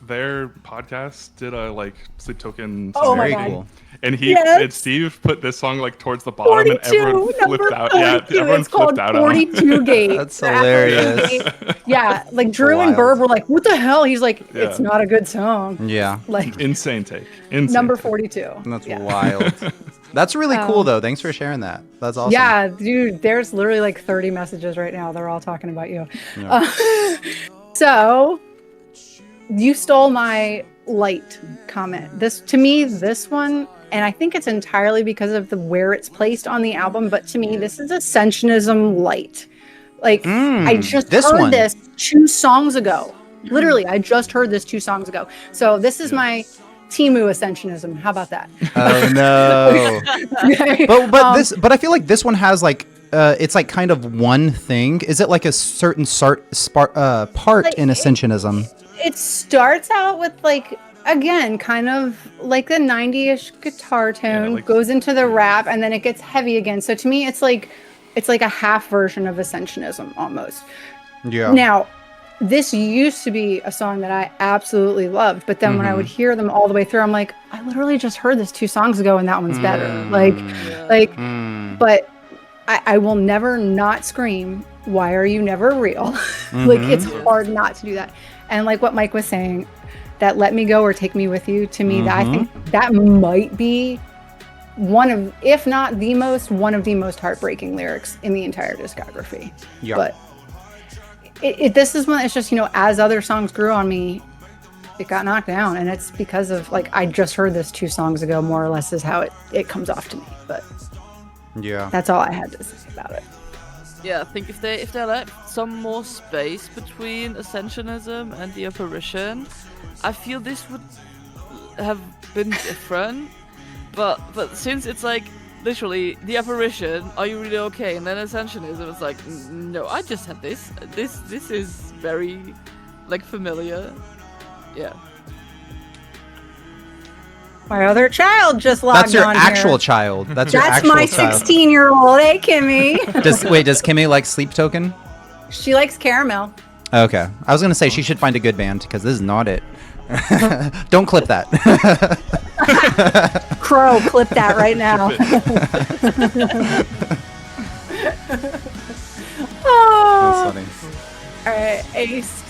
[SPEAKER 4] their podcast did a like Sleep Token
[SPEAKER 5] Oh my
[SPEAKER 1] Very
[SPEAKER 5] God.
[SPEAKER 1] cool.
[SPEAKER 4] and
[SPEAKER 5] Yes.
[SPEAKER 4] Steve put this song like towards the bottom
[SPEAKER 2] 42,
[SPEAKER 4] and everyone flipped
[SPEAKER 2] number
[SPEAKER 4] out.
[SPEAKER 2] 42.
[SPEAKER 4] Yeah, everyone
[SPEAKER 2] It's called
[SPEAKER 4] flipped out
[SPEAKER 2] 42 Gate.
[SPEAKER 1] That's hilarious.
[SPEAKER 2] Yeah, like Drew and
[SPEAKER 1] Wild.
[SPEAKER 2] Burb were like, what the hell? He's like, it's
[SPEAKER 4] Yeah.
[SPEAKER 2] not a good song.
[SPEAKER 1] Yeah.
[SPEAKER 2] Like
[SPEAKER 4] Insane take. Insane
[SPEAKER 2] number
[SPEAKER 4] take.
[SPEAKER 2] 42.
[SPEAKER 1] That's
[SPEAKER 2] yeah.
[SPEAKER 1] wild. That's really cool, though. Thanks for sharing that. That's awesome.
[SPEAKER 2] Yeah, dude, there's literally like 30 messages right now. They're all talking about you.
[SPEAKER 1] Yeah.
[SPEAKER 2] So you stole my light comment. This one, and I think it's entirely because of where it's placed on the album, but to me, this is Ascensionism light. Like I just heard this 2 songs ago. Literally, I just heard this 2 songs ago. So this is my Timu Ascensionism. How about that?
[SPEAKER 1] Oh no. But I feel like this one has like it's like kind of one thing. Is it like a certain part
[SPEAKER 2] Like,
[SPEAKER 1] in Ascensionism?
[SPEAKER 2] It starts out with like, again, kind of like the 90-ish guitar tone,
[SPEAKER 4] like-
[SPEAKER 2] goes into the rap, and then it gets heavy again. So to me, it's like a half version of Ascensionism almost.
[SPEAKER 1] Yeah.
[SPEAKER 2] Now, this used to be a song that I absolutely loved, but then when I would hear them all the way through, I'm like, I literally just heard this 2 songs ago, and that one's better. But I will never not scream, why are you never real? Like, it's hard not to do that. And like what Mike was saying, that Let Me Go or Take Me With You, to me, that I think that might be one of, if not the most, one of the most heartbreaking lyrics in the entire discography.
[SPEAKER 1] Yeah.
[SPEAKER 2] But this is one, it's just, as other songs grew on me, it got knocked down. And it's because of, like, I just heard this 2 songs ago, more or less is how it comes off to me. But
[SPEAKER 1] Yeah.
[SPEAKER 2] that's all I had to say about it.
[SPEAKER 3] Yeah, I think if they left some more space between Ascensionism and the Apparition, I feel this would have been different. But since it's like literally the Apparition, are you really okay? And then Ascensionism is like, no, I just had this. This is very like familiar. Yeah.
[SPEAKER 2] My other child just logged on.
[SPEAKER 1] That's your actual
[SPEAKER 2] here.
[SPEAKER 1] child. That's your
[SPEAKER 2] That's
[SPEAKER 1] actual
[SPEAKER 2] my
[SPEAKER 1] child.
[SPEAKER 2] 16-year-old. Hey, Kimmy.
[SPEAKER 1] Does Kimmy like Sleep Token?
[SPEAKER 2] She likes caramel.
[SPEAKER 1] Okay. I was gonna say she should find a good band because this is not it. Don't clip that.
[SPEAKER 2] Crow, clip that right now. Oh.
[SPEAKER 1] That's funny.
[SPEAKER 2] All right, Ace.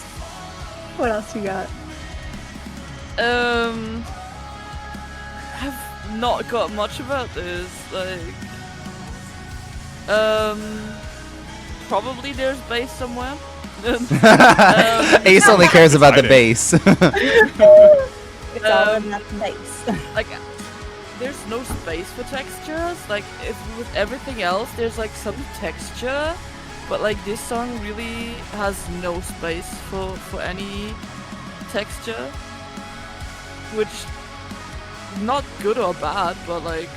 [SPEAKER 2] What else you got?
[SPEAKER 3] Have not got much about this. Like, probably there's bass somewhere.
[SPEAKER 1] Ace only cares about the bass.
[SPEAKER 2] It's all in that bass.
[SPEAKER 3] Like, there's no space for textures. Like, if with everything else, there's like some texture, but like this song really has no space for any texture, which not good or bad, but like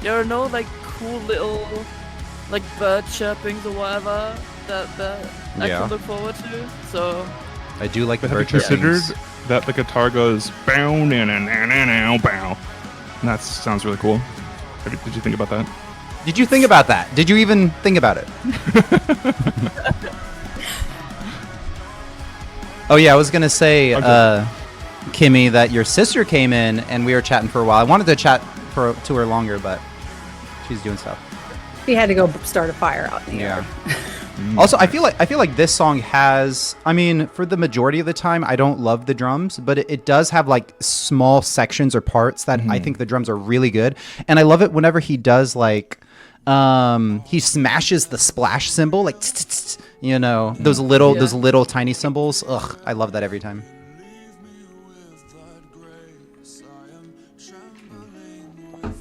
[SPEAKER 3] there are no like cool little like bird chirpings or whatever that I
[SPEAKER 1] Yeah.
[SPEAKER 3] can look forward to. So
[SPEAKER 1] I do like the
[SPEAKER 4] Have you
[SPEAKER 1] virtual
[SPEAKER 4] considered
[SPEAKER 1] things.
[SPEAKER 4] that the guitar goes bow na na na na na bow? And that sounds really cool. Did you think about that?
[SPEAKER 1] Did you think about that? Did you even think about it? Oh yeah, I was gonna say,
[SPEAKER 4] Okay.
[SPEAKER 1] Kimmy, that your sister came in and we were chatting for a while. I wanted to chat to her longer, but she's doing stuff.
[SPEAKER 2] He had to go start a fire out in the
[SPEAKER 1] Yeah.
[SPEAKER 2] yard.
[SPEAKER 1] Also, I feel like this song has. I mean, for the majority of the time, I don't love the drums, but it does have like small sections or parts that I think the drums are really good, and I love it whenever he does like. He smashes the splash cymbal, like you know, those little tiny cymbals. Ugh, I love that every time.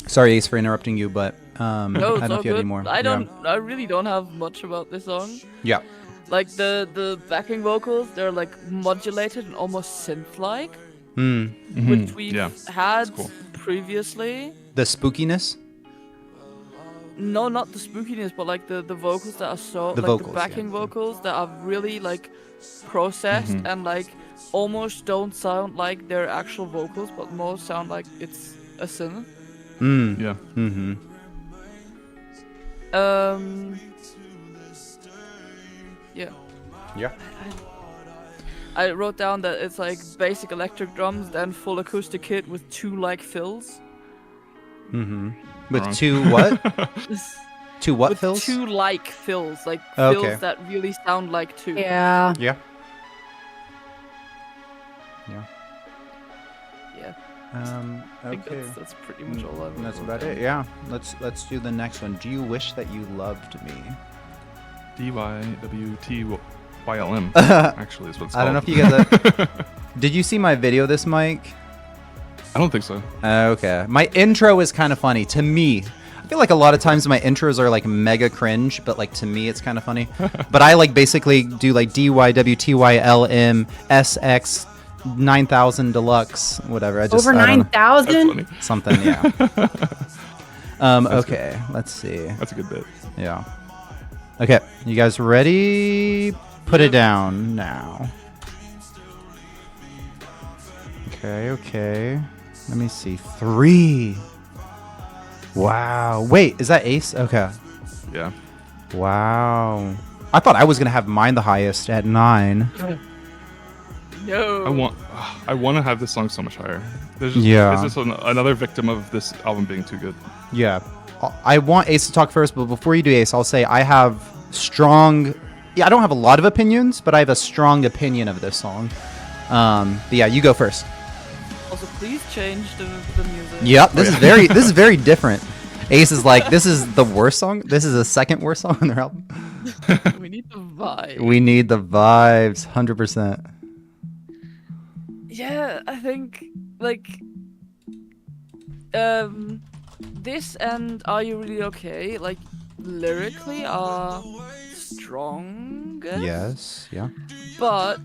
[SPEAKER 1] Sorry, Ace, for interrupting you, but
[SPEAKER 3] no,
[SPEAKER 1] I
[SPEAKER 3] it's
[SPEAKER 1] don't know
[SPEAKER 3] all
[SPEAKER 1] if you have any
[SPEAKER 3] good.
[SPEAKER 1] more.
[SPEAKER 3] I really don't have much about this song.
[SPEAKER 1] Yeah.
[SPEAKER 3] Like the backing vocals, they're like modulated and almost synth-like, which we've had
[SPEAKER 4] cool.
[SPEAKER 3] previously.
[SPEAKER 1] The spookiness.
[SPEAKER 3] No, not the spookiness, but like the vocals that are so
[SPEAKER 1] The
[SPEAKER 3] like
[SPEAKER 1] vocals,
[SPEAKER 3] the backing
[SPEAKER 1] yeah.
[SPEAKER 3] vocals that are really like processed and like almost don't sound like they're actual vocals, but more sound like it's a synth.
[SPEAKER 4] Yeah.
[SPEAKER 1] Mm-hmm.
[SPEAKER 3] Yeah.
[SPEAKER 1] Yeah.
[SPEAKER 3] I wrote down that it's like basic electric drums, then full acoustic kit with 2 like fills.
[SPEAKER 1] Mm-hmm. With
[SPEAKER 4] Wrong.
[SPEAKER 1] 2 what? 2 what
[SPEAKER 3] With
[SPEAKER 1] fills?
[SPEAKER 3] 2 like fills, like
[SPEAKER 1] Okay.
[SPEAKER 3] fills that really sound like 2.
[SPEAKER 2] Yeah.
[SPEAKER 1] Yeah.
[SPEAKER 3] Yeah. I think
[SPEAKER 1] Okay.
[SPEAKER 3] that's pretty much all I've
[SPEAKER 1] That's
[SPEAKER 3] wrote
[SPEAKER 1] about
[SPEAKER 3] down.
[SPEAKER 1] it. Yeah. Let's do the next one. Do you wish that you loved me?
[SPEAKER 4] DYWTYLM. Actually, is what it's called.
[SPEAKER 1] I don't know if you guys. Did you see my video this Mike?
[SPEAKER 4] I don't think so.
[SPEAKER 1] Okay. My intro is kind of funny to me. I feel like a lot of times my intros are like mega cringe, but like to me it's kind of funny. But I like basically do like DYWTYLM SX 9000 Deluxe, whatever. I just
[SPEAKER 2] Over
[SPEAKER 1] I don't know.
[SPEAKER 2] 9,000.
[SPEAKER 4] That's funny.
[SPEAKER 1] Something, yeah. Okay, let's see.
[SPEAKER 4] That's a good bit.
[SPEAKER 1] Yeah. Okay, you guys ready? Put it down now. Okay. Let me see. 3. Wow. Wait, is that Ace? Okay.
[SPEAKER 4] Yeah.
[SPEAKER 1] Wow. I thought I was gonna have mine the highest at 9.
[SPEAKER 3] No.
[SPEAKER 4] I want to have this song so much higher. There's just,
[SPEAKER 1] Yeah.
[SPEAKER 4] It's just another victim of this album being too good.
[SPEAKER 1] Yeah. I want Ace to talk first, but before you do Ace, I'll say I have strong. Yeah, I don't have a lot of opinions, but I have a strong opinion of this song. But yeah, you go first.
[SPEAKER 3] Also, please change the music.
[SPEAKER 1] Yep, this is very different. Ace is like, this is the worst song. This is the second worst song on their album.
[SPEAKER 3] We need the vibe.
[SPEAKER 1] We need the vibes, 100%.
[SPEAKER 3] Yeah, I think like this and Are You Really Okay, like lyrically are stronger.
[SPEAKER 1] Yes, yeah.
[SPEAKER 3] But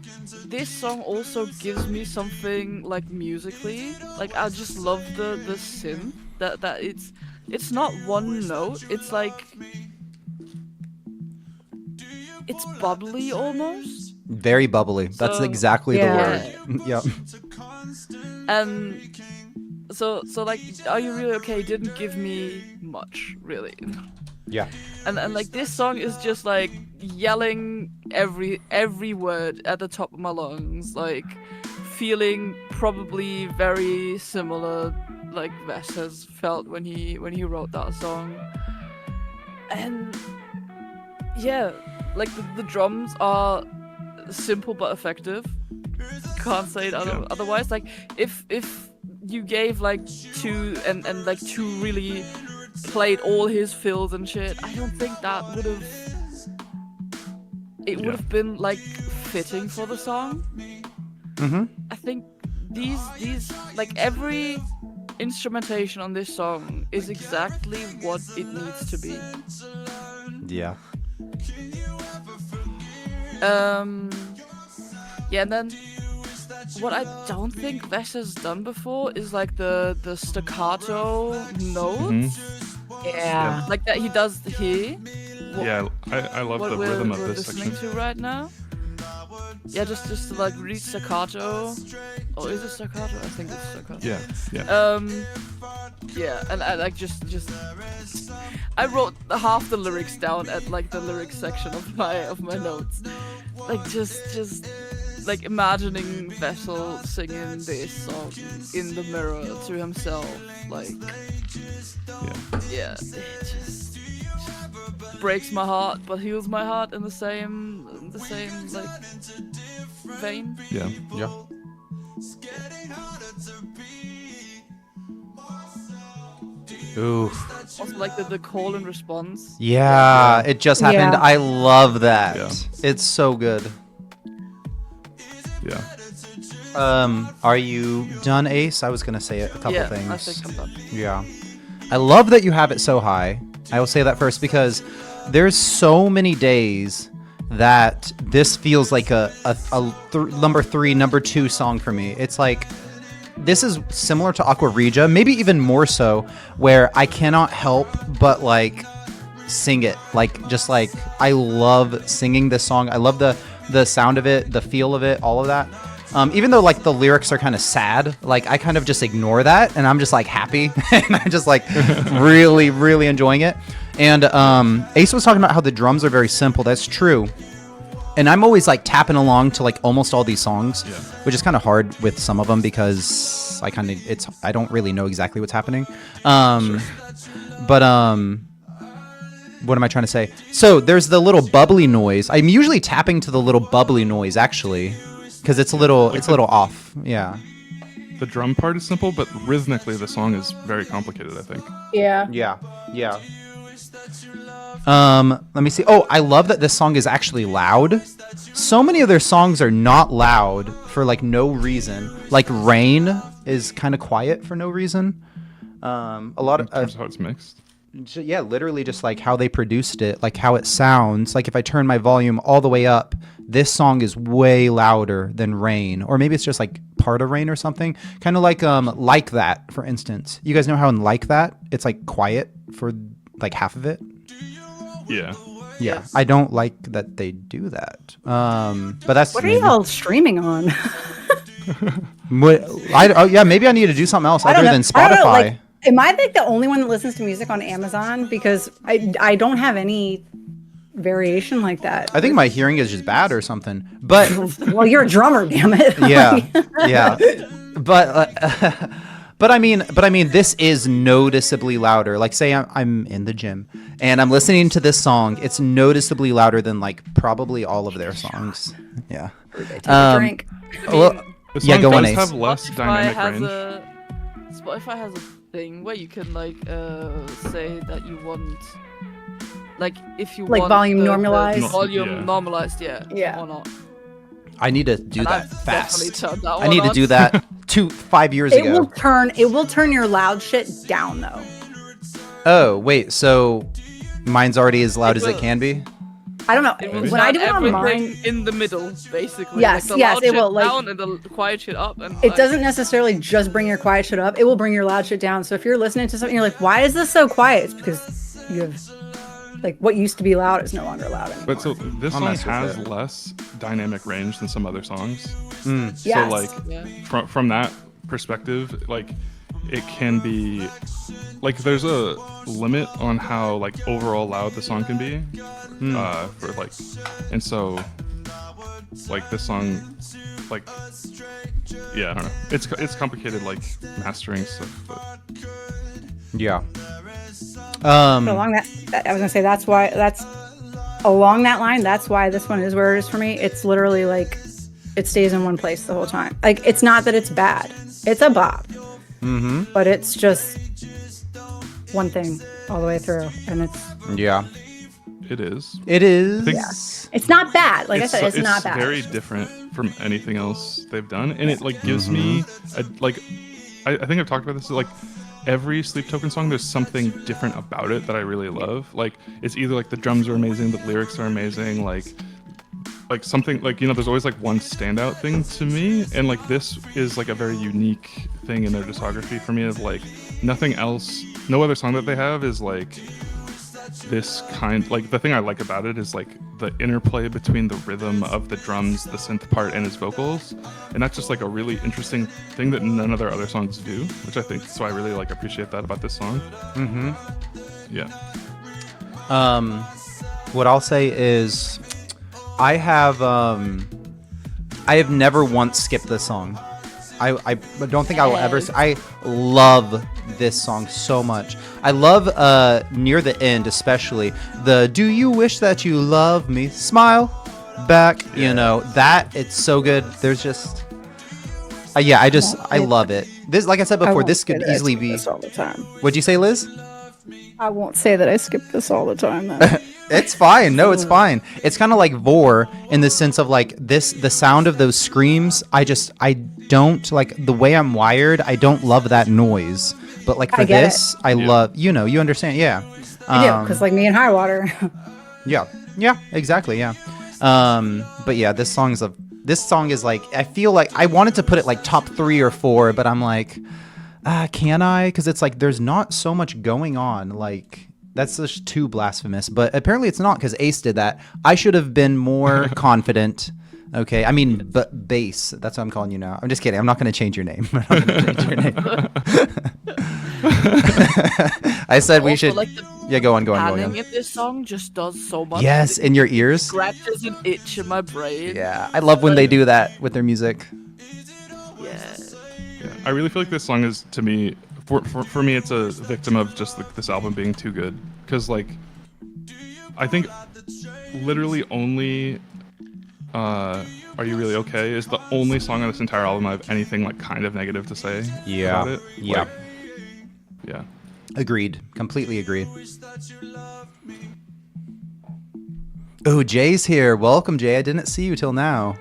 [SPEAKER 3] this song also gives me something like musically. Like I just love the synth that it's not one note. It's like it's bubbly almost.
[SPEAKER 1] Very bubbly. That's
[SPEAKER 3] So-
[SPEAKER 1] exactly
[SPEAKER 2] Yeah.
[SPEAKER 1] the word. Yep.
[SPEAKER 3] And so like Are You Really Okay didn't give me much really.
[SPEAKER 1] Yeah.
[SPEAKER 3] And like this song is just like yelling every word at the top of my lungs, like feeling probably very similar like Wes has felt when he wrote that song. And yeah, like the drums are simple but effective. Can't say it otherwise. Like if you gave like 2 and like 2 really played all his fills and shit, I don't think that would have would have been like fitting for the song.
[SPEAKER 1] Mm-hmm.
[SPEAKER 3] I think these like every instrumentation on this song is exactly what it needs to be.
[SPEAKER 1] Yeah.
[SPEAKER 3] Yeah, and then what I don't think Wes has done before is like the staccato notes.
[SPEAKER 2] Yeah.
[SPEAKER 3] Like that he does here.
[SPEAKER 4] Yeah, I love
[SPEAKER 3] What
[SPEAKER 4] the
[SPEAKER 3] we're
[SPEAKER 4] rhythm of this
[SPEAKER 3] listening
[SPEAKER 4] section.
[SPEAKER 3] to right now. Yeah, just to like read staccato. Oh, is it staccato? I think it's staccato.
[SPEAKER 4] Yeah.
[SPEAKER 3] Yeah, and I like just I wrote half the lyrics down at like the lyrics section of my notes. Like just like imagining Vessel singing this song in the mirror to himself, like yeah, it just breaks my heart but heals my heart in the same like vein.
[SPEAKER 4] Yeah.
[SPEAKER 1] Yeah. Ooh.
[SPEAKER 3] Also like the call and response.
[SPEAKER 1] Yeah, it just happened.
[SPEAKER 2] Yeah.
[SPEAKER 1] I love that.
[SPEAKER 4] Yeah.
[SPEAKER 1] It's so good.
[SPEAKER 4] Yeah.
[SPEAKER 1] Are you done, Ace? I was gonna say a couple
[SPEAKER 3] Yeah,
[SPEAKER 1] things.
[SPEAKER 3] I think I'm done.
[SPEAKER 1] Yeah. I love that you have it so high. I will say that first because there's so many days that this feels like a number 3, number 2 song for me. It's like, this is similar to Aqua Regia, maybe even more so, where I cannot help but like sing it. Like, just like, I love singing this song. I love the sound of it, the feel of it, all of that. Even though like the lyrics are kind of sad, like I kind of just ignore that and I'm just like happy and I'm just like really, really enjoying it. And Ace was talking about how the drums are very simple. That's true. And I'm always like tapping along to like almost all these songs, which is kind of hard with some of them because I don't really know exactly what's happening. But what am I trying to say? So there's the little bubbly noise. I'm usually tapping to the little bubbly noise actually, because it's a little off. Yeah.
[SPEAKER 4] The drum part is simple, but rhythmically the song is very complicated, I think.
[SPEAKER 5] Yeah.
[SPEAKER 1] Yeah. Let me see. Oh, I love that this song is actually loud. So many of their songs are not loud for like no reason. Like Rain is kind of quiet for no reason. A lot of
[SPEAKER 4] how it's mixed.
[SPEAKER 1] Yeah, literally just like how they produced it, like how it sounds. Like if I turn my volume all the way up, this song is way louder than Rain, or maybe it's just like part of Rain or something. Kind of like That, for instance. You guys know how in Like That it's like quiet for like half of it.
[SPEAKER 4] Yeah.
[SPEAKER 3] Yes.
[SPEAKER 1] I don't like that they do that. But that's
[SPEAKER 2] What are y'all streaming on?
[SPEAKER 1] Maybe I need to do something else other than Spotify.
[SPEAKER 2] Am I like the only one that listens to music on Amazon? Because I don't have any variation like that.
[SPEAKER 1] I think my hearing is just bad or something. But
[SPEAKER 2] well, you're a drummer, damn it.
[SPEAKER 1] yeah. But I mean, this is noticeably louder. Like, say I'm in the gym and I'm listening to this song. It's noticeably louder than like probably all of their songs. Yeah.
[SPEAKER 2] Take a drink.
[SPEAKER 1] Well,
[SPEAKER 4] The song
[SPEAKER 1] go on,
[SPEAKER 4] does
[SPEAKER 1] Ace.
[SPEAKER 4] have less dynamic range.
[SPEAKER 3] Spotify has a thing where you can like say that you want, like if you
[SPEAKER 2] like
[SPEAKER 3] want
[SPEAKER 2] volume
[SPEAKER 3] the
[SPEAKER 2] normalized.
[SPEAKER 3] volume normalized, yeah, or not.
[SPEAKER 1] I need to do
[SPEAKER 3] And
[SPEAKER 1] that
[SPEAKER 3] I've
[SPEAKER 1] fast.
[SPEAKER 3] definitely turned that
[SPEAKER 1] I need
[SPEAKER 3] one
[SPEAKER 1] to
[SPEAKER 3] on.
[SPEAKER 1] do that 5 years
[SPEAKER 2] It
[SPEAKER 1] ago.
[SPEAKER 2] will turn your loud shit down though.
[SPEAKER 1] Oh, wait. So mine's already as loud as it
[SPEAKER 3] will.
[SPEAKER 1] can be?
[SPEAKER 2] I don't know.
[SPEAKER 3] It will
[SPEAKER 2] When I
[SPEAKER 3] turn
[SPEAKER 2] do it on
[SPEAKER 3] everything
[SPEAKER 2] mine,
[SPEAKER 3] in the middle, basically.
[SPEAKER 2] Yes,
[SPEAKER 3] like the
[SPEAKER 2] yes,
[SPEAKER 3] loud
[SPEAKER 2] it
[SPEAKER 3] shit
[SPEAKER 2] will, like-
[SPEAKER 3] down and the quiet shit up. And
[SPEAKER 2] it doesn't necessarily just bring your quiet shit up. It will bring your loud shit down. So if you're listening to something, you're like, why is this so quiet? It's because you have, like, what used to be loud is no longer loud anymore.
[SPEAKER 4] But so this
[SPEAKER 1] I'll
[SPEAKER 4] song
[SPEAKER 1] mess with
[SPEAKER 4] has
[SPEAKER 1] it.
[SPEAKER 4] less dynamic range than some other songs.
[SPEAKER 2] Yes.
[SPEAKER 4] So like
[SPEAKER 3] Yeah.
[SPEAKER 4] from that perspective, like it can be like there's a limit on how like overall loud the song can be. For like, and so like this song, like yeah, I don't know. It's complicated like mastering stuff. But
[SPEAKER 1] Yeah.
[SPEAKER 2] But along that, I was gonna say that's along that line. That's why this one is where it is for me. It's literally like it stays in one place the whole time. Like it's not that it's bad. It's a bop.
[SPEAKER 1] Mm-hmm.
[SPEAKER 2] But it's just one thing all the way through, and it's
[SPEAKER 1] Yeah.
[SPEAKER 4] it is.
[SPEAKER 1] It is.
[SPEAKER 4] I think
[SPEAKER 2] it's not bad. Like I said, it's not bad.
[SPEAKER 4] very different from anything else they've done, and it like gives me a, like I think I've talked about this. Like every Sleep Token song, there's something different about it that I really love. Like it's either like the drums are amazing, the lyrics are amazing, like something like, you know, there's always like one standout thing to me, and like this is like a very unique thing in their discography for me. Of like nothing else, no other song that they have is like this kind. Like the thing I like about it is like the interplay between the rhythm of the drums, the synth part, and his vocals, and that's just like a really interesting thing that none of their other songs do, which I think, so I really like appreciate that about this song. Yeah.
[SPEAKER 1] What I'll say is I have never once skipped this song. I don't think I will ever. I love this song so much. I love near the end, especially the "Do you wish that you love me? Smile back."
[SPEAKER 4] Yeah.
[SPEAKER 1] You know that it's so good. There's just I love it. This, like I said before, this could easily be.
[SPEAKER 2] This all the time.
[SPEAKER 1] What'd you say, Liz?
[SPEAKER 2] I won't say that I skip this all the time. Though.
[SPEAKER 1] It's fine. No, it's fine. It's kind of like Vore in the sense of like this, the sound of those screams. I don't like the way I'm wired. I don't love that noise. But like for this, I love, you understand. Yeah.
[SPEAKER 2] I do, because like me and High Water.
[SPEAKER 1] Yeah, exactly. Yeah. But yeah, this song is like, I feel like I wanted to put it like top 3 or 4, but I'm like, can I? Because it's like there's not so much going on. Like that's just too blasphemous. But apparently it's not, because Ace did that. I should have been more confident. Okay, I mean, but bass. That's what I'm calling you now. I'm just kidding. I'm not going to change your name. I'm not gonna change your name. I said we should.
[SPEAKER 3] Like
[SPEAKER 1] Yeah, go on.
[SPEAKER 3] panning in this song just does so much.
[SPEAKER 1] Yes, in your ears.
[SPEAKER 3] Scratches an itch in my brain.
[SPEAKER 1] Yeah, I love when they do that with their music.
[SPEAKER 3] Yeah.
[SPEAKER 4] I really feel like this song is, to me, for me, it's a victim of just this album being too good. Because like, I think literally only "Are You Really Okay" is the only song on this entire album I have anything like kind of negative to say about it.
[SPEAKER 1] Yeah.
[SPEAKER 4] Like, yeah.
[SPEAKER 1] Agreed. Completely agreed. Oh, Jay's here. Welcome, Jay. I didn't see you till now.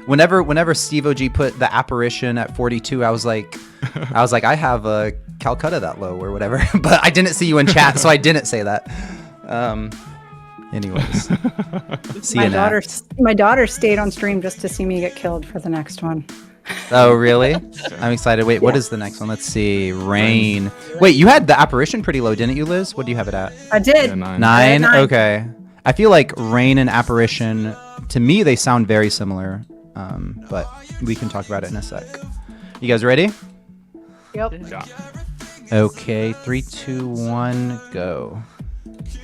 [SPEAKER 1] Whenever Steve OG put the Apparition at 42, I was like, I have a Calcutta that low or whatever. But I didn't see you in chat, so I didn't say that. Anyways,
[SPEAKER 2] my daughter stayed on stream just to see me get killed for the next one.
[SPEAKER 1] Oh, really? I'm excited. Wait, what is the next one? Let's see. Rain. Wait, you had the Apparition pretty low, didn't you, Liz? What do you have it at?
[SPEAKER 2] I did.
[SPEAKER 4] Yeah, 9.
[SPEAKER 1] 9?
[SPEAKER 2] 9.
[SPEAKER 1] Okay. I feel like Rain and Apparition, to me, they sound very similar. But we can talk about it in a sec. You guys ready?
[SPEAKER 2] Yep.
[SPEAKER 4] Yeah.
[SPEAKER 1] Okay, 3, 2, 1, go.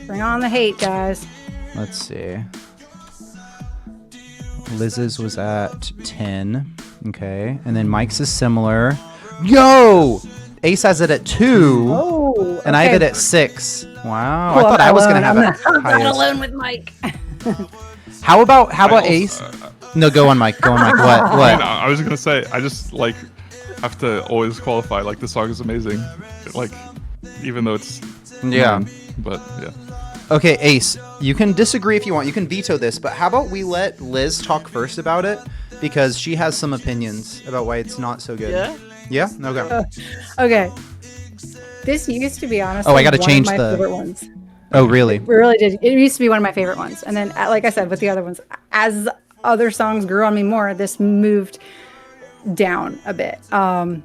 [SPEAKER 2] Bring on the hate, guys.
[SPEAKER 1] Let's see. Liz's was at 10. Okay. And then Mike's is similar. Yo! Ace has it at 2.
[SPEAKER 2] Oh,
[SPEAKER 1] And I have it at 6. Wow. I thought I was going to have it
[SPEAKER 2] I'm not
[SPEAKER 1] highest.
[SPEAKER 2] alone with Mike.
[SPEAKER 1] How about Ace? No, go on, Mike. Go on, Mike. What?
[SPEAKER 4] I was gonna say, I just like have to always qualify. Like the song is amazing. Like, even though it's
[SPEAKER 1] Yeah.
[SPEAKER 4] but yeah.
[SPEAKER 1] Okay, Ace, you can disagree if you want. You can veto this, but how about we let Liz talk first about it? Because she has some opinions about why it's not so good.
[SPEAKER 3] Yeah?
[SPEAKER 1] Yeah? Okay.
[SPEAKER 2] Okay. This used to be, honestly,
[SPEAKER 1] Oh, I gotta
[SPEAKER 2] one
[SPEAKER 1] change
[SPEAKER 2] of my
[SPEAKER 1] the-
[SPEAKER 2] favorite ones.
[SPEAKER 1] Oh, really?
[SPEAKER 2] It really did. It used to be one of my favorite ones. And then, like I said, with the other ones, as other songs grew on me more, this moved down a bit. I'm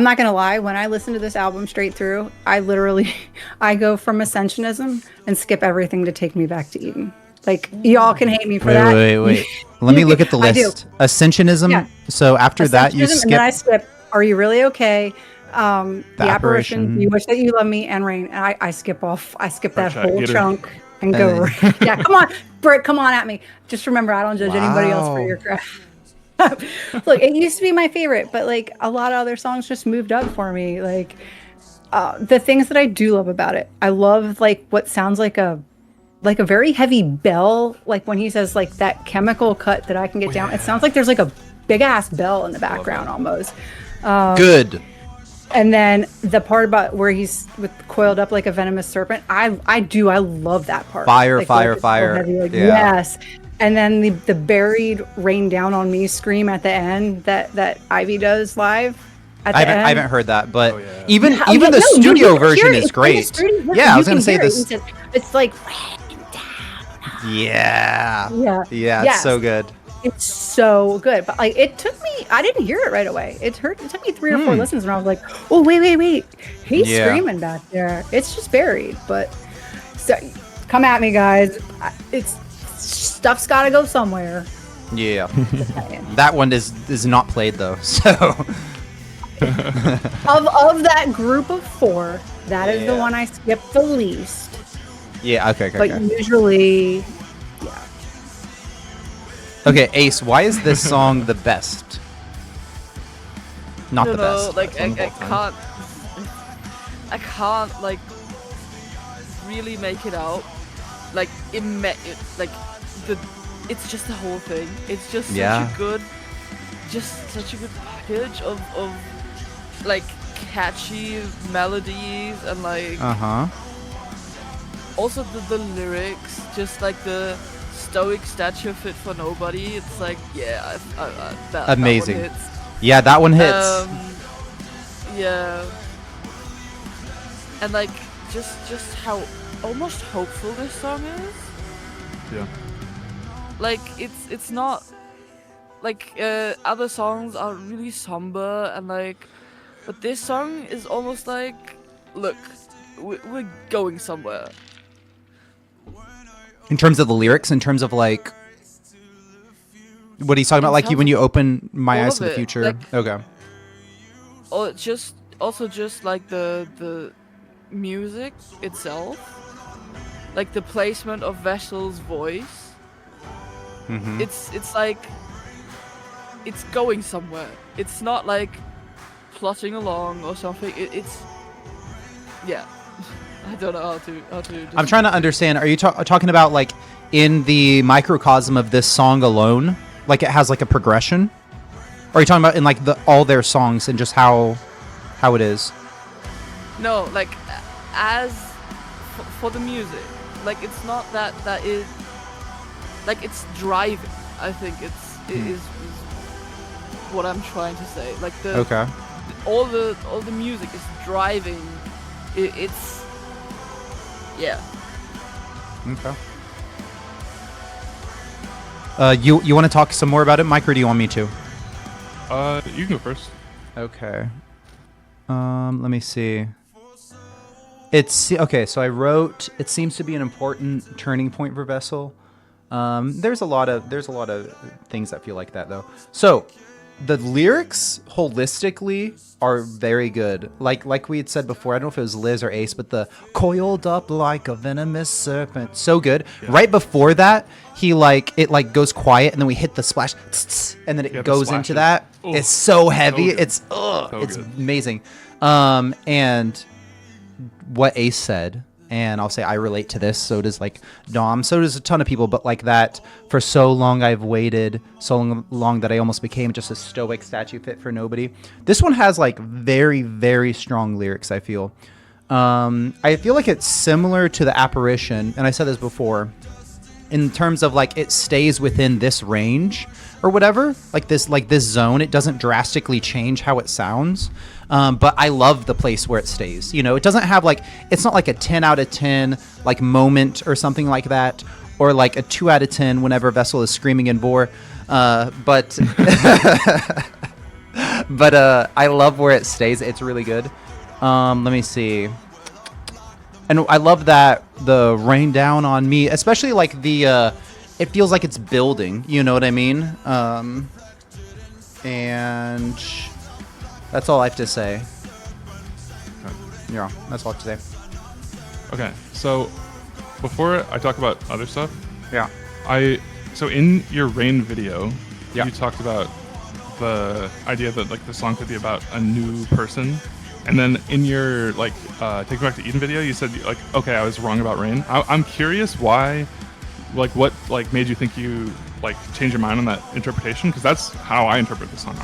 [SPEAKER 2] not gonna lie, when I listen to this album straight through, I go from Ascensionism and skip everything to take me back to Eden. Like, y'all can hate me for that.
[SPEAKER 1] Wait. Let me look at the
[SPEAKER 2] I do.
[SPEAKER 1] list. Ascensionism.
[SPEAKER 2] Yeah.
[SPEAKER 1] So after that, you
[SPEAKER 2] Ascensionism, and then I
[SPEAKER 1] skip.
[SPEAKER 2] skip Are You Really Okay? The Apparition,
[SPEAKER 1] Apparition.
[SPEAKER 2] You Wish That You Love Me, and Rain. And I skip that
[SPEAKER 4] Chat,
[SPEAKER 2] whole
[SPEAKER 4] get her.
[SPEAKER 2] chunk and go. Yeah, come on, Britt, come on at me. Just remember, I don't judge anybody else for
[SPEAKER 1] Wow.
[SPEAKER 2] your craft. Look, it used to be my favorite, but like a lot of other songs just moved up for me. Like the things that I do love about it, I love like what sounds like a very heavy bell. Like when he says like that chemical cut that I can get down, it sounds like there's like a big ass bell in the background almost.
[SPEAKER 1] Good.
[SPEAKER 2] And then the part about where he's coiled up like a venomous serpent, I love that part.
[SPEAKER 1] Fire,
[SPEAKER 2] Like,
[SPEAKER 1] fire,
[SPEAKER 2] it's so
[SPEAKER 1] fire.
[SPEAKER 2] heavy, like,
[SPEAKER 1] Yeah.
[SPEAKER 2] Yes. And then the buried rain down on me scream at the end that Ivy does live. At
[SPEAKER 1] I
[SPEAKER 2] the end.
[SPEAKER 1] haven't heard that, but
[SPEAKER 4] yeah.
[SPEAKER 1] even
[SPEAKER 2] Yeah,
[SPEAKER 1] even
[SPEAKER 2] okay,
[SPEAKER 1] the
[SPEAKER 2] no, you
[SPEAKER 1] studio
[SPEAKER 2] can hear
[SPEAKER 1] version
[SPEAKER 2] it.
[SPEAKER 1] is
[SPEAKER 2] It's like a
[SPEAKER 1] great.
[SPEAKER 2] studio version.
[SPEAKER 1] Yeah, I
[SPEAKER 2] You
[SPEAKER 1] was gonna
[SPEAKER 2] can
[SPEAKER 1] say
[SPEAKER 2] hear it.
[SPEAKER 1] this.
[SPEAKER 2] He says, it's like
[SPEAKER 1] Yeah.
[SPEAKER 2] Yeah.
[SPEAKER 1] Yeah, it's
[SPEAKER 2] Yes.
[SPEAKER 1] so good.
[SPEAKER 2] it's so good. But like it took me, I didn't hear it right away. It took me 3 or 4 listens, and I was like, oh wait, he's
[SPEAKER 1] Yeah.
[SPEAKER 2] screaming back there. It's just buried. But so come at me, guys. It's stuff's got to go somewhere.
[SPEAKER 1] Yeah.
[SPEAKER 2] Just saying.
[SPEAKER 1] That one is not played though. So
[SPEAKER 2] of that group of 4, that is the
[SPEAKER 1] Yeah.
[SPEAKER 2] one I skip the least.
[SPEAKER 1] yeah, okay.
[SPEAKER 2] But usually, yeah.
[SPEAKER 1] Okay, Ace, why is this song the best? Not
[SPEAKER 3] No,
[SPEAKER 1] the best.
[SPEAKER 3] like
[SPEAKER 1] but
[SPEAKER 3] I
[SPEAKER 1] of all time.
[SPEAKER 3] can't like really make it out. Like it's just the whole thing. It's just
[SPEAKER 1] Yeah.
[SPEAKER 3] such a good package of like catchy melodies and like
[SPEAKER 1] Uh-huh.
[SPEAKER 3] also the lyrics, just like the stoic statue fit for nobody. It's like, yeah, that
[SPEAKER 1] Amazing.
[SPEAKER 3] That one hits.
[SPEAKER 1] Yeah, that one hits.
[SPEAKER 3] Yeah. And like just how almost hopeful this song is.
[SPEAKER 4] Yeah.
[SPEAKER 3] Like it's not like other songs are really somber and like, but this song is almost like, look, we're going somewhere.
[SPEAKER 1] In terms of the lyrics, in terms of like, what he's talking about, like when you open my eyes to the future.
[SPEAKER 3] Like,
[SPEAKER 1] okay.
[SPEAKER 3] Or just like the music itself, like the placement of Vessel's voice.
[SPEAKER 1] Mm-hmm.
[SPEAKER 3] It's like it's going somewhere. It's not like plodding along or something. It's yeah. I don't know how to.
[SPEAKER 1] I'm trying to understand. Are you talking about like in the microcosm of this song alone, like it has like a progression? Or are you talking about in like all their songs and just how it is?
[SPEAKER 3] No, like as for the music, like it's not that is like it's driving. I think it is what I'm trying to say. Like all the music is driving. It's yeah.
[SPEAKER 1] Okay. You want to talk some more about it, Mike, or do you want me to?
[SPEAKER 4] You can go first.
[SPEAKER 1] Okay. Let me see. It's okay. So I wrote. It seems to be an important turning point for Vessel. There's a lot of things that feel like that though. So the lyrics holistically are very good. Like we had said before, I don't know if it was Liz or Ace, but the coiled up like a venomous serpent, so good. Yeah. Right before that, he it goes quiet, and then we hit the splash, and then it goes into that. Ooh, it's so heavy. So it's amazing. And what Ace said, and I'll say I relate to this. So does like Dom. So does a ton of people. But like that, for so long I've waited, so long that I almost became just a stoic statue fit for nobody. This one has like very, very strong lyrics, I feel. I feel like it's similar to the Apparition, and I said this before, in terms of like it stays within this range or whatever, like this zone. It doesn't drastically change how it sounds. But I love the place where it stays. You know, it doesn't have like, it's not like a 10 out of 10 like moment or something like that, or like a 2 out of 10 whenever Vessel is screaming in Vore. But I love where it stays. It's really good. Let me see. And I love that the rain down on me, especially like it feels like it's building. You know what I mean? And that's all I have to say.
[SPEAKER 4] Okay.
[SPEAKER 1] Yeah, that's all I have to say.
[SPEAKER 4] Okay, so before I talk about other stuff, so in your Rain video, you talked about the idea that like the song could be about a new person, and then in your like Take Me Back to Eden video, you said like, okay, I was wrong about Rain. I'm curious why, like what like made you think you like change your mind on that interpretation, because that's how I interpret the song.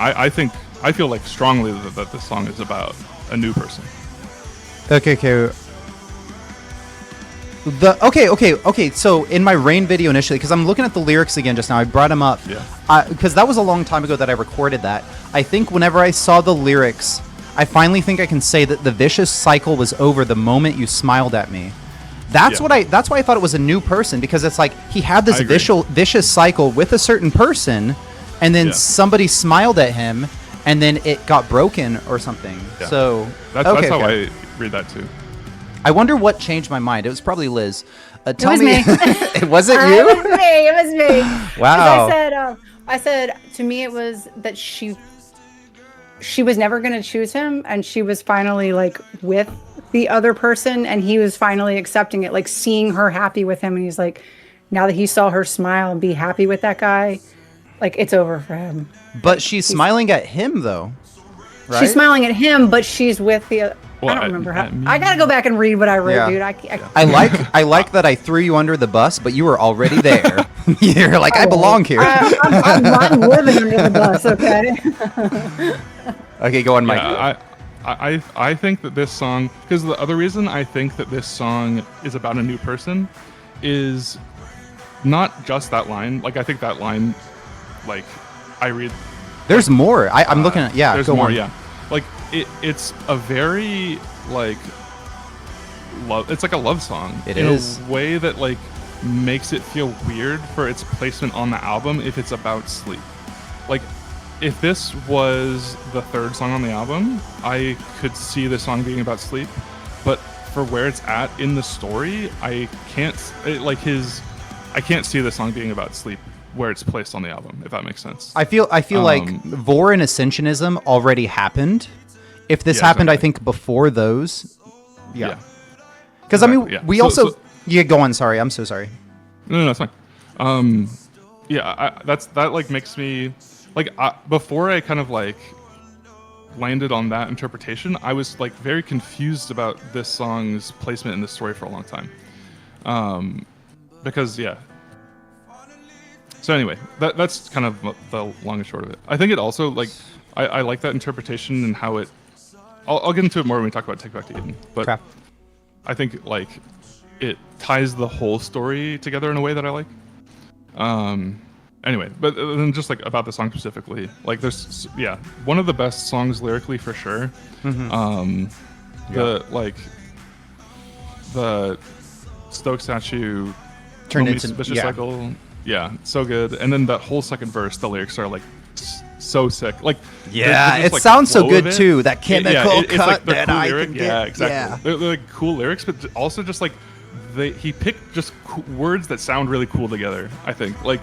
[SPEAKER 4] I feel like strongly that this song is about a new person.
[SPEAKER 1] Okay. Okay. So in my Rain video initially, because I'm looking at the lyrics again just now, I brought them up. Yeah. Because that was a long time ago that I recorded that. I think whenever I saw the lyrics, I finally think I can say that the vicious cycle was over the moment you smiled at me. That's why I thought it was a new person, because it's like he had this vicious cycle with a certain person, and then somebody smiled at him, and then it got broken or something. Yeah. So
[SPEAKER 4] that's how I read that too.
[SPEAKER 1] I wonder what changed my mind. It was probably Liz.
[SPEAKER 2] Tell me.
[SPEAKER 1] It wasn't you?
[SPEAKER 2] It was me.
[SPEAKER 1] Wow.
[SPEAKER 2] I said to me it was that she was never going to choose him, and she was finally like with the other person, and he was finally accepting it, like seeing her happy with him, and he's like, now that he saw her smile and be happy with that guy, like it's over for him.
[SPEAKER 1] But she's smiling at him though, right?
[SPEAKER 2] She's smiling at him, but she's with the I don't remember how. I gotta go back and read what I wrote, dude.
[SPEAKER 1] I like that I threw you under the bus, but you were already there. You're like, I belong here.
[SPEAKER 2] I'm living under the bus, okay?
[SPEAKER 1] Okay, go on, Mike.
[SPEAKER 4] Yeah, I think that this song, because the other reason I think that this song is about a new person is not just that line. Like, I think that line, like, I read.
[SPEAKER 1] There's more. I'm looking at,
[SPEAKER 4] there's
[SPEAKER 1] go
[SPEAKER 4] more,
[SPEAKER 1] on.
[SPEAKER 4] yeah. Like, it's a very, like, love. It's like a love song.
[SPEAKER 1] It
[SPEAKER 4] in
[SPEAKER 1] is.
[SPEAKER 4] a way that like makes it feel weird for its placement on the album if it's about sleep. Like, if this was the third song on the album, I could see the song being about sleep. But for where it's at in the story, I can't see the song being about sleep where it's placed on the album, if that makes sense.
[SPEAKER 1] I feel like Vore and Ascensionism already happened. If this happened,
[SPEAKER 4] exactly.
[SPEAKER 1] I think before those,
[SPEAKER 4] Yeah.
[SPEAKER 1] Because
[SPEAKER 4] Exactly,
[SPEAKER 1] I mean,
[SPEAKER 4] yeah.
[SPEAKER 1] we
[SPEAKER 4] So-
[SPEAKER 1] also
[SPEAKER 4] so-
[SPEAKER 1] yeah. Go on. Sorry, I'm so sorry.
[SPEAKER 4] No, it's fine. That like makes me like before I kind of like landed on that interpretation, I was like very confused about this song's placement in the story for a long time. Because yeah. So anyway, that's kind of the long and short of it. I think it also like I like that interpretation and how it. I'll get into it more when we talk about Take Back to Eden, but
[SPEAKER 1] Crap.
[SPEAKER 4] I think like it ties the whole story together in a way that I like. Anyway, but then just like about the song specifically, like there's one of the best songs lyrically for sure. The Stoke statue
[SPEAKER 1] Turned
[SPEAKER 4] Mommy's
[SPEAKER 1] into
[SPEAKER 4] vicious cycle. Yeah, so good. And then that whole second verse, the lyrics are like so sick. Like
[SPEAKER 1] Yeah,
[SPEAKER 4] there's
[SPEAKER 1] it
[SPEAKER 4] just, like,
[SPEAKER 1] sounds so
[SPEAKER 4] flow
[SPEAKER 1] good
[SPEAKER 4] of it.
[SPEAKER 1] too. That chemical
[SPEAKER 4] it's
[SPEAKER 1] cut
[SPEAKER 4] like, they're
[SPEAKER 1] that
[SPEAKER 4] cool
[SPEAKER 1] I
[SPEAKER 4] lyric.
[SPEAKER 1] can get.
[SPEAKER 4] Yeah, exactly.
[SPEAKER 1] Yeah.
[SPEAKER 4] They're like cool lyrics, but also just like he picked just words that sound really cool together. I think like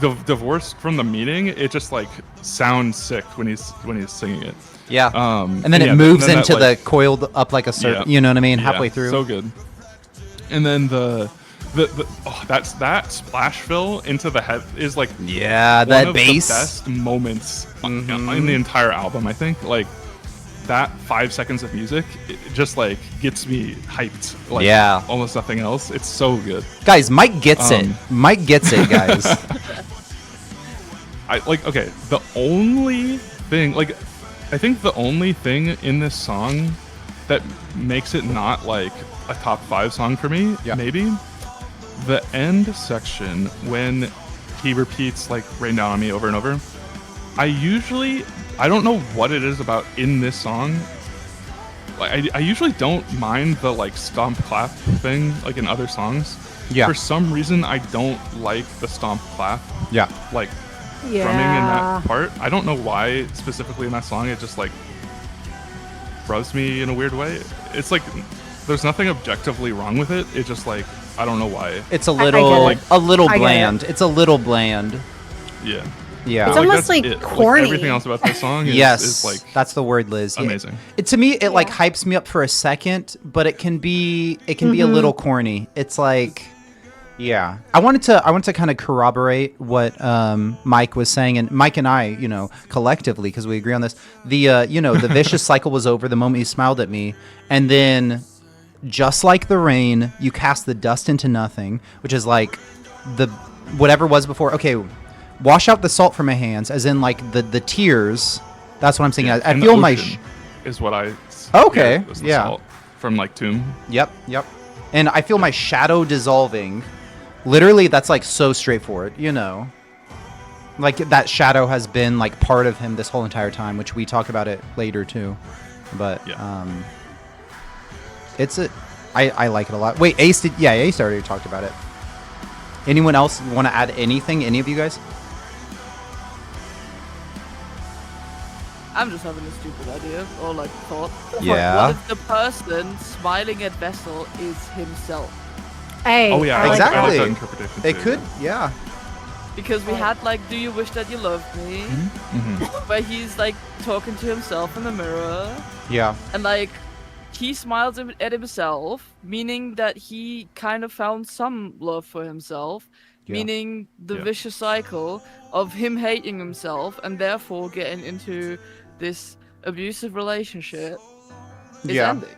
[SPEAKER 4] the divorce from the meaning. It just like sounds sick when he's singing it.
[SPEAKER 1] Yeah. And then
[SPEAKER 4] yeah,
[SPEAKER 1] it moves
[SPEAKER 4] then
[SPEAKER 1] into
[SPEAKER 4] that, like,
[SPEAKER 1] the coiled up like a serpent. You know what I mean? Halfway
[SPEAKER 4] yeah,
[SPEAKER 1] through.
[SPEAKER 4] So good. And then that splash fill into the head is like
[SPEAKER 1] that
[SPEAKER 4] one of
[SPEAKER 1] bass.
[SPEAKER 4] the best moments in the entire album. I think like that 5 seconds of music it just like gets me hyped. Like almost nothing else. It's so good.
[SPEAKER 1] Guys, Mike gets it. Mike gets it, guys.
[SPEAKER 4] The only thing I think the only thing in this song that makes it not like a top 5 song for me, maybe the end section when he repeats like "Rain Down on Me" over and over. I don't know what it is about in this song. Like I usually don't mind the like stomp clap thing like in other songs. Yeah. For some reason, I don't like the stomp clap. Yeah. Like drumming in that part. I don't know why specifically in that song. It just like rubs me in a weird way. It's like there's nothing objectively wrong with it. It just like I don't know why.
[SPEAKER 1] It's a little bland. It's a little bland.
[SPEAKER 4] Yeah.
[SPEAKER 1] Yeah.
[SPEAKER 2] It's almost like corny.
[SPEAKER 4] Like, everything else about this song is like
[SPEAKER 1] that's the word, Liz.
[SPEAKER 4] Amazing.
[SPEAKER 1] To me, it like hypes me up for a second, but it can be a little corny. It's like, yeah. I wanted to kind of corroborate what Mike was saying, and Mike and I, collectively, because we agree on this. The vicious cycle was over the moment you smiled at me, and then just like the rain, you cast the dust into nothing, which is like the whatever was before. Okay. Wash out the salt from my hands, as in like the tears. That's what I'm saying. I feel my
[SPEAKER 4] is what I.
[SPEAKER 1] Okay.
[SPEAKER 4] Salt from like Tomb.
[SPEAKER 1] Yep. And I feel my shadow dissolving. Literally, that's like so straightforward. Like that shadow has been like part of him this whole entire time, which we talk about it later too. But I like it a lot. Wait, Ace already talked about it. Anyone else want to add anything? Any of you guys?
[SPEAKER 3] I'm just having a stupid idea or like thought.
[SPEAKER 1] Yeah.
[SPEAKER 3] What if the person smiling at Vessel is himself?
[SPEAKER 2] Hey.
[SPEAKER 4] Oh yeah,
[SPEAKER 1] exactly.
[SPEAKER 4] I like that interpretation.
[SPEAKER 1] It
[SPEAKER 4] too,
[SPEAKER 1] could, yeah.
[SPEAKER 3] Because we had like, "Do you wish that you loved me?" Where he's like talking to himself in the mirror.
[SPEAKER 1] Yeah.
[SPEAKER 3] And like, he smiles at himself, meaning that he kind of found some love for himself. Meaning the vicious cycle of him hating himself and therefore getting into this abusive relationship is ending.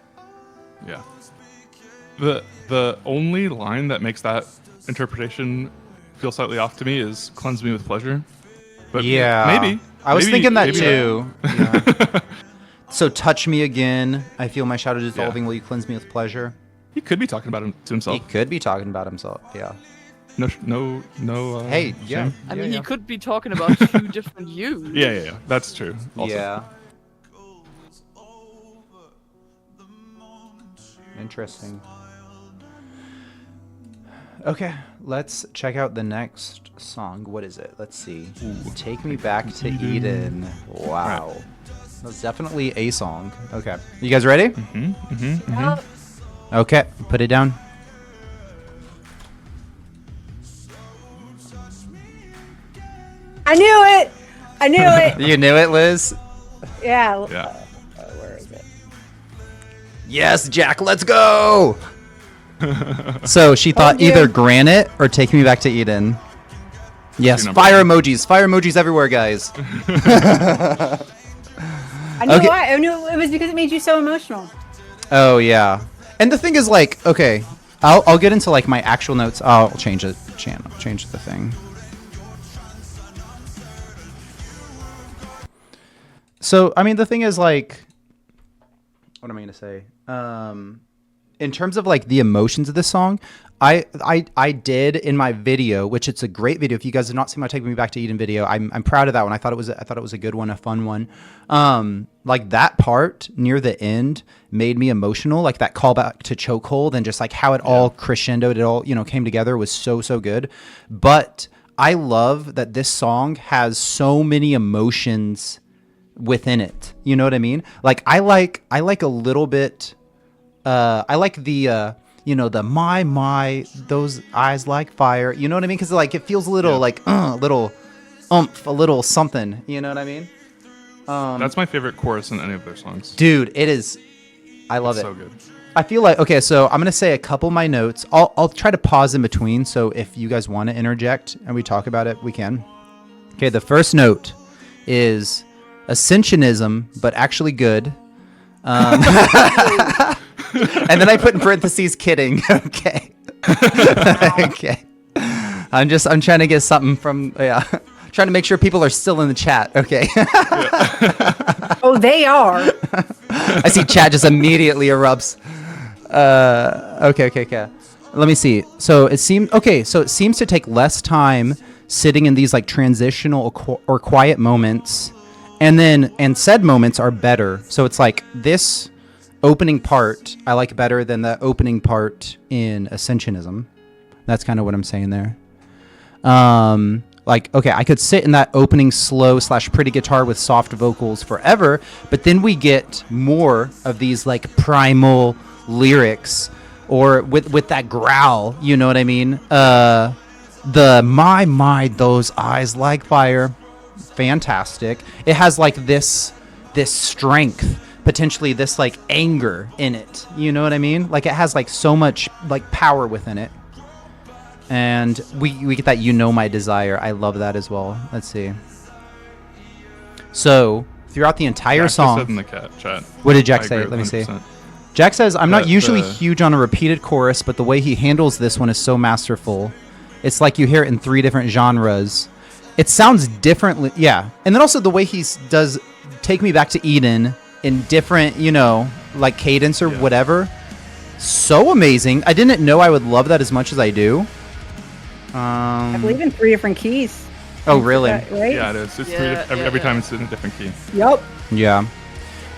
[SPEAKER 4] Yeah. The only line that makes that interpretation feel slightly off to me is "Cleanse me with pleasure." But maybe.
[SPEAKER 1] I was thinking that too. Yeah. So touch me again. I feel my shadow dissolving. Will you cleanse me with pleasure?
[SPEAKER 4] He could be talking about him to himself.
[SPEAKER 1] He could be talking about himself. Yeah.
[SPEAKER 4] No.
[SPEAKER 1] Hey, yeah.
[SPEAKER 4] shame.
[SPEAKER 3] I mean, he could be talking about 2 different yous.
[SPEAKER 4] Yeah. That's true. Also.
[SPEAKER 1] Yeah. Interesting. Okay, let's check out the next song. What is it? Let's see. Take Me Back to Eden. Wow.
[SPEAKER 4] Right.
[SPEAKER 1] That's definitely a song. Okay. You guys ready? Okay, put it down.
[SPEAKER 2] I knew it. I knew it.
[SPEAKER 1] You knew it, Liz?
[SPEAKER 2] Yeah.
[SPEAKER 4] Yeah.
[SPEAKER 2] Where is it?
[SPEAKER 1] Yes, Jack, let's go! So she thought
[SPEAKER 2] you.
[SPEAKER 1] either Granite or Take Me Back to Eden. Yes,
[SPEAKER 4] Number
[SPEAKER 1] fire
[SPEAKER 4] one.
[SPEAKER 1] emojis. Fire emojis everywhere, guys.
[SPEAKER 2] I knew
[SPEAKER 1] Okay.
[SPEAKER 2] why. I knew it was because it made you so emotional.
[SPEAKER 1] Oh, yeah. And the thing is, like, okay, I'll get into, like, my actual notes. I'll change the channel, change the thing. So, I mean, the thing is, like, what am I going to say? In terms of, like, the emotions of this song, I did in my video, which it's a great video. If you guys have not seen my Take Me Back to Eden video, I'm proud of that one. I thought it was a good one, a fun one. Like that part near the end made me emotional. Like that callback to Chokehold and just like how it all crescendoed, it all, came together was so good. But I love that this song has so many emotions within it. You know what I mean? Like I like a little bit. I like the the my those eyes like fire. You know what I mean? Because like it feels a little like a little oomph, a little something. You know what I mean?
[SPEAKER 4] That's my favorite chorus in any of their songs.
[SPEAKER 1] Dude, it is. I love
[SPEAKER 4] It's
[SPEAKER 1] it.
[SPEAKER 4] so good.
[SPEAKER 1] I feel like okay. So I'm gonna say a couple of my notes. I'll try to pause in between. So if you guys want to interject and we talk about it, we can. Okay. The first note is Ascensionism, but actually good. And then I put in parentheses, kidding. Okay. Okay. I'm trying to get something from, trying to make sure people are still in the chat. Okay.
[SPEAKER 2] Oh, they are.
[SPEAKER 1] I see chat just immediately erupts. Okay. Let me see. So it seems to take less time sitting in these like transitional or quiet moments. And said moments are better. So it's like this opening part I like better than the opening part in Ascensionism. That's kind of what I'm saying there. Like, okay, I could sit in that opening slow / pretty guitar with soft vocals forever, but then we get more of these like primal lyrics or with that growl, you know what I mean? The my, those eyes like fire. Fantastic. It has like this strength, potentially this like anger in it. You know what I mean? Like it has like so much like power within it. And we get that my desire. I love that as well. Let's see. So throughout the entire
[SPEAKER 4] Jack
[SPEAKER 1] song,
[SPEAKER 4] just said in the chat.
[SPEAKER 1] what did Jack
[SPEAKER 4] I
[SPEAKER 1] say?
[SPEAKER 4] agree
[SPEAKER 1] Let me
[SPEAKER 4] with
[SPEAKER 1] see.
[SPEAKER 4] 100%.
[SPEAKER 1] Jack says, I'm not
[SPEAKER 4] That
[SPEAKER 1] usually
[SPEAKER 4] the-
[SPEAKER 1] huge on a repeated chorus, but the way he handles this one is so masterful. It's like you hear it in 3 different genres. It sounds differently. Yeah. And then also the way he does Take Me Back to Eden in different, like cadence or whatever. So amazing. I didn't know I would love that as much as I do.
[SPEAKER 2] I believe in 3 different keys.
[SPEAKER 1] Oh, really?
[SPEAKER 2] Right?
[SPEAKER 4] Yeah, it is. It's
[SPEAKER 3] Yeah,
[SPEAKER 4] every
[SPEAKER 3] yeah.
[SPEAKER 4] time it's in a different key.
[SPEAKER 2] Yep.
[SPEAKER 1] Yeah.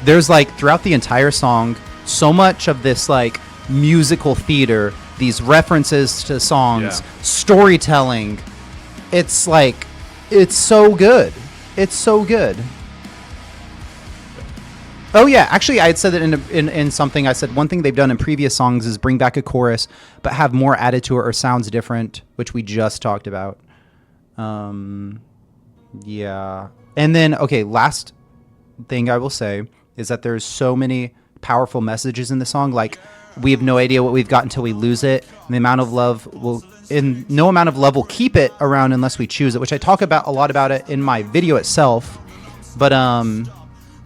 [SPEAKER 1] There's like throughout the entire song, so much of this like musical theater, these references to songs, storytelling. It's like, it's so good. It's so good. Oh yeah, actually I had said that in something. I said one thing they've done in previous songs is bring back a chorus, but have more added to it or sounds different, which we just talked about. Yeah. And then, okay, last thing I will say is that there's so many powerful messages in the song. Like, we have no idea what we've got until we lose it. And no amount of love will keep it around unless we choose it, which I talk about a lot about it in my video itself. But,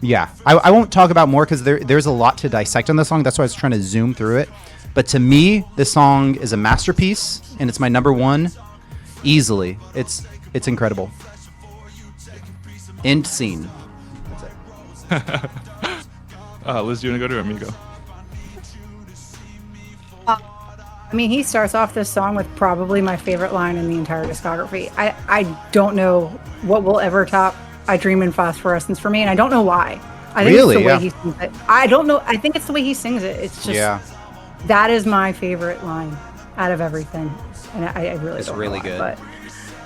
[SPEAKER 1] yeah, I won't talk about more because there's a lot to dissect on the song. That's why I was trying to zoom through it. But to me, this song is a masterpiece, and it's my number 1 easily. It's incredible. End scene. That's it.
[SPEAKER 4] Liz, do you want to go to it? Me go.
[SPEAKER 2] I mean, he starts off this song with probably my favorite line in the entire discography. I don't know what will ever top I Dream in Phosphorescence for me, and I don't know why. I think
[SPEAKER 1] Really?
[SPEAKER 2] it's the
[SPEAKER 1] Yeah.
[SPEAKER 2] way he sings it. I don't know. I think it's the way he sings it. It's just,
[SPEAKER 1] Yeah.
[SPEAKER 2] that is my favorite line out of everything, and I really
[SPEAKER 1] It's
[SPEAKER 2] don't
[SPEAKER 1] really
[SPEAKER 2] know
[SPEAKER 1] good.
[SPEAKER 2] why,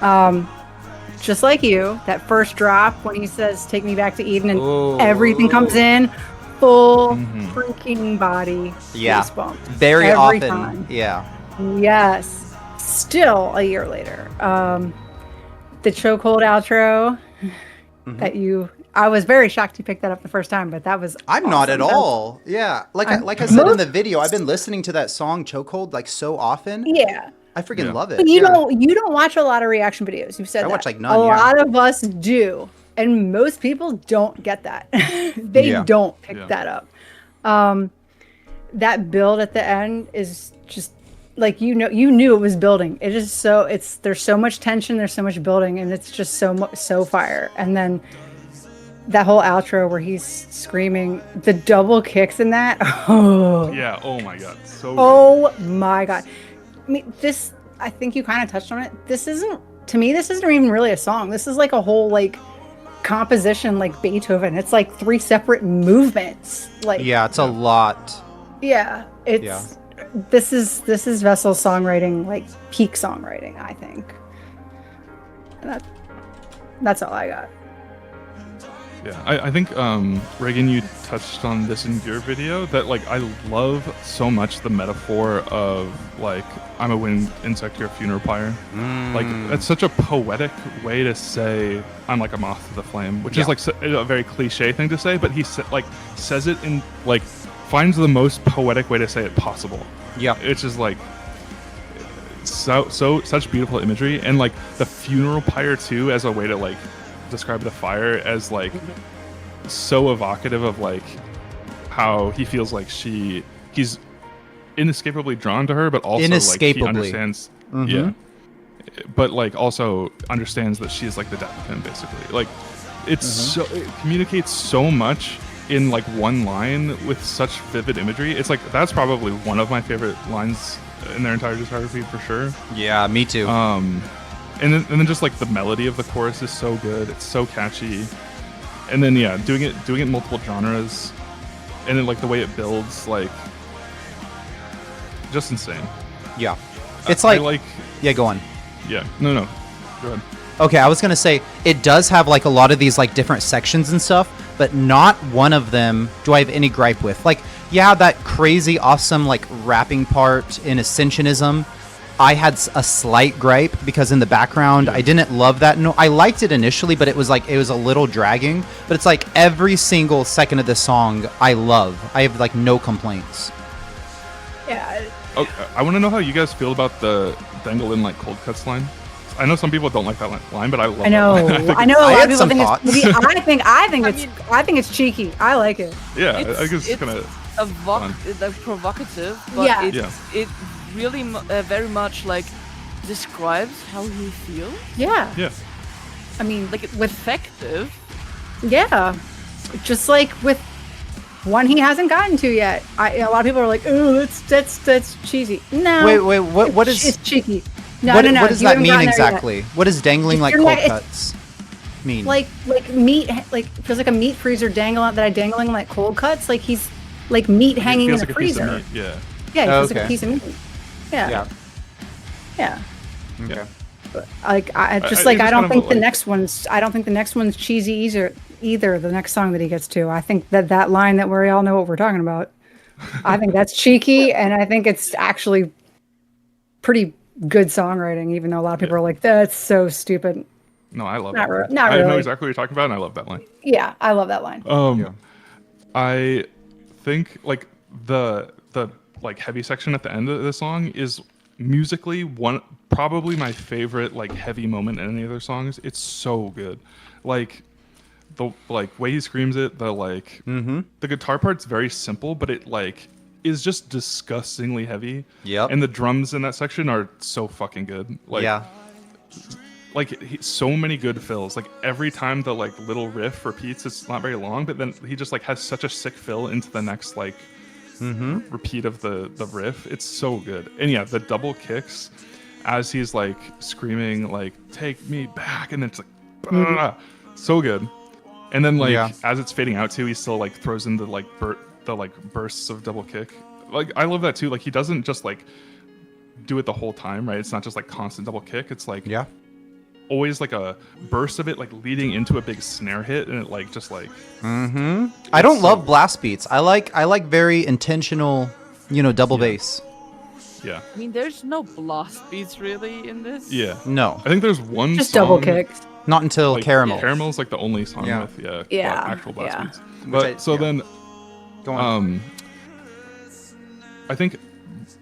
[SPEAKER 2] but just like you, that first drop when he says "Take me back to Eden" and
[SPEAKER 1] Ooh.
[SPEAKER 2] everything comes in, full freaking body
[SPEAKER 1] Yeah.
[SPEAKER 2] goosebumps.
[SPEAKER 1] Very
[SPEAKER 2] every
[SPEAKER 1] often.
[SPEAKER 2] time.
[SPEAKER 1] Yeah.
[SPEAKER 2] Yes. Still a year later, the Chokehold outro that I was very shocked you picked that up the first time, but that was
[SPEAKER 1] I'm not at
[SPEAKER 2] awesome.
[SPEAKER 1] all. Yeah. Like I said in the video, I've been listening to that song Chokehold like so often.
[SPEAKER 2] Yeah.
[SPEAKER 1] I freaking
[SPEAKER 4] Yeah.
[SPEAKER 1] love it.
[SPEAKER 2] But you don't watch a lot of reaction videos. You've said
[SPEAKER 1] I
[SPEAKER 2] that.
[SPEAKER 1] watch, like, none,
[SPEAKER 2] A
[SPEAKER 1] yeah.
[SPEAKER 2] lot of us do, and most people don't get that. They
[SPEAKER 1] Yeah.
[SPEAKER 2] don't pick
[SPEAKER 4] Yeah.
[SPEAKER 2] that up. That build at the end is just like you knew it was building. It is so there's so much tension, there's so much building, and it's just so fire. And then that whole outro where he's screaming, the double kicks in that. Oh.
[SPEAKER 4] Yeah. Oh my god. So.
[SPEAKER 2] Oh my god. I mean, I think you kind of touched on it. This isn't even really a song. This is like a whole like composition like Beethoven. It's like 3 separate movements. Like
[SPEAKER 1] Yeah, it's a lot.
[SPEAKER 2] Yeah. This is Vessel's songwriting, like peak songwriting, I think. And that's all I got.
[SPEAKER 4] Yeah, I think Reagan, you touched on this in your video that like I love so much the metaphor of like I'm a winged insect, you're a funeral pyre. Like that's such a poetic way to say I'm like a moth to the flame, which is like a very cliche thing to say, but he says it in like finds the most poetic way to say it possible.
[SPEAKER 1] Yeah.
[SPEAKER 4] It's just like such beautiful imagery, and like the funeral pyre too as a way to like describe the fire as like so evocative of like how he feels like he's inescapably drawn to her, but also like he understands but like also understands that she's like the death of him basically. Like it's it communicates so much in like one line with such vivid imagery. It's like that's probably one of my favorite lines in their entire discography for sure.
[SPEAKER 1] Yeah, me too.
[SPEAKER 4] And then just like the melody of the chorus is so good. It's so catchy. And then doing it in multiple genres, and then like the way it builds, like just insane.
[SPEAKER 1] Yeah. It's
[SPEAKER 4] I
[SPEAKER 1] like yeah, go on.
[SPEAKER 4] Yeah. No. Go ahead.
[SPEAKER 1] Okay, I was gonna say it does have like a lot of these like different sections and stuff, but not one of them do I have any gripe with. Like, yeah, that crazy awesome like rapping part in Ascensionism, I had a slight gripe because in the background I didn't love that. No, I liked it initially, but it was a little dragging. But it's like every single second of this song I love. I have like no complaints.
[SPEAKER 2] Yeah.
[SPEAKER 4] Oh, I want to know how you guys feel about the dangle in like cold cuts line. I know some people don't like that line, but I love
[SPEAKER 2] I know.
[SPEAKER 4] that line.
[SPEAKER 2] I know a lot of people
[SPEAKER 1] some
[SPEAKER 2] think
[SPEAKER 1] thoughts.
[SPEAKER 2] it's I think it's cheeky. I like it.
[SPEAKER 4] Yeah, I guess it's kind of
[SPEAKER 3] provocative, but
[SPEAKER 2] Yeah.
[SPEAKER 3] it really very much like describes how he feels.
[SPEAKER 2] Yeah.
[SPEAKER 4] yeah.
[SPEAKER 2] I mean,
[SPEAKER 3] Like it's effective.
[SPEAKER 2] yeah. Just like with one he hasn't gotten to yet. A lot of people are like, "Oh, that's cheesy." No.
[SPEAKER 1] Wait, what is
[SPEAKER 2] it's cheeky? No.
[SPEAKER 1] what does
[SPEAKER 2] you
[SPEAKER 1] that
[SPEAKER 2] haven't
[SPEAKER 1] mean
[SPEAKER 2] gotten there yet.
[SPEAKER 1] exactly? What does dangling like
[SPEAKER 2] You're
[SPEAKER 1] cold
[SPEAKER 2] not-
[SPEAKER 1] cuts mean?
[SPEAKER 2] Like meat, like feels like a meat freezer dangling like cold cuts. Like he's like meat hanging in
[SPEAKER 4] Feels
[SPEAKER 2] a
[SPEAKER 4] like a piece of
[SPEAKER 2] freezer.
[SPEAKER 4] meat, yeah.
[SPEAKER 2] Yeah, he feels like
[SPEAKER 1] Okay.
[SPEAKER 2] a piece of meat. Yeah.
[SPEAKER 1] yeah.
[SPEAKER 2] Yeah.
[SPEAKER 1] Okay.
[SPEAKER 2] Like I
[SPEAKER 4] it's
[SPEAKER 2] don't
[SPEAKER 4] just kind of
[SPEAKER 2] think the
[SPEAKER 4] like-
[SPEAKER 2] next one's cheesy either. The next song that he gets to, I think that line that we all know what we're talking about. I think that's cheeky, and I think it's actually pretty good songwriting. Even though a lot of people are like, "That's so stupid."
[SPEAKER 4] No, I love
[SPEAKER 2] Not
[SPEAKER 4] that.
[SPEAKER 2] not
[SPEAKER 4] I know
[SPEAKER 2] really.
[SPEAKER 4] exactly what you're talking about, and I love that line.
[SPEAKER 2] Yeah, I love that line.
[SPEAKER 4] I think like the like heavy section at the end of the song is musically probably my favorite like heavy moment in any of their songs. It's so good. Like the way he screams it, the guitar part's very simple, but it like is just disgustingly heavy.
[SPEAKER 1] Yep.
[SPEAKER 4] And the drums in that section are so fucking good. Like
[SPEAKER 1] yeah.
[SPEAKER 4] like so many good fills. Like every time the like little riff repeats, it's not very long, but then he just like has such a sick fill into the next like repeat of the riff. It's so good. And yeah, the double kicks as he's like screaming like "take me back," and it's like so good. And then like as it's fading out too, he still like throws in the like bursts of double kick. like I love that too. Like he doesn't just like do it the whole time, right? It's not just like constant double kick. It's like always like a burst of it, like leading into a big snare hit, and it like just like.
[SPEAKER 1] I don't love blast beats. I like very intentional, double bass.
[SPEAKER 4] Yeah.
[SPEAKER 3] I mean, there's no blast beats really in this.
[SPEAKER 4] Yeah.
[SPEAKER 1] No,
[SPEAKER 4] I think there's one
[SPEAKER 2] Just
[SPEAKER 4] song,
[SPEAKER 2] double kicks.
[SPEAKER 1] not until
[SPEAKER 4] like,
[SPEAKER 1] Caramel.
[SPEAKER 4] Caramel's like the only song
[SPEAKER 1] Yeah.
[SPEAKER 4] with
[SPEAKER 2] Yeah,
[SPEAKER 4] actual blast
[SPEAKER 2] yeah.
[SPEAKER 4] beats. But then
[SPEAKER 1] Go on.
[SPEAKER 4] I think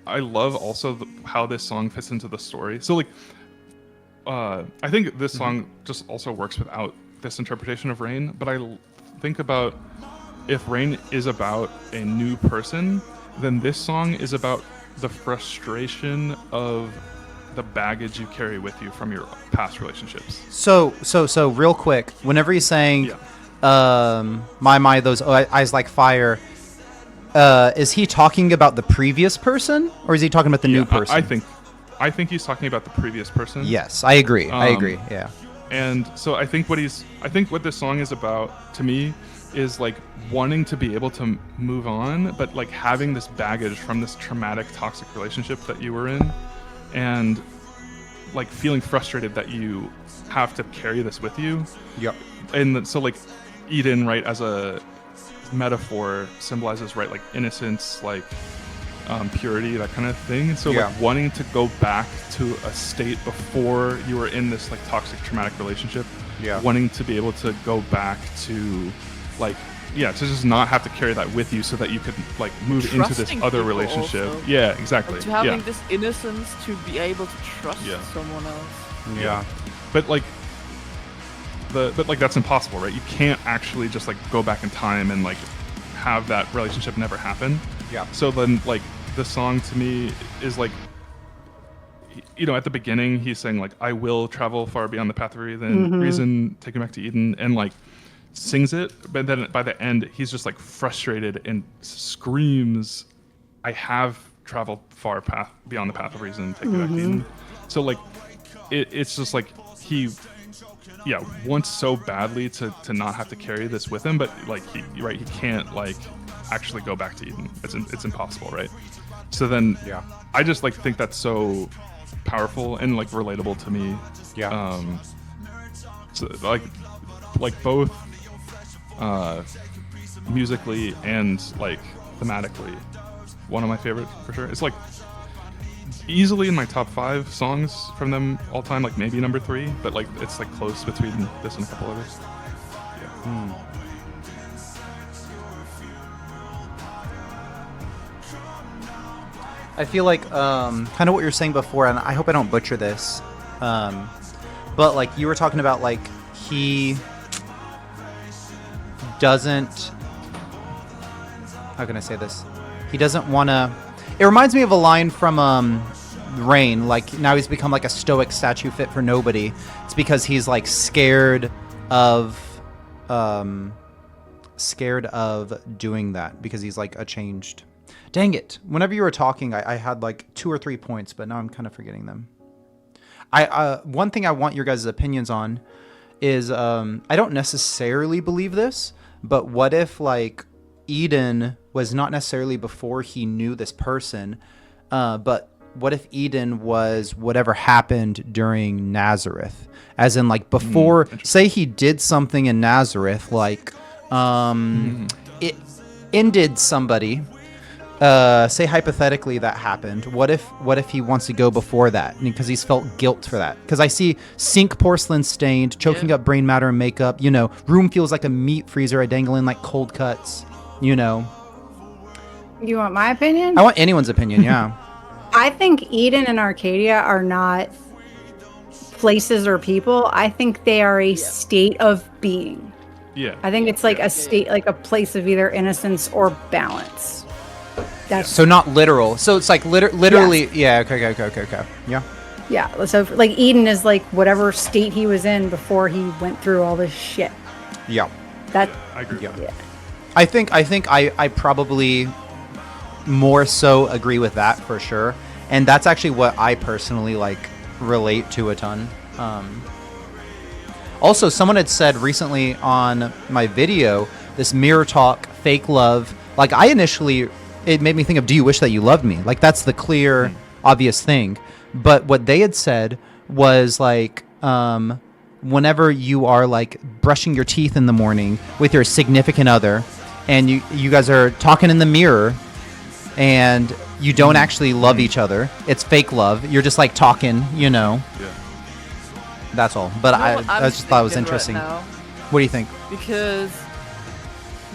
[SPEAKER 4] I love also how this song fits into the story. So like I think this song just also works without this interpretation of Rain, but I think about if Rain is about a new person, then this song is about the frustration of the baggage you carry with you from your past relationships.
[SPEAKER 1] So real quick, whenever he's saying, my, those eyes like fire, is he talking about the previous person, or is he talking about the new person?
[SPEAKER 4] I think he's talking about the previous person.
[SPEAKER 1] Yes, I agree. Yeah.
[SPEAKER 4] And so I think what this song is about to me is like wanting to be able to move on, but like having this baggage from this traumatic, toxic relationship that you were in, and like feeling frustrated that you have to carry this with you.
[SPEAKER 1] Yep.
[SPEAKER 4] And so like Eden, right, as a metaphor symbolizes, right, like innocence, like purity, that kind of thing. So like wanting to go back to a state before you were in this like toxic, traumatic relationship. Yeah. Wanting to be able to go back to like, to just not have to carry that with you, so that you could like move into this other relationship.
[SPEAKER 3] Also.
[SPEAKER 4] Yeah, exactly.
[SPEAKER 3] Like to having this innocence to be able to trust someone else.
[SPEAKER 4] Yeah. But like that's impossible, right? You can't actually just like go back in time and like have that relationship never happen.
[SPEAKER 1] Yeah.
[SPEAKER 4] So then like the song to me is like, at the beginning he's saying like, I will travel far beyond the path of reason, take me back to Eden, and like sings it, but then by the end he's just like frustrated and screams, I have traveled far beyond the path of reason, take me back to Eden. So like it's just like he wants so badly to not have to carry this with him, but like he can't like actually go back to Eden. It's impossible, right? So then I just like think that's so powerful and like relatable to me. So like both musically and like thematically, one of my favorite for sure. It's like easily in my top 5 songs from them all time, like maybe number 3, but like it's like close between this and a couple others.
[SPEAKER 1] I feel like kind of what you're saying before, and I hope I don't butcher this, but like you were talking about, like he doesn't, how can I say this? He doesn't want to. It reminds me of a line from Rain. Like now he's become like a stoic statue fit for nobody. It's because he's like scared of doing that, because he's like a changed. Dang it. Whenever you were talking, I had like 2 or 3 points, but now I'm kind of forgetting them. One thing I want your guys' opinions on is I don't necessarily believe this, but what if like Eden was not necessarily before he knew this person, but what if Eden was whatever happened during Nazareth? As in like before, say he did something in Nazareth, like it ended somebody. Say hypothetically that happened. What if he wants to go before that because he's felt guilt for that? Because I see sink porcelain stained, choking up brain matter and makeup. Room feels like a meat freezer. I dangle in like cold cuts. You
[SPEAKER 2] want my opinion?
[SPEAKER 1] I want anyone's opinion. Yeah.
[SPEAKER 2] I think Eden and Arcadia are not places or people. I think they are a state of being.
[SPEAKER 4] Yeah.
[SPEAKER 2] I think it's like a state, like a place of either innocence or balance. That's
[SPEAKER 1] so not literal. So it's like literally. Yes. Yeah. Okay. Yeah.
[SPEAKER 2] Yeah. So like Eden is like whatever state he was in before he went through all this shit.
[SPEAKER 1] Yeah.
[SPEAKER 4] I agree.
[SPEAKER 1] Yeah. I think I probably more so agree with that for sure. And that's actually what I personally like relate to a ton. Also, someone had said recently on my video, this mirror talk, fake love. Like I initially it made me think of "Do you wish that you loved me?" Like that's the clear, obvious thing. But what they had said was like, whenever you are like brushing your teeth in the morning with your significant other, and you guys are talking in the mirror, and you don't actually love each other. It's fake love. You're just like talking, you know.
[SPEAKER 4] Yeah.
[SPEAKER 1] That's all. But
[SPEAKER 3] You know what
[SPEAKER 1] I
[SPEAKER 3] I'm
[SPEAKER 1] just thought it was
[SPEAKER 3] thinking right
[SPEAKER 1] interesting.
[SPEAKER 3] now?
[SPEAKER 1] What do you think?
[SPEAKER 3] Because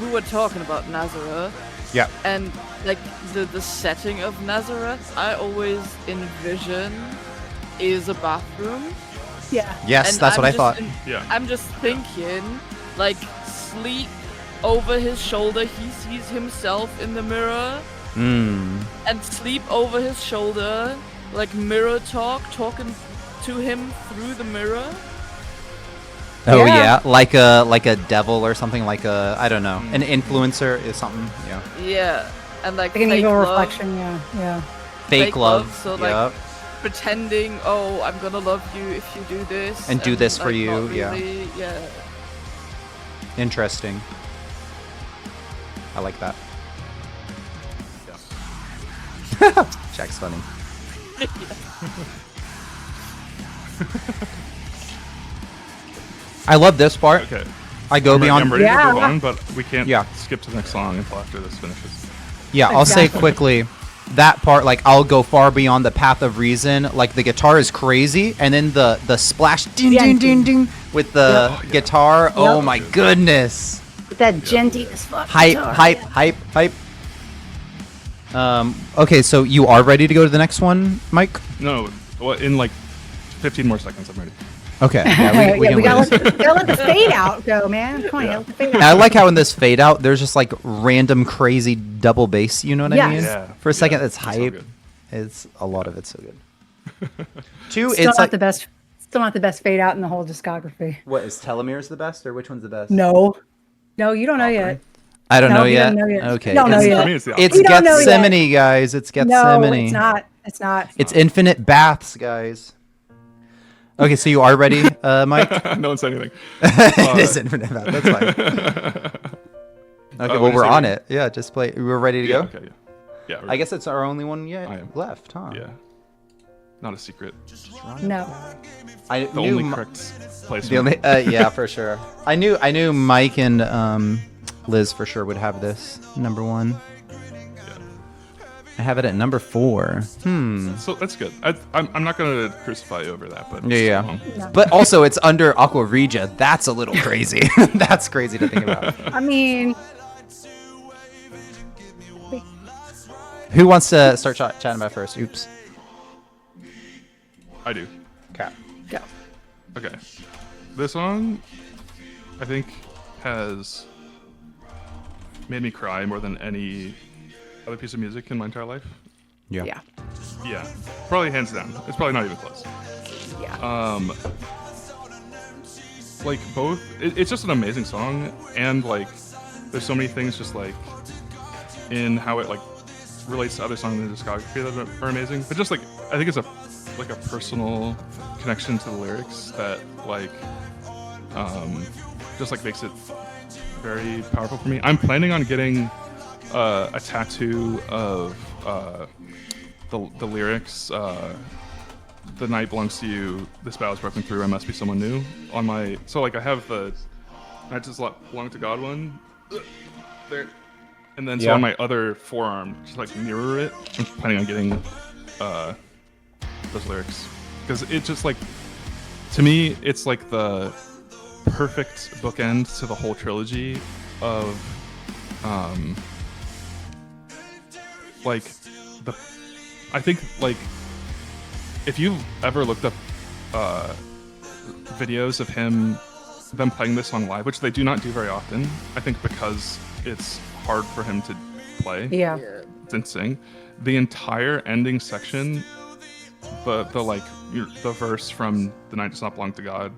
[SPEAKER 3] we were talking about Nazareth,
[SPEAKER 1] Yeah.
[SPEAKER 3] and like the setting of Nazareth, I always envision is a bathroom.
[SPEAKER 5] Yeah.
[SPEAKER 1] Yes,
[SPEAKER 3] And
[SPEAKER 1] that's what I
[SPEAKER 3] just
[SPEAKER 1] thought.
[SPEAKER 4] Yeah.
[SPEAKER 3] I'm just thinking, like, Sleep over his shoulder, he sees himself in the mirror, and Sleep over his shoulder, like mirror talking to him through the mirror.
[SPEAKER 1] Oh
[SPEAKER 2] Yeah.
[SPEAKER 1] yeah, like a devil or something, like a, I don't know, an influencer is something. Yeah.
[SPEAKER 3] Yeah, and like
[SPEAKER 2] Like an
[SPEAKER 3] fake
[SPEAKER 2] evil
[SPEAKER 3] love,
[SPEAKER 2] reflection. Yeah.
[SPEAKER 1] Fake love.
[SPEAKER 3] So like pretending, oh, I'm gonna love you if you do this,
[SPEAKER 1] And do this for
[SPEAKER 3] like,
[SPEAKER 1] you,
[SPEAKER 3] not
[SPEAKER 1] yeah.
[SPEAKER 3] really, yeah.
[SPEAKER 1] Interesting. I like that. Jack's funny. I love this part.
[SPEAKER 4] Okay.
[SPEAKER 1] I go
[SPEAKER 4] I'm
[SPEAKER 1] beyond.
[SPEAKER 4] ready
[SPEAKER 2] Yeah.
[SPEAKER 4] to move on, but we can't
[SPEAKER 1] Yeah.
[SPEAKER 4] skip to the next song until after this finishes.
[SPEAKER 1] Yeah, I'll say
[SPEAKER 2] Exactly.
[SPEAKER 1] quickly that part, like I'll go far beyond the path of reason. Like the guitar is crazy, and then the splash ding
[SPEAKER 2] Yeah.
[SPEAKER 1] ding ding ding with the
[SPEAKER 4] Yep.
[SPEAKER 1] guitar. Oh
[SPEAKER 2] Yep.
[SPEAKER 1] my goodness!
[SPEAKER 2] With that genty as fuck.
[SPEAKER 1] Hype,
[SPEAKER 2] guitar.
[SPEAKER 1] hype, hype, hype. Okay, so you are ready to go to the next one, Mike?
[SPEAKER 4] No, well, in like 15 more seconds, I'm ready.
[SPEAKER 1] Okay, yeah, we can
[SPEAKER 2] we
[SPEAKER 1] win this.
[SPEAKER 2] gotta let the fade out go, man. Come on, let the fade
[SPEAKER 1] And
[SPEAKER 2] out.
[SPEAKER 1] I like how in this fade out, there's just like random crazy double bass. You know what I
[SPEAKER 2] Yes.
[SPEAKER 1] mean?
[SPEAKER 4] Yeah.
[SPEAKER 1] For a second,
[SPEAKER 4] Yeah,
[SPEAKER 1] it's
[SPEAKER 4] it's so
[SPEAKER 1] hype.
[SPEAKER 4] good.
[SPEAKER 1] It's a lot of it's so good. Two,
[SPEAKER 2] Still
[SPEAKER 1] it's
[SPEAKER 2] not
[SPEAKER 1] like
[SPEAKER 2] the best. Still not the best fade out in the whole discography.
[SPEAKER 1] what is Telomere's the best, or which one's the best?
[SPEAKER 2] No, you don't know yet.
[SPEAKER 1] I don't
[SPEAKER 2] No,
[SPEAKER 1] know
[SPEAKER 2] he
[SPEAKER 1] yet.
[SPEAKER 2] doesn't know yet.
[SPEAKER 1] Okay,
[SPEAKER 2] You don't know
[SPEAKER 1] it's,
[SPEAKER 2] yet.
[SPEAKER 4] For me, it's the
[SPEAKER 1] it's
[SPEAKER 2] You don't know yet.
[SPEAKER 1] Gethsemane, guys. It's Gethsemane.
[SPEAKER 2] No, it's not. It's not.
[SPEAKER 1] It's infinite baths, guys. Okay, so you are ready, Mike?
[SPEAKER 4] No one said anything.
[SPEAKER 1] It is infinite baths. That's fine. Okay,
[SPEAKER 4] what
[SPEAKER 1] well
[SPEAKER 4] is
[SPEAKER 1] we're
[SPEAKER 4] it
[SPEAKER 1] on
[SPEAKER 4] again?
[SPEAKER 1] it. Yeah, just play. We're ready to
[SPEAKER 4] Yeah,
[SPEAKER 1] go.
[SPEAKER 4] okay, yeah. Yeah, we're
[SPEAKER 1] I guess it's our only one yet
[SPEAKER 4] I am.
[SPEAKER 1] left, huh?
[SPEAKER 4] Yeah. Not a secret.
[SPEAKER 2] No.
[SPEAKER 1] I
[SPEAKER 4] The
[SPEAKER 1] knew
[SPEAKER 4] only
[SPEAKER 1] Mi-
[SPEAKER 4] correct placement.
[SPEAKER 1] the only, yeah, for sure. I knew Mike and Liz for sure would have this number one. I have it at number 4.
[SPEAKER 4] So that's good. I'm not going to crucify you over that, but
[SPEAKER 1] Yeah.
[SPEAKER 2] No.
[SPEAKER 1] But also, it's under Aqua Regia. That's a little crazy. That's crazy to think about.
[SPEAKER 2] I mean,
[SPEAKER 1] Who wants to start chatting about first? Oops.
[SPEAKER 4] I do.
[SPEAKER 1] Okay.
[SPEAKER 2] go.
[SPEAKER 4] Okay. This song, I think, has made me cry more than any other piece of music in my entire life.
[SPEAKER 2] Yeah.
[SPEAKER 4] Yeah, probably hands down. It's probably not even close.
[SPEAKER 2] Yeah.
[SPEAKER 4] Like both, it's just an amazing song, and like, there's so many things just like in how it like relates to other songs in the discography that are amazing. But just like, I think it's a personal connection to the lyrics that like, just like makes it very powerful for me. I'm planning on getting a tattoo of the lyrics. The night belongs to you. This bow is broken through. I must be someone new. On my like I have the night does belong to God one there, and then so on my other forearm, just like mirror it. I'm planning on getting those lyrics because it just like to me it's like the perfect bookend to the whole trilogy of like I think like if you've ever looked up videos of them playing this song live, which they do not do very often, I think because it's hard for him to play
[SPEAKER 2] Yeah.
[SPEAKER 4] and sing, the entire ending section, the verse from "The Night Does Not Belong to God,"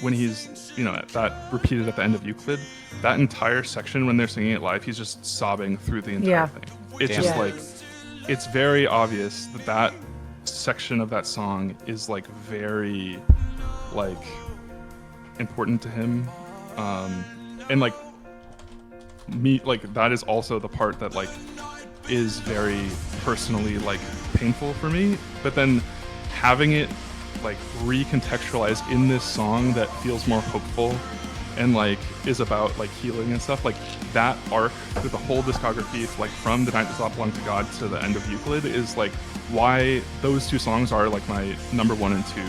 [SPEAKER 4] when he's that repeated at the end of Euclid, that entire section when they're singing it live, he's just sobbing through the entire thing. It's
[SPEAKER 1] Damn.
[SPEAKER 4] just
[SPEAKER 2] Yeah.
[SPEAKER 4] like it's very obvious that section of that song is like very like important to him, and like that is also the part that like is very personally like painful for me, but then having it like recontextualized in this song that feels more hopeful and like is about like healing and stuff, like that arc through the whole discography, like from The Night Does Not Belong to God to the end of Euclid, is like why those two songs are like my number 1 and 2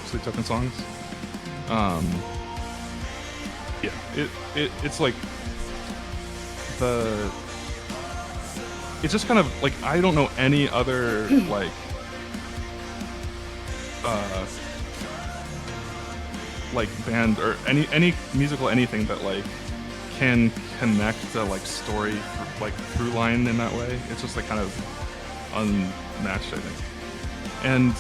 [SPEAKER 4] Sleep Token songs. It's like it's just kind of like, I don't know any other like band or any musical anything that like can connect the like story like through line in that way. It's just like kind of unmatched, I think. And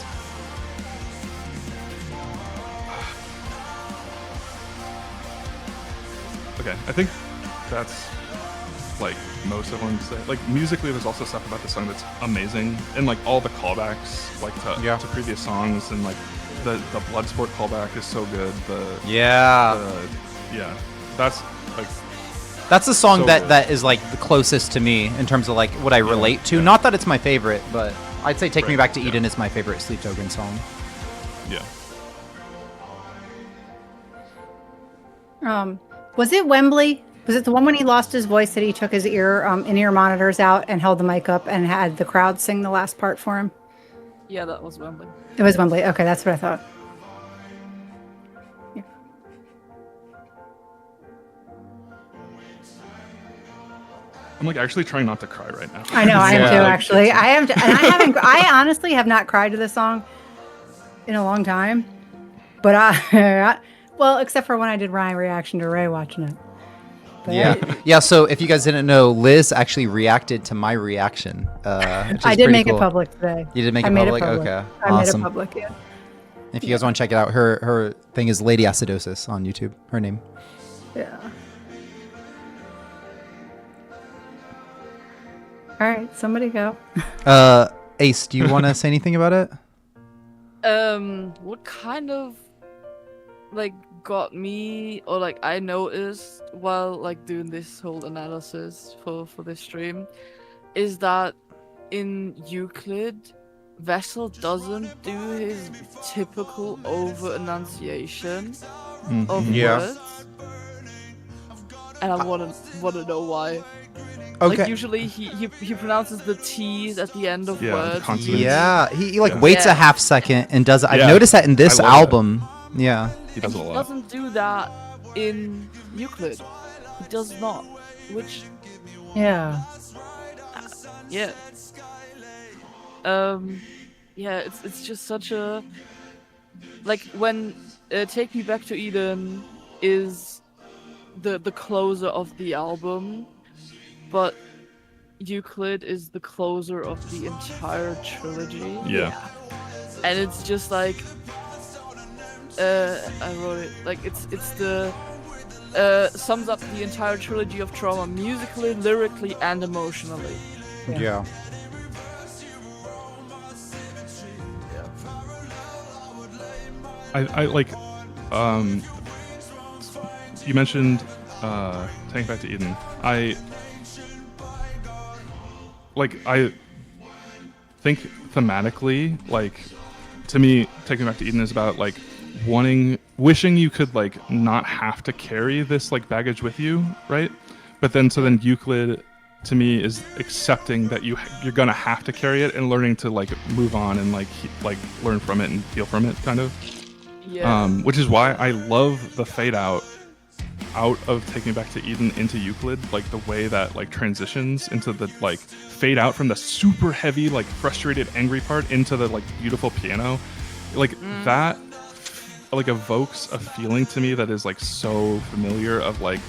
[SPEAKER 4] okay, I think that's like most of what I'm saying. Like musically, there's also stuff about the song that's amazing, and like all the callbacks like to previous songs, and like the Bloodsport callback is so good.
[SPEAKER 1] That's the song
[SPEAKER 4] so
[SPEAKER 1] that is like the closest to me in terms of like what I relate to. Not that it's my favorite, but I'd say "Take Me Back to Eden" is my favorite Sleep Token song.
[SPEAKER 2] Yeah. Was it Wembley? Was it the one when he lost his voice that he took his in-ear monitors out and held the mic up and had the crowd sing the last part for him?
[SPEAKER 3] Yeah, that was Wembley.
[SPEAKER 2] It was Wembley. Okay, that's what I thought. Yeah.
[SPEAKER 4] I'm like actually trying not to cry right now.
[SPEAKER 2] I know, I am too. Actually, I am, and I haven't. I honestly have not cried to this song in a long time. But well, except for when I did Ryan reaction to Ray watching it. But
[SPEAKER 1] Yeah. So if you guys didn't know, Liz actually reacted to my reaction.
[SPEAKER 2] I did make it public today.
[SPEAKER 1] You did make it public? Okay.
[SPEAKER 2] I made it public, yeah.
[SPEAKER 1] If you guys want to check it out, her thing is Lady Acidosis on YouTube. Her name.
[SPEAKER 2] Yeah. All right, somebody go.
[SPEAKER 1] Ace, do you want to say anything about it?
[SPEAKER 3] What kind of like got me, or like I noticed while like doing this whole analysis for this stream, is that in Euclid, Vessel doesn't do his typical over enunciation of words, and I wanna know why.
[SPEAKER 1] Okay.
[SPEAKER 3] Like usually he pronounces the T's at the end of words.
[SPEAKER 1] Yeah, he like waits a half second and does it. I've noticed that in this album. Yeah.
[SPEAKER 4] He does a lot.
[SPEAKER 3] He doesn't do that in Euclid. He does not. Which
[SPEAKER 2] Yeah.
[SPEAKER 3] yeah. Yeah, it's just such a like when Take Me Back to Eden is the closer of the album, but Euclid is the closer of the entire trilogy.
[SPEAKER 4] Yeah.
[SPEAKER 3] And it's just like I wrote it like it's the sums up the entire trilogy of Trauma musically, lyrically, and emotionally.
[SPEAKER 1] Yeah.
[SPEAKER 4] I like you mentioned Take Me Back to Eden. I think thematically, like, to me, Take Me Back to Eden is about like wishing you could like not have to carry this like baggage with you, right? But then Euclid to me is accepting that you're gonna have to carry it and learning to like move on and like learn from it and heal from it, kind of.
[SPEAKER 3] Yeah.
[SPEAKER 4] Which is why I love the fade out of Take Me Back to Eden into Euclid, like the way that like transitions into the like fade out from the super heavy like frustrated angry part into the like beautiful piano, like that like evokes a feeling to me that is like so familiar of like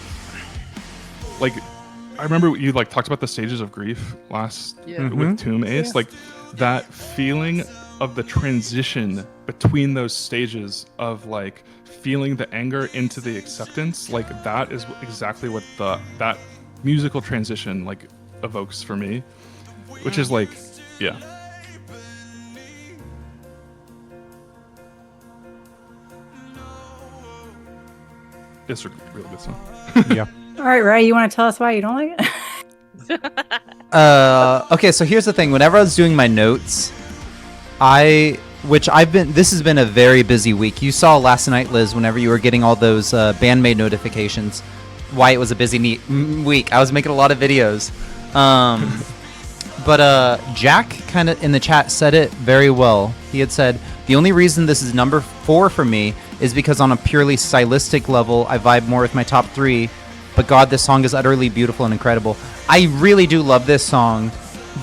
[SPEAKER 4] I remember you like talked about the stages of grief last with Tomb Ace, like that feeling of the transition between those stages of like feeling the anger into the acceptance, like that is exactly what that musical transition like evokes for me, which is like it's a really good song.
[SPEAKER 1] Yeah.
[SPEAKER 2] All right, Ray, you want to tell us why you don't like it?
[SPEAKER 1] Okay, so here's the thing. Whenever I was doing my notes, this has been a very busy week. You saw last night, Liz, whenever you were getting all those bandmate notifications, why it was a busy week. I was making a lot of videos. But Jack kind of in the chat said it very well. He had said, the only reason this is number 4 for me is because on a purely stylistic level, I vibe more with my top 3. But God, this song is utterly beautiful and incredible. I really do love this song.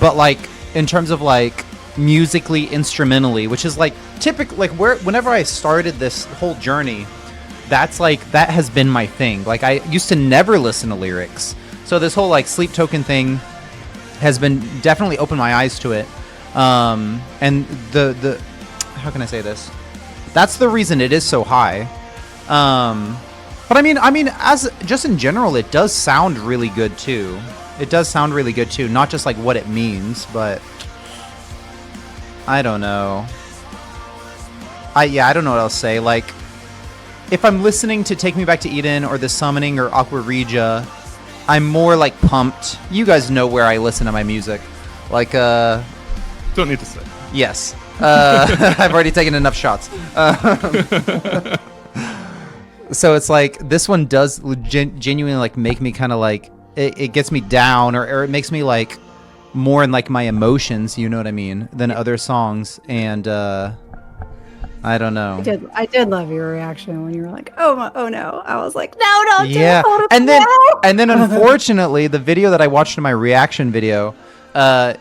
[SPEAKER 1] But like, in terms of like musically, instrumentally, which is like typical, like whenever I started this whole journey, that has been my thing. Like I used to never listen to lyrics. So this whole like Sleep Token thing has been definitely opened my eyes to it. And the how can I say this? That's the reason it is so high. But I mean, as just in general, it does sound really good too. It does sound really good too. Not just like what it means, but I don't know. I don't know what else to say. Like, if I'm listening to Take Me Back to Eden or The Summoning or Aqua Regia, I'm more like pumped. You guys know where I listen to my music. Like,
[SPEAKER 4] don't need to say.
[SPEAKER 1] Yes. I've already taken enough shots. So it's like this one does genuinely like make me kind of like it gets me down or it makes me like more in like my emotions, you know what I mean, than other songs. And I don't know.
[SPEAKER 2] I did love your reaction when you were like, oh no. I was like, no,
[SPEAKER 1] yeah. And then unfortunately the video that I watched in my reaction video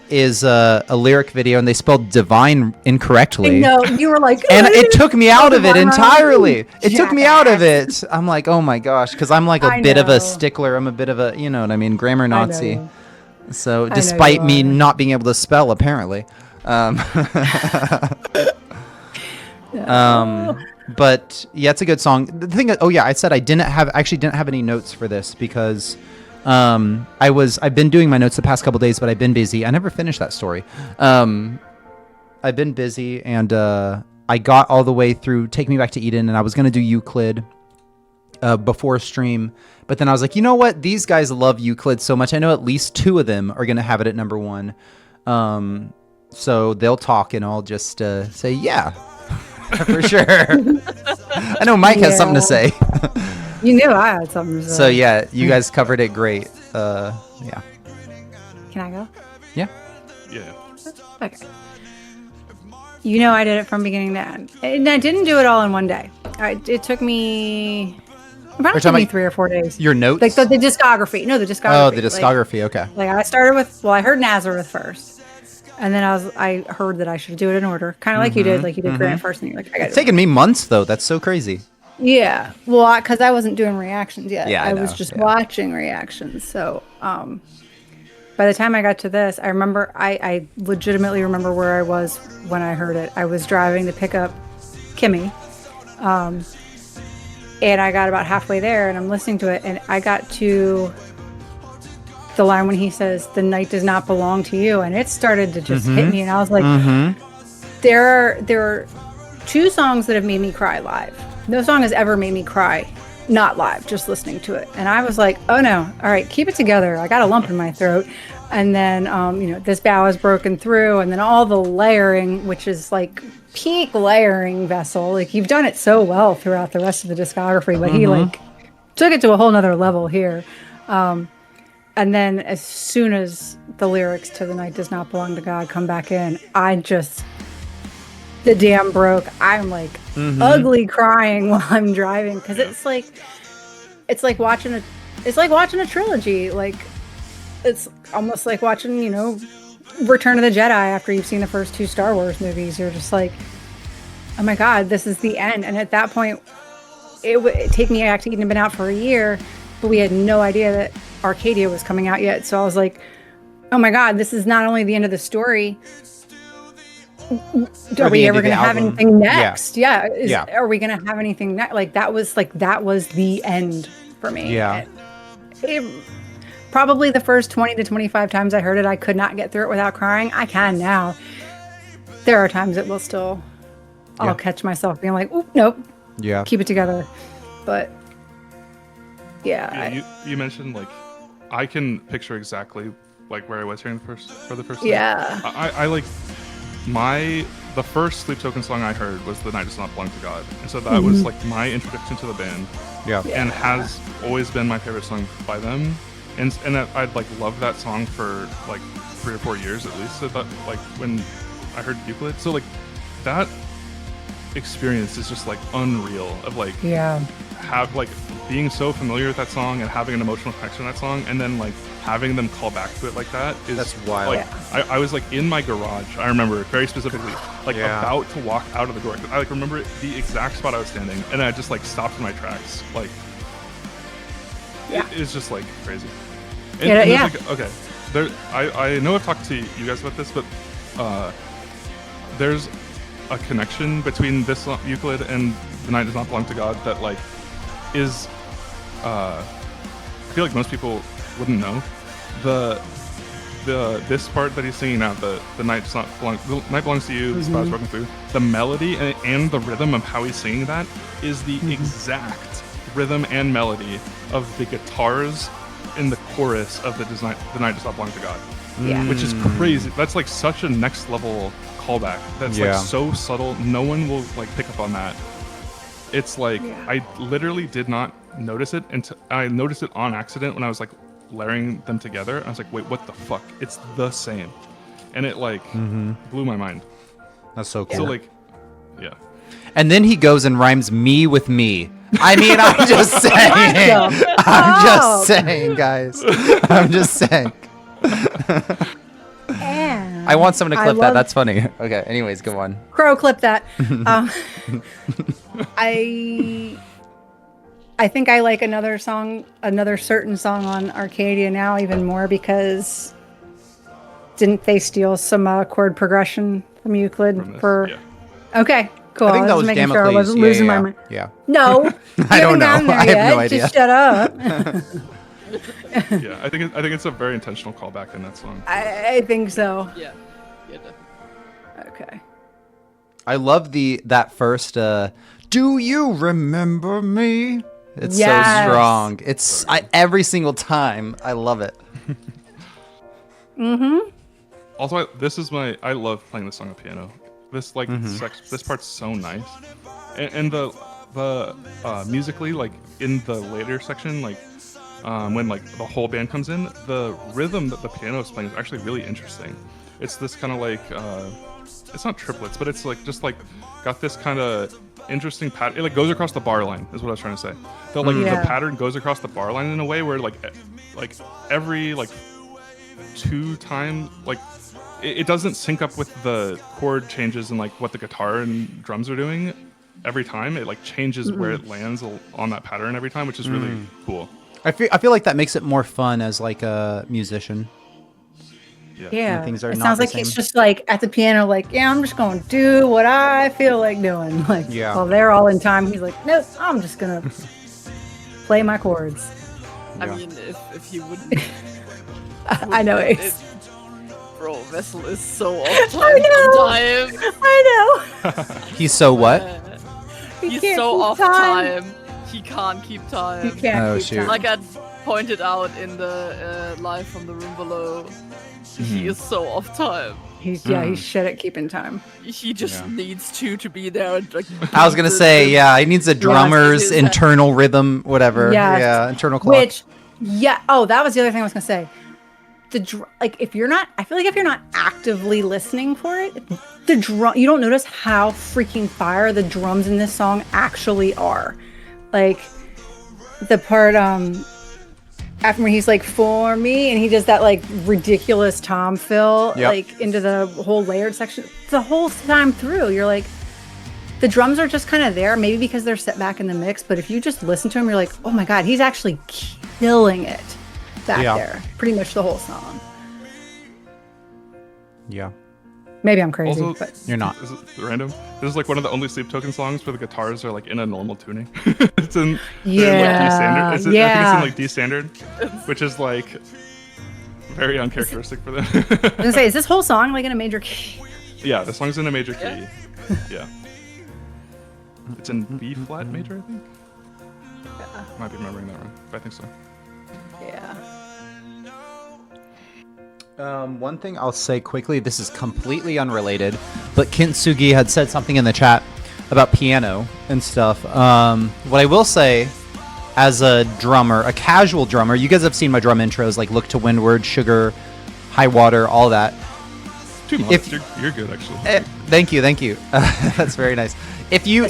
[SPEAKER 1] is a lyric video, and they spelled divine incorrectly.
[SPEAKER 2] No, you were like,
[SPEAKER 1] and it took me out of it entirely. It took me out of it. I'm like, oh my gosh, because I'm like a bit of a stickler. I'm a bit of a, you know what I mean, grammar Nazi. So despite me not being able to spell, apparently. But yeah, it's a good song. The thing, I said I didn't have any notes for this because I've been doing my notes the past couple days, but I've been busy. I never finished that story. I've been busy, and I got all the way through Take Me Back to Eden, and I was gonna do Euclid before stream, but then I was like, you know what? These guys love Euclid so much. I know at least 2 of them are gonna have it at number 1. So they'll talk, and I'll just say yeah, for sure. I know Mike has something to say.
[SPEAKER 2] You knew I had something to say.
[SPEAKER 1] So yeah, you guys covered it great. Yeah.
[SPEAKER 2] Can I go?
[SPEAKER 1] Yeah.
[SPEAKER 4] Yeah.
[SPEAKER 2] Okay. You know I did it from beginning to end. And I didn't do it all in one day. It took me... About 3 or 4 days.
[SPEAKER 1] Your notes?
[SPEAKER 2] Like the discography. No, the discography.
[SPEAKER 1] Oh, the discography. Okay.
[SPEAKER 2] Like I started with... Well, I heard Nazareth first. And then I heard that I should do it in order. Kind of like you did. Like you did Granite first. And you're like, I got it.
[SPEAKER 1] It's taken me months, though. That's so crazy.
[SPEAKER 2] Yeah. Well, because I wasn't doing reactions yet.
[SPEAKER 1] Yeah,
[SPEAKER 2] I was just watching reactions. So, by the time I got to this, I remember, I legitimately remember where I was when I heard it. I was driving to pick up Kimmy. And I got about halfway there and I'm listening to it. And I got to the line when he says, "The night does not belong to you." And it started to just hit me. And I was like, there are 2 songs that have made me cry live. No song has ever made me cry, not live, just listening to it. And I was like, oh no, all right, keep it together. I got a lump in my throat. And then, This Bow is broken through. And then all the layering, which is like peak layering Vessel. Like you've done it so well throughout the rest of the discography, but he like took it to a whole nother level here. And then as soon as the lyrics to "The Night Does Not Belong to God" come back in, the dam broke. I'm like ugly crying while I'm driving because it's like watching a trilogy. Like it's almost like watching, Return of the Jedi after you've seen the first 2 Star Wars movies. You're just like, oh my God, this is the end. And at that point, it would take me back to Eden, been out for a year, but we had no idea that Arcadia was coming out yet. So I was like, oh my God, this is not only the end of the story. Are we ever going to have anything next? Yeah. Are we going to have anything next? Like that was the end for me.
[SPEAKER 1] Yeah.
[SPEAKER 2] It probably the first 20 to 25 times I heard it, I could not get through it without crying. I can now. There are times it will still, I'll catch myself being like, oop, nope.
[SPEAKER 1] Yeah.
[SPEAKER 2] Keep it together. But Yeah.
[SPEAKER 4] You mentioned like I can picture exactly like where I was hearing for the first time.
[SPEAKER 2] Yeah.
[SPEAKER 4] I like the first Sleep Token song I heard was "The Night Does Not Belong to God," and so that was like my introduction to the band.
[SPEAKER 1] Yeah.
[SPEAKER 4] And has always been my favorite song by them. And I'd like loved that song for like 3 or 4 years at least. So that like when I heard Euclid, so like that experience is just like unreal of like have like being so familiar with that song and having an emotional connection to that song, and then like having them call back to it like that is
[SPEAKER 1] That's wild.
[SPEAKER 4] Like I was like in my garage, I remember it very specifically, like about to walk out of the door. I like remember the exact spot I was standing, and I just like stopped in my tracks. Like it's just like crazy. And like, okay, there I know I've talked to you guys about this, but there's a connection between this Euclid and "The Night Does Not Belong to God" that like is I feel like most people wouldn't know. This part that he's singing out, the night belongs to you, the spot is broken through. The melody and the rhythm of how he's singing that is the exact rhythm and melody of the guitars in the chorus of the Night Does Not Belong to God.
[SPEAKER 2] Yeah.
[SPEAKER 4] Which is crazy. That's like such a next level callback. That's like so subtle. No one will like pick up on that. It's like I literally did not notice it until I noticed it on accident when I was like layering them together. I was like, wait, what the fuck? It's the same. And it like blew my mind.
[SPEAKER 1] That's so cool.
[SPEAKER 4] So like,
[SPEAKER 1] And then he goes and rhymes me with me. I mean, I'm just saying. I'm just saying, guys. I'm just saying.
[SPEAKER 2] And
[SPEAKER 1] I want someone to clip that. That's funny. Okay. Anyways, go on.
[SPEAKER 2] Crow, clip that. I think I like another certain song on Arcadia now even more because didn't they steal some chord progression from Euclid Okay, cool.
[SPEAKER 1] I think that was
[SPEAKER 2] making
[SPEAKER 1] Damocles.
[SPEAKER 2] sure I wasn't losing my mind.
[SPEAKER 1] Yeah.
[SPEAKER 2] No,
[SPEAKER 1] I don't know. I have no idea.
[SPEAKER 2] Just shut up.
[SPEAKER 4] I think it's a very intentional callback in that song.
[SPEAKER 2] I think so.
[SPEAKER 3] Yeah, definitely.
[SPEAKER 2] Okay.
[SPEAKER 1] I love that first. Do you remember me? It's so strong. It's every single time. I love it.
[SPEAKER 4] Also, I love playing this song on piano. This like this part's so nice, and the musically, like in the later section, like when like the whole band comes in, the rhythm that the piano is playing is actually really interesting. It's this kind of like it's not triplets, but it's like just like got this kind of interesting pattern. It like goes across the bar line is what I was trying to say. So like the pattern goes across the bar line in a way where like every like 2 times like it doesn't sync up with the chord changes and like what the guitar and drums are doing every time. It like changes where it lands on that pattern every time, which is really cool.
[SPEAKER 1] I feel like that makes it more fun as like a musician.
[SPEAKER 2] Yeah,
[SPEAKER 1] things are
[SPEAKER 2] it
[SPEAKER 1] not
[SPEAKER 2] sounds
[SPEAKER 1] the
[SPEAKER 2] like
[SPEAKER 1] same.
[SPEAKER 2] he's just like at the piano, like, I'm just going to do what I feel like doing. Like, while they're all in time, he's like, nope, I'm just going to play my chords.
[SPEAKER 3] I mean, if he wouldn't...
[SPEAKER 2] I know,
[SPEAKER 3] Bro, Vessel is so off time sometimes.
[SPEAKER 2] I know.
[SPEAKER 1] He's so what?
[SPEAKER 3] He's so off time. He can't keep time.
[SPEAKER 2] He can't keep time.
[SPEAKER 3] Like I pointed out in the live from the room below, he is so off time.
[SPEAKER 2] He's shit at keeping time.
[SPEAKER 3] He just needs to be there. And, like,
[SPEAKER 1] I was gonna say, he needs a drummer's internal rhythm, whatever. Yeah, internal clock.
[SPEAKER 2] Oh, that was the other thing I was gonna say. If you're not actively listening for it, the drum, you don't notice how freaking fire the drums in this song actually are. Like the part after where he's like, for me, and he does that like ridiculous tom fill like into the whole layered section. The whole time through, you're like, the drums are just kind of there, maybe because they're set back in the mix, but if you just listen to him, you're like, oh my god, he's actually killing it back there. Pretty much the whole song.
[SPEAKER 1] Yeah.
[SPEAKER 2] Maybe I'm crazy,
[SPEAKER 4] also,
[SPEAKER 2] but
[SPEAKER 1] you're not.
[SPEAKER 4] This is random. This is like one of the only Sleep Token songs where the guitars are like in a normal tuning. It's in like D standard. I think it's in like D standard, which is like very uncharacteristic for them.
[SPEAKER 2] I was gonna say, is this whole song like in a major key?
[SPEAKER 4] Yeah, the song's in a major key. Yeah. It's in B flat major, I think. Might be remembering that wrong, but I think so.
[SPEAKER 2] Yeah.
[SPEAKER 1] One thing I'll say quickly, this is completely unrelated, but Kintsugi had said something in the chat about piano and stuff. What I will say, as a drummer, a casual drummer, you guys have seen my drum intros, like Look to Windward, Sugar, High Water, all that.
[SPEAKER 4] Too much. You're good, actually.
[SPEAKER 1] Thank you. That's very nice. If you're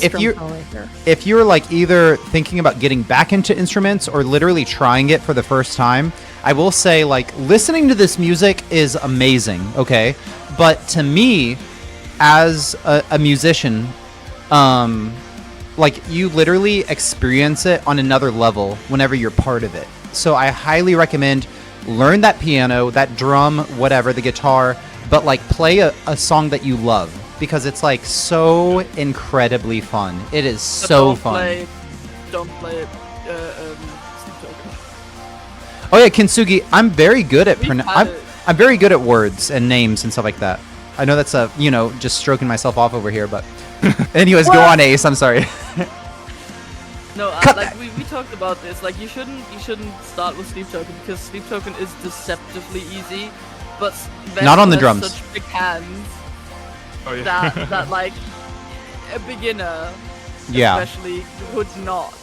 [SPEAKER 2] Right
[SPEAKER 1] like either thinking about getting back into instruments or literally trying it for the first time, I will say, like, listening to this music is amazing, okay? But to me, as a musician, like, you literally experience it on another level whenever you're part of it. So I highly recommend learn that piano, that drum, whatever, the guitar, but like play a song that you love, because it's like so incredibly fun. It is so fun.
[SPEAKER 3] Don't play Sleep Token.
[SPEAKER 1] Oh yeah, Kintsugi, I'm very good at I'm very good at words and names and stuff like that. I know that's just stroking myself off over here, but anyways, go on, Ace. I'm sorry.
[SPEAKER 3] No, like we talked about this. Like you shouldn't start with Sleep Token because Sleep Token is deceptively easy, but
[SPEAKER 1] not on the
[SPEAKER 3] has
[SPEAKER 1] drums.
[SPEAKER 3] Such big hands
[SPEAKER 4] Oh, yeah.
[SPEAKER 3] that like a beginner,
[SPEAKER 1] Yeah.
[SPEAKER 3] especially, would not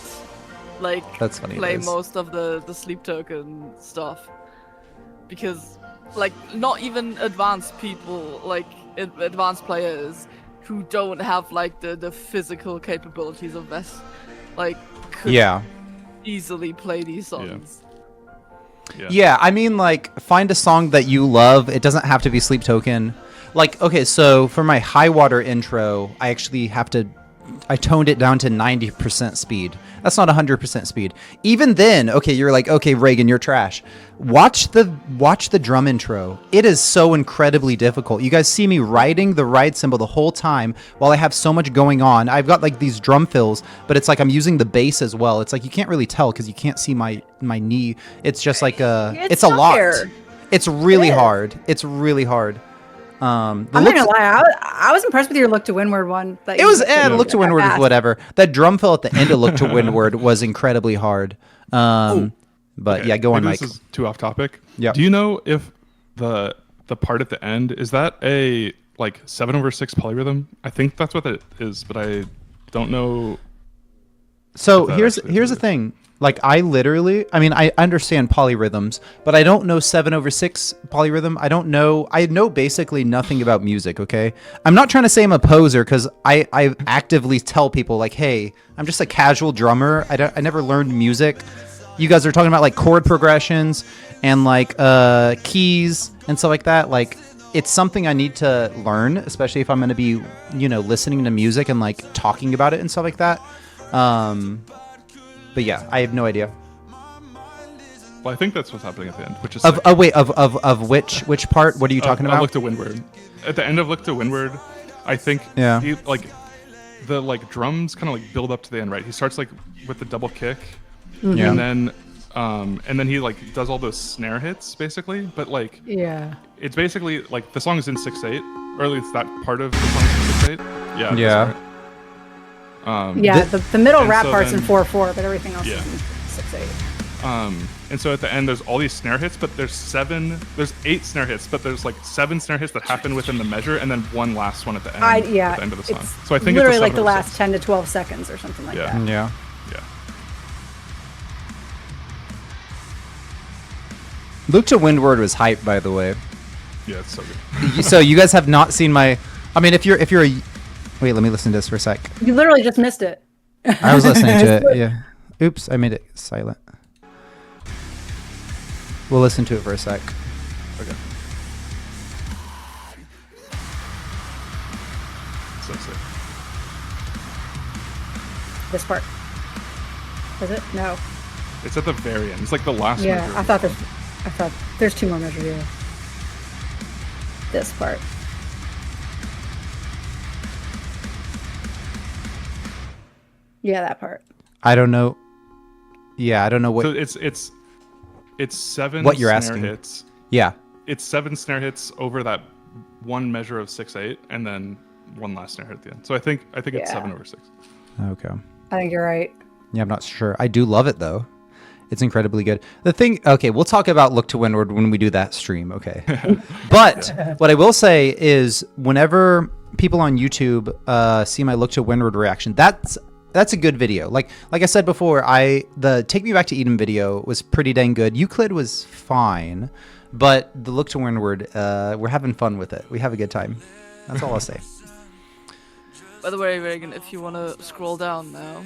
[SPEAKER 3] like
[SPEAKER 1] That's funny,
[SPEAKER 3] play
[SPEAKER 1] Liz.
[SPEAKER 3] most of the Sleep Token stuff because like not even advanced people, like advanced players who don't have like the physical capabilities of this, like could easily play these songs.
[SPEAKER 1] Yeah, I mean, like, find a song that you love. It doesn't have to be Sleep Token. Like, okay, so for my High Water intro, I actually I toned it down to 90% speed. That's not 100% speed. Even then, okay, you're like, okay, Reagan, you're trash. Watch the drum intro. It is so incredibly difficult. You guys see me writing the ride cymbal the whole time while I have so much going on. I've got like these drum fills, but it's like I'm using the bass as well. It's like you can't really tell because you can't see my knee. It's just like it's a lot. It's really hard. It's really hard.
[SPEAKER 2] I'm not gonna lie, I was impressed with your Look to Windward one.
[SPEAKER 1] It was Look to Windward was whatever. That drum fill at the end of Look to Windward was incredibly hard. But
[SPEAKER 4] okay.
[SPEAKER 1] yeah, go on, Mike.
[SPEAKER 4] This is too off topic.
[SPEAKER 1] Yeah.
[SPEAKER 4] Do you know if the part at the end is that a like 7/6 polyrhythm? I think that's what it is, but I don't know.
[SPEAKER 1] So here's the thing. Like I understand polyrhythms, but I don't know 7/6 polyrhythm. I know basically nothing about music, okay? I'm not trying to say I'm a poser because I actively tell people like, hey, I'm just a casual drummer. I never learned music. You guys are talking about like chord progressions and like keys and stuff like that. Like it's something I need to learn, especially if I'm going to be, listening to music and like talking about it and stuff like that. But yeah, I have no idea.
[SPEAKER 4] Well, I think that's what's happening at the end, which is
[SPEAKER 1] of which part? What are you talking about?
[SPEAKER 4] Look to Windward. At the end of Look to Windward, I think he, like the like drums kind of like build up to the end, right? He starts like with the double kick, and then he like does all those snare hits basically, but like it's basically like the song is in 6/8, or at least that part of the song is in 6/8. Yeah.
[SPEAKER 2] The middle rap part's in 4/4, but everything else is in 6/8.
[SPEAKER 4] And so at the end, there's all these snare hits, but there's 8 snare hits, but there's like 7 snare hits that happen within the measure, and then one last one at the end. At the end of the song. So I think
[SPEAKER 2] literally
[SPEAKER 4] it's
[SPEAKER 2] like the last 10 to 12 seconds or something like that.
[SPEAKER 1] Yeah. Look to Windward was hype, by the way.
[SPEAKER 4] Yeah, it's so good.
[SPEAKER 1] So you guys have not seen my. I mean, if you're a. Wait, let me listen to this for a sec.
[SPEAKER 2] You literally just missed it.
[SPEAKER 1] I was listening to it. Yeah. Oops, I made it silent. We'll listen to it for a sec.
[SPEAKER 4] Okay. So sick.
[SPEAKER 2] This part. Is it? No.
[SPEAKER 4] It's at the very end. It's like the last
[SPEAKER 2] Yeah,
[SPEAKER 4] measure.
[SPEAKER 2] I thought there's 2 more measures here. This part. Yeah, that part.
[SPEAKER 1] I don't know. Yeah, I don't know what.
[SPEAKER 4] So it's 7
[SPEAKER 1] what you're
[SPEAKER 4] snare
[SPEAKER 1] asking.
[SPEAKER 4] hits.
[SPEAKER 1] Yeah.
[SPEAKER 4] It's 7 snare hits over that one measure of 6/8, and then one last snare hit at the end. So I think it's 7/6.
[SPEAKER 1] Okay.
[SPEAKER 2] I think you're right.
[SPEAKER 1] Yeah, I'm not sure. I do love it though. It's incredibly good. The thing, okay, we'll talk about Look to Windward when we do that stream, okay? But what I will say is whenever people on YouTube see my Look to Windward reaction, that's a good video. Like I said before, the Take Me Back to Eden video was pretty dang good. Euclid was fine, but the Look to Windward, we're having fun with it. We have a good time. That's all I'll say.
[SPEAKER 3] By the way, Reagan, if you want to scroll down now.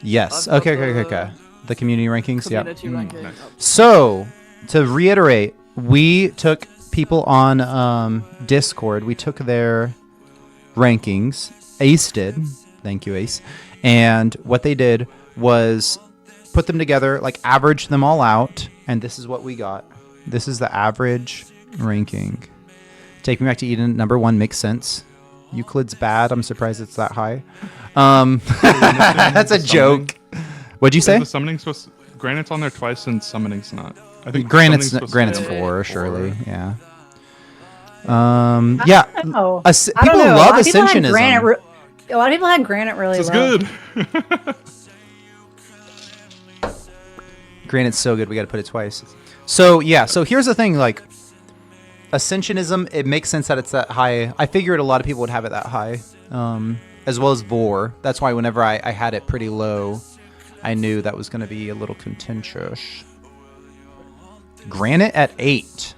[SPEAKER 1] Yes.
[SPEAKER 3] I've got
[SPEAKER 1] Okay. The community rankings.
[SPEAKER 3] Community
[SPEAKER 1] Yeah.
[SPEAKER 3] ranking.
[SPEAKER 4] Nice.
[SPEAKER 1] So to reiterate, we took people on Discord. We took their rankings. Ace did. Thank you, Ace. And what they did was put them together, like average them all out, and this is what we got. This is the average ranking. Take Me Back to Eden, number 1, makes sense. Euclid's bad. I'm surprised it's that high. That's a joke. What'd you say?
[SPEAKER 4] Is the summoning supposed? Granite's on there twice and summoning's not. I think
[SPEAKER 1] Granite's
[SPEAKER 4] summoning's supposed to be
[SPEAKER 1] 4,
[SPEAKER 4] on
[SPEAKER 1] surely.
[SPEAKER 4] 4.
[SPEAKER 1] Yeah. Yeah.
[SPEAKER 2] Oh,
[SPEAKER 1] People love Ascensionism.
[SPEAKER 2] A lot of people had Granite really
[SPEAKER 4] This is
[SPEAKER 2] low.
[SPEAKER 4] good.
[SPEAKER 1] Granite's so good, we got to put it twice. So yeah, so here's the thing, like Ascensionism, it makes sense that it's that high. I figured a lot of people would have it that high, as well as Vore. That's why whenever I had it pretty low, I knew that was going to be a little contentious. Granite at 8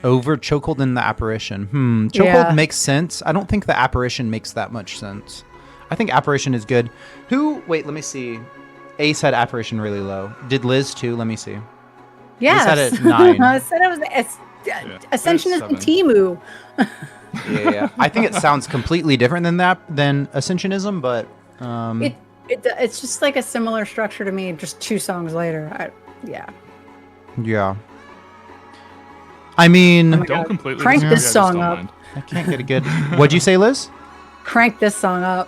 [SPEAKER 1] over Chokehold and the Apparition. Chokehold
[SPEAKER 2] Yeah.
[SPEAKER 1] makes sense. I don't think the Apparition makes that much sense. I think Apparition is good. Wait, let me see. Ace had Apparition really low. Did Liz too? Let me see.
[SPEAKER 2] Yes.
[SPEAKER 1] Liz had it 9.
[SPEAKER 2] I said it was Ascensionism
[SPEAKER 4] It's 7.
[SPEAKER 2] Timu.
[SPEAKER 1] Yeah. I think it sounds completely different than Ascensionism, but
[SPEAKER 2] It's just like a similar structure to me, just 2 songs later. Yeah.
[SPEAKER 1] yeah. I mean,
[SPEAKER 2] Oh my
[SPEAKER 4] Don't
[SPEAKER 2] God.
[SPEAKER 4] completely
[SPEAKER 2] Crank
[SPEAKER 4] disagree,
[SPEAKER 2] this
[SPEAKER 4] I just
[SPEAKER 2] song
[SPEAKER 4] don't
[SPEAKER 2] up.
[SPEAKER 4] mind.
[SPEAKER 1] I can't get a good. What'd you say, Liz?
[SPEAKER 2] Crank this song up.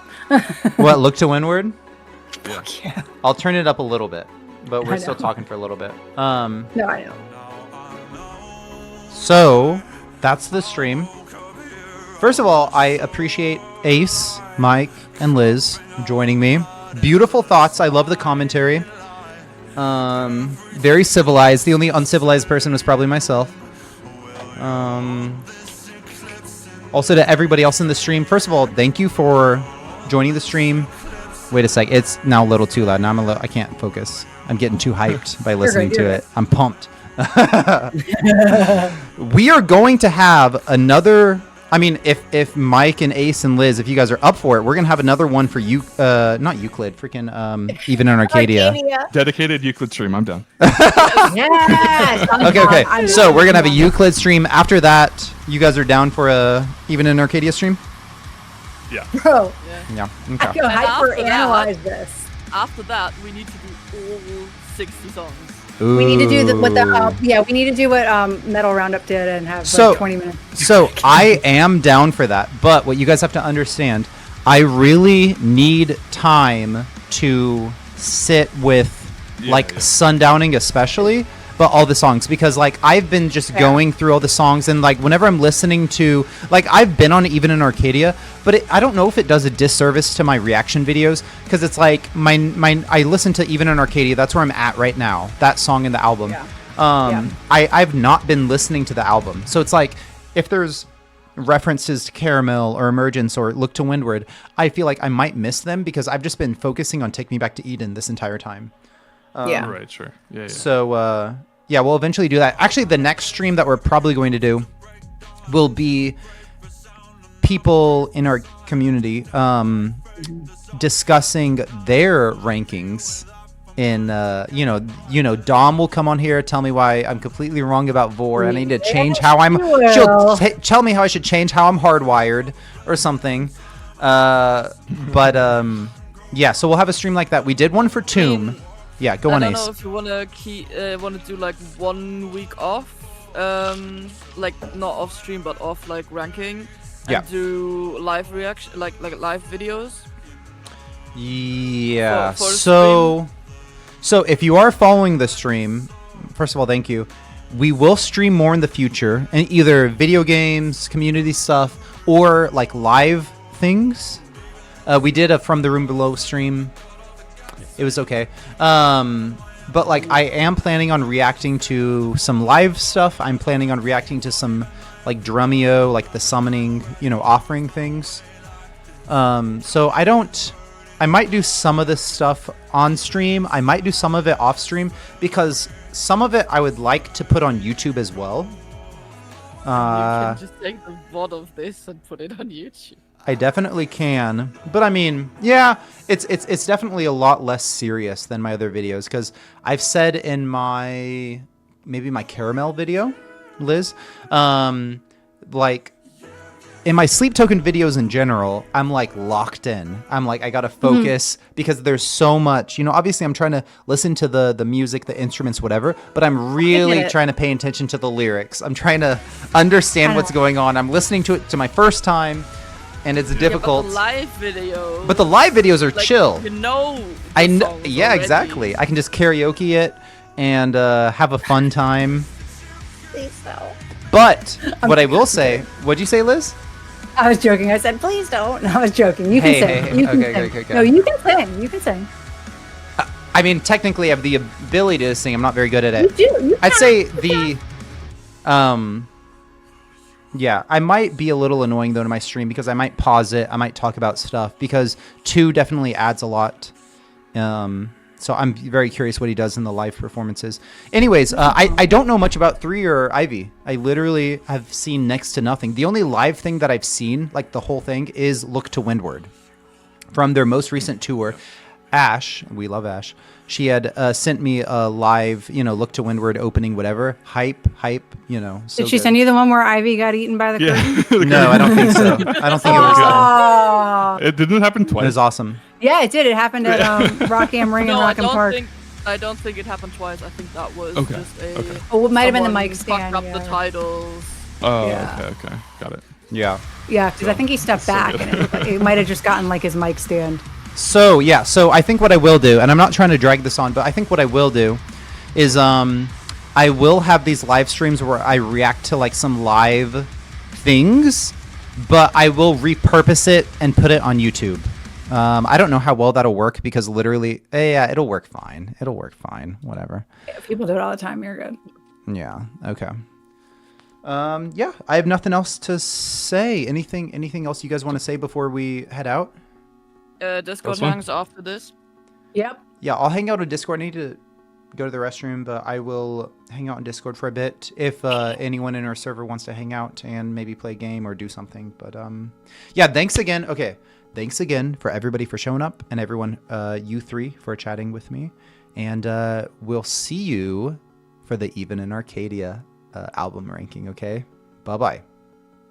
[SPEAKER 1] What? Look to Windward?
[SPEAKER 2] Yeah.
[SPEAKER 1] I'll turn it up a little bit, but
[SPEAKER 2] I
[SPEAKER 1] we're still
[SPEAKER 2] know.
[SPEAKER 1] talking for a little bit.
[SPEAKER 2] No, I know.
[SPEAKER 1] So that's the stream. First of all, I appreciate Ace, Mike, and Liz joining me. Beautiful thoughts. I love the commentary. Very civilized. The only uncivilized person was probably myself. Also to everybody else in the stream, first of all, thank you for joining the stream. Wait a sec. It's now a little too loud. Now I can't focus. I'm getting too hyped by listening to it. I'm pumped. We are going to have another. I mean, if Mike and Ace and Liz, if you guys are up for it, we're gonna have another one for you. Not Euclid, freaking even in Arcadia.
[SPEAKER 4] Dedicated Euclid stream. I'm down.
[SPEAKER 2] Yes.
[SPEAKER 1] Okay. So we're gonna have a Euclid stream. After that, you guys are down for a even in Arcadia stream.
[SPEAKER 4] Yeah.
[SPEAKER 2] Bro,
[SPEAKER 1] Yeah.
[SPEAKER 2] I
[SPEAKER 1] Okay.
[SPEAKER 2] feel hyper
[SPEAKER 3] after that-
[SPEAKER 2] analyze this.
[SPEAKER 3] After that, we need to do all 60 songs.
[SPEAKER 2] We need to do what
[SPEAKER 1] Ooh.
[SPEAKER 2] we need to do what Metal Roundup did and have
[SPEAKER 1] So-
[SPEAKER 2] like 20 minutes.
[SPEAKER 1] So I am down for that, but what you guys have to understand, I really need time to sit with like sundowning especially, but all the songs, because like I've been just going through all the songs, and like whenever I'm listening to, like I've been on Even in Arcadia, but I don't know if it does a disservice to my reaction videos, because it's like I listen to Even in Arcadia, that's where I'm at right now, that song in the album. I've not been listening to the album, so it's like if there's references to Caramel or Emergence or Look to Windward, I feel like I might miss them because I've just been focusing on Take Me Back to Eden this entire time.
[SPEAKER 4] Right. Sure. Yeah.
[SPEAKER 1] So yeah, we'll eventually do that. Actually, the next stream that we're probably going to do will be people in our community discussing their rankings. In Dom will come on here, tell me why I'm completely wrong about Vore. I need to change how I'm. She'll tell me how I should change how I'm hardwired or something. Yeah, so we'll have a stream like that. We did one for Tomb. Yeah, go on,
[SPEAKER 3] I
[SPEAKER 1] Ace.
[SPEAKER 3] don't know if you wanna do like 1 week off, like not off stream but off like ranking, and
[SPEAKER 1] Yeah.
[SPEAKER 3] do live reaction, like live videos.
[SPEAKER 1] Yeah.
[SPEAKER 3] For the
[SPEAKER 1] So if you are following the stream, first of all, thank you. We will stream more in the future, and either video games, community stuff, or like live things. We did a From the Room Below stream It was okay. But like I am planning on reacting to some live stuff. I'm planning on reacting to some like Drumeo, like the summoning, offering things. So I might do some of this stuff on stream. I might do some of it off stream because some of it I would like to put on YouTube as well.
[SPEAKER 3] You can just take the VOD of this and put it on YouTube.
[SPEAKER 1] I definitely can, but I mean, yeah, it's definitely a lot less serious than my other videos because I've said in maybe my caramel video, Liz, like in my sleep token videos in general, I'm like locked in. I'm like, I gotta focus because there's so much, obviously I'm trying to listen to the music, the instruments, whatever, but I'm really trying to pay attention to the lyrics. I'm trying to understand what's going on. I'm listening to it to my first time. And it's difficult.
[SPEAKER 3] Yeah,
[SPEAKER 1] but the live videos are chill.
[SPEAKER 3] I know.
[SPEAKER 1] Yeah, already. Exactly. I can just karaoke it and have a fun time.
[SPEAKER 5] Please no.
[SPEAKER 1] But what I will say, what'd you say, Liz?
[SPEAKER 2] I was joking. I said, please don't. I was joking. You can sing. You can sing.
[SPEAKER 1] Okay.
[SPEAKER 2] No, you can sing. You can sing.
[SPEAKER 1] I mean, technically, I have the ability to sing. I'm not very good at it.
[SPEAKER 2] You do.
[SPEAKER 1] I'd say yeah, I might be a little annoying though to my stream because I might pause it. I might talk about stuff because 2 definitely adds a lot. So I'm very curious what he does in the live performances. Anyways, I don't know much about 3 or Ivy. I literally have seen next to nothing. The only live thing that I've seen, like the whole thing, is Look to Windward from their most recent tour. Ash, we love Ash. She had sent me a live, Look to Windward opening, whatever. Hype, so
[SPEAKER 2] Did she send you the one where Ivy got eaten by the curtain?
[SPEAKER 1] No, I don't think so. I don't think it was that.
[SPEAKER 4] It didn't happen twice.
[SPEAKER 1] It was awesome.
[SPEAKER 2] Yeah, it did. It happened at Rock Am Ring and Rock 'em Park.
[SPEAKER 3] I don't think it happened twice. I think that was just a...
[SPEAKER 4] Okay.
[SPEAKER 2] Oh, it might have been the mic stand.
[SPEAKER 3] Fucked up the titles.
[SPEAKER 4] Oh,
[SPEAKER 2] Yeah.
[SPEAKER 4] okay. Got it.
[SPEAKER 1] Yeah.
[SPEAKER 2] Yeah, because I think he stepped back and it might have just gotten like his mic stand.
[SPEAKER 1] So I think what I will do, and I'm not trying to drag this on, but I think what I will do is I will have these live streams where I react to like some live things, but I will repurpose it and put it on YouTube. I don't know how well that'll work because literally, yeah, it'll work fine. Whatever.
[SPEAKER 2] Yeah, people do it all the time. You're good.
[SPEAKER 1] Yeah. Okay. Yeah, I have nothing else to say. Anything else you guys want to say before we head out?
[SPEAKER 3] Discord hangs after this.
[SPEAKER 2] Yep.
[SPEAKER 1] Yeah, I'll hang out on Discord. I need to go to the restroom, but I will hang out on Discord for a bit if anyone in our server wants to hang out and maybe play a game or do something. But yeah, thanks again. Okay, thanks again for everybody for showing up and everyone, you 3 for chatting with me. And we'll see you for the Even in Arcadia album ranking, okay? Bye-bye.